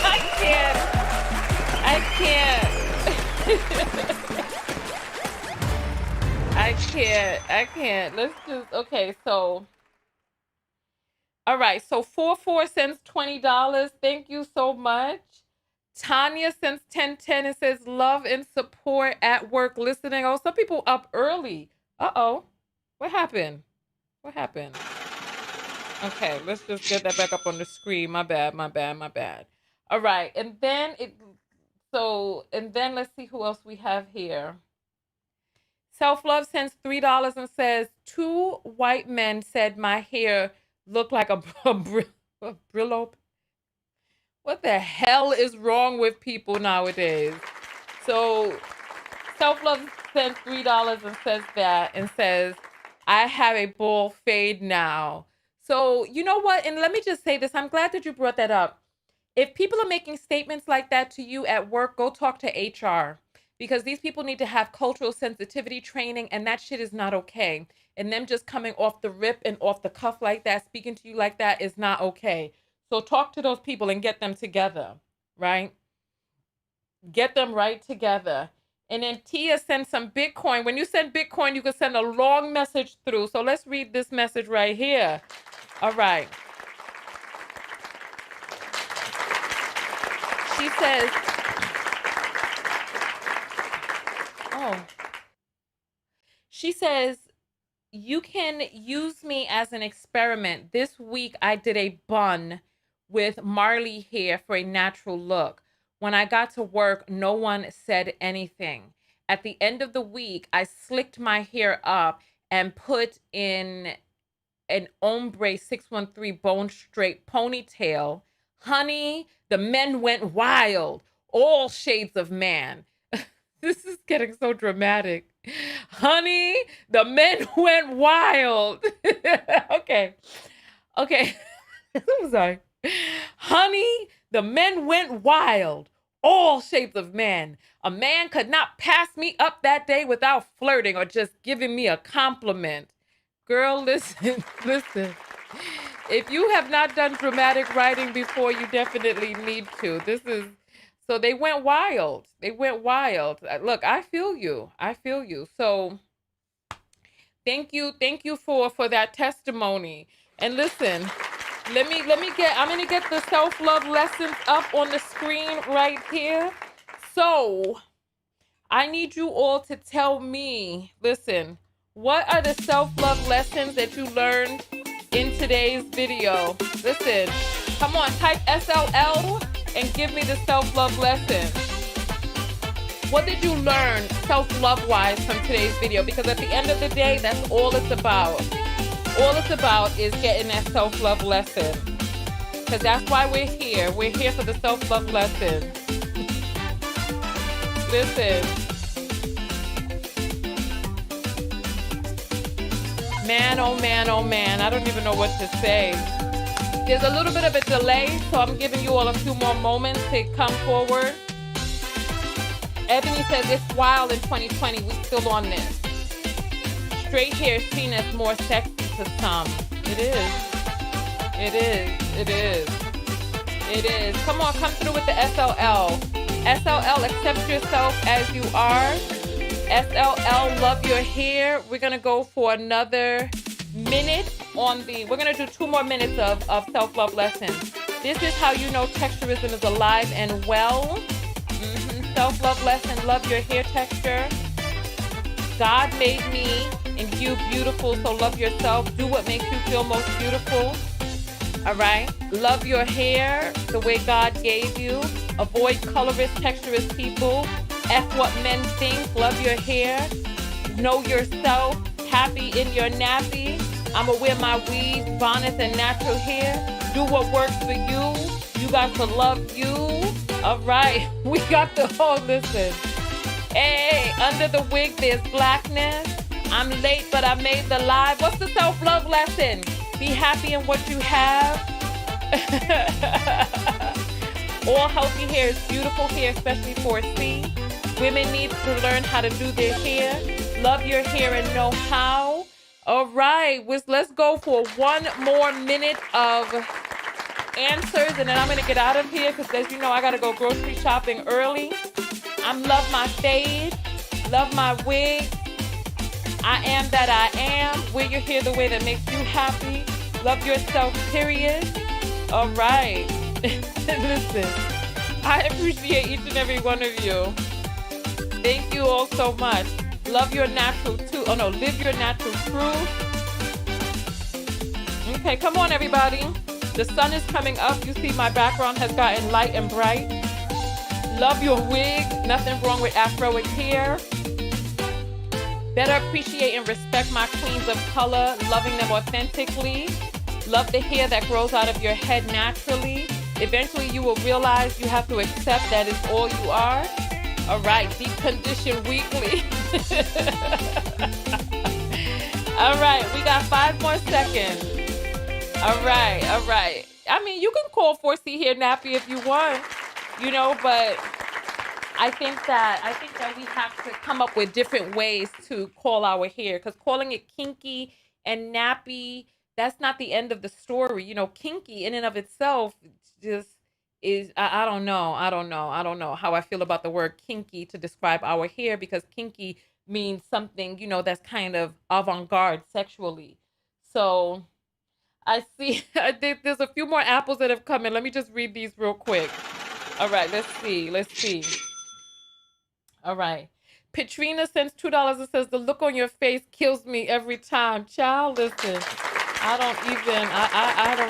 I can't. I can't. I can't. I can't. Let's just okay. So, all right. So 44 cents, $20. Thank you so much. Tanya sends 1010 and says love and support at work listening. Oh, some people up early. Uh-oh. What happened? What happened? Okay, let's just get that back up on the screen. My bad, my bad, my bad. All right. And then let's see who else we have here. Self Love sends $3 and says, two white men said my hair looked like a Brillo. What the hell is wrong with people nowadays? So Self Love sends $3 and says that and says, I have a bald fade now. So you know what? And let me just say this. I'm glad that you brought that up. If people are making statements like that to you at work, go talk to HR because these people need to have cultural sensitivity training and that shit is not okay. And them just coming off the rip and off the cuff like that, speaking to you like that is not okay. So talk to those people and get them together, right? Get them right together. And then Tia sends some Bitcoin. When you send Bitcoin, you can send a long message through. So let's read this message right here. All right. She says, oh, she says, you can use me as an experiment. This week I did a bun with Marley hair for a natural look. When I got to work, no one said anything. At the end of the week, I slicked my hair up and put in an ombre 613 bone straight ponytail. Honey, the men went wild. All shades of man. This is getting so dramatic. Honey, the men went wild. Okay. Okay. I'm sorry. Honey, the men went wild. All shapes of men. A man could not pass me up that day without flirting or just giving me a compliment. Girl, listen, listen. If you have not done dramatic writing before, you definitely need to. So they went wild. They went wild. Look, I feel you. I feel you. So thank you for that testimony. And listen, I'm gonna get the self-love lessons up on the screen right here. So I need you all to tell me, listen, what are the self-love lessons that you learned in today's video? Listen, come on, type SLL and give me the self-love lesson. What did you learn self-love wise from today's video? Because at the end of the day, that's all it's about. All it's about is getting that self-love lesson. Because that's why we're here. We're here for the self-love lesson. Listen. Man, oh man, oh man. I don't even know what to say. There's a little bit of a delay, so I'm giving you all a few more moments to come forward. Ebony says it's wild in 2020. We still on this. Straight hair is seen as more sexy to some. It is. It is. It is. It is. Come on, come through with the SLL. SLL, accept yourself as you are. SLL, love your hair. We're going to go for another minute we're going to do 2 more minutes of self-love lessons. This is how you know texturism is alive and well. Self-love lesson, love your hair texture. God made me and you beautiful, so love yourself. Do what makes you feel most beautiful. All right? Love your hair the way God gave you. Avoid colorist, texturist people. F what men think. Love your hair. Know yourself. Happy in your nappy. I'ma wear my weave, bonnets, and natural hair. Do what works for you. You got to love you. All right. We got the whole listen. Hey, under the wig, there's blackness. I'm late, but I made the live. What's the self-love lesson? Be happy in what you have. All healthy hair is beautiful hair, especially for C. Women need to learn how to do their hair. Love your hair and know how. All right, let's go for 1 more minute of answers, and then I'm going to get out of here because, as you know, I got to go grocery shopping early. Love my fade. Love my wig. I am that I am. Wear your hair the way that makes you happy. Love yourself, period. All right. Listen, I appreciate each and every one of you. Thank you all so much. Love your natural too. Oh no, live your natural truth. Okay, come on everybody. The sun is coming up. You see my background has gotten light and bright. Love your wig. Nothing wrong with Afroic hair. Better appreciate and respect my queens of color, loving them authentically. Love the hair that grows out of your head naturally. Eventually you will realize you have to accept that is all you are. All right, deep condition weekly. All right, we got 5 more seconds. All right, all right. I mean, you can call 4C hair nappy if you want, you know, but I think that we have to come up with different ways to call our hair, because calling it kinky and nappy, that's not the end of the story. You know, kinky in and of itself just is, I don't know how I feel about the word kinky to describe our hair, because kinky means something, you know, that's kind of avant-garde sexually. So I see, I think there's a few more apples that have come in. Let me just read these real quick. All right, let's see. All right. Petrina sends $2 and says, the look on your face kills me every time. Child, listen, I don't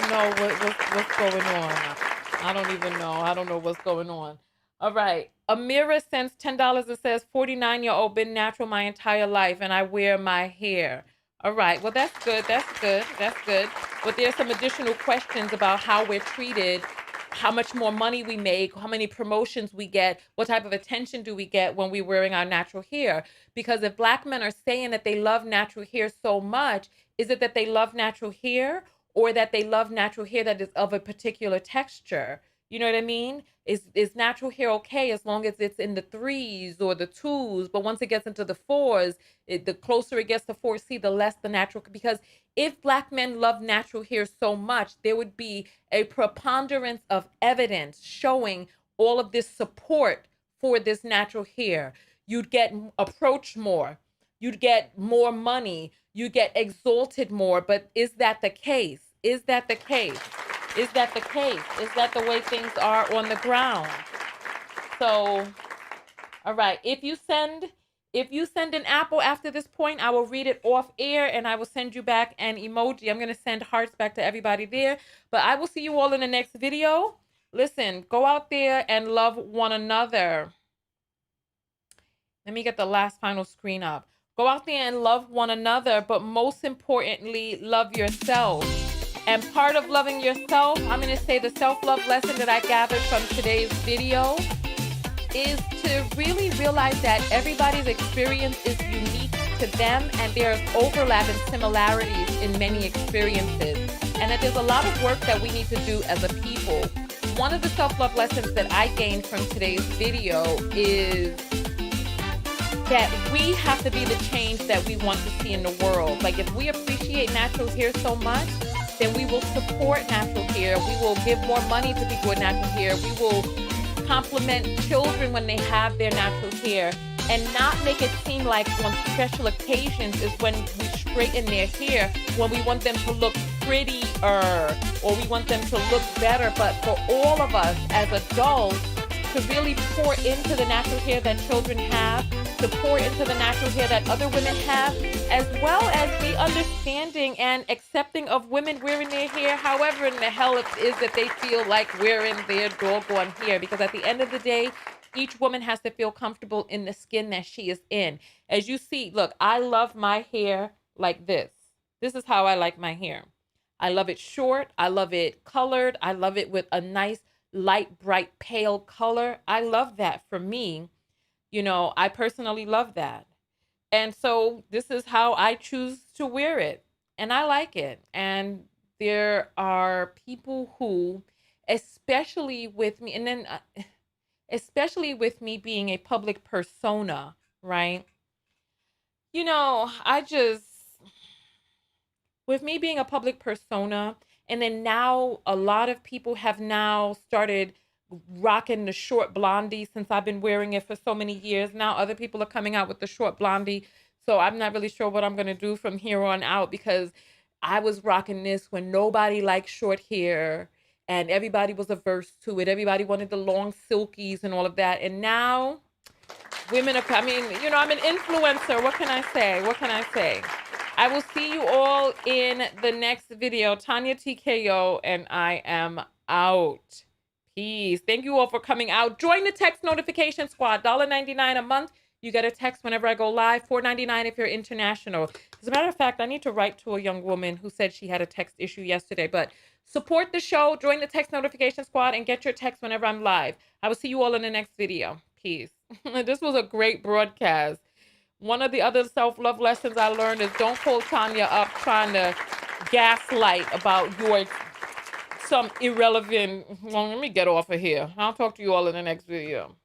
know what's going on. I don't even know. I don't know what's going on. All right. Amira sends $10 and says, 49-year-old, been natural my entire life, and I wear my hair. All right. Well, that's good. That's good. That's good. But there's some additional questions about how we're treated how much more money we make, how many promotions we get, what type of attention do we get when we're wearing our natural hair. Because if Black men are saying that they love natural hair so much, is it that they love natural hair, or that they love natural hair that is of a particular texture? You know what I mean? Is natural hair okay as long as it's in the 3s or the 2s, but once it gets into the 4s, the closer it gets to 4C, the less the natural. Because if Black men love natural hair so much, there would be a preponderance of evidence showing all of this support for this natural hair. You'd get approached more. You'd get more money. You get exalted more. But is that the case? Is that the case? Is that the case? Is that the way things are on the ground? So, all right. If you send an apple after this point, I will read it off air and I will send you back an emoji. I'm going to send hearts back to everybody there. But I will see you all in the next video. Listen, go out there and love one another. Let me get the last final screen up. Go out there and love one another, but most importantly, love yourself. And part of loving yourself, I'm going to say the self-love lesson that I gathered from today's video is to really realize that everybody's experience is unique to them, and there's overlap and similarities in many experiences, and that there's a lot of work that we need to do as a people. One of the self-love lessons that I gained from today's video is that we have to be the change that we want to see in the world. Like, if we appreciate natural hair so much, then we will support natural hair. We will give more money to people with natural hair. We will compliment children when they have their natural hair, and not make it seem like on special occasions is when we straighten their hair, when we want them to look prettier or we want them to look better. But for all of us as adults to really pour into the natural hair that children have, to pour into the natural hair that other women have, as well as be understanding and accepting of women wearing their hair however in the hell it is that they feel like wearing their doggone hair. Because at the end of the day, each woman has to feel comfortable in the skin that she is in. As you see, look, I love my hair like this. This is how I like my hair. I love it short. I love it colored. I love it with a nice, light, bright, pale color. I love that for me. You know, I personally love that. And so this is how I choose to wear it. And I like it. And there are people who, especially with me, and then especially with me being a public persona, right? You know, with me being a public persona, and then now a lot of people have now started rocking the short blondie since I've been wearing it for so many years. Now other people are coming out with the short blondie. So I'm not really sure what I'm going to do from here on out, because I was rocking this when nobody liked short hair and everybody was averse to it. Everybody wanted the long silkies and all of that. And now women are, I mean, you know, I'm an influencer. What can I say? What can I say? I will see you all in the next video. Tanya TKO, and I am out. Peace. Thank you all for coming out. Join the text notification squad. $1.99 a month. You get a text whenever I go live. $4.99 if you're international. As a matter of fact, I need to write to a young woman who said she had a text issue yesterday. But support the show. Join the text notification squad and get your text whenever I'm live. I will see you all in the next video. Peace. This was a great broadcast. One of the other self-love lessons I learned is don't call Tanya up trying to gaslight about some irrelevant, well, let me get off of here. I'll talk to you all in the next video.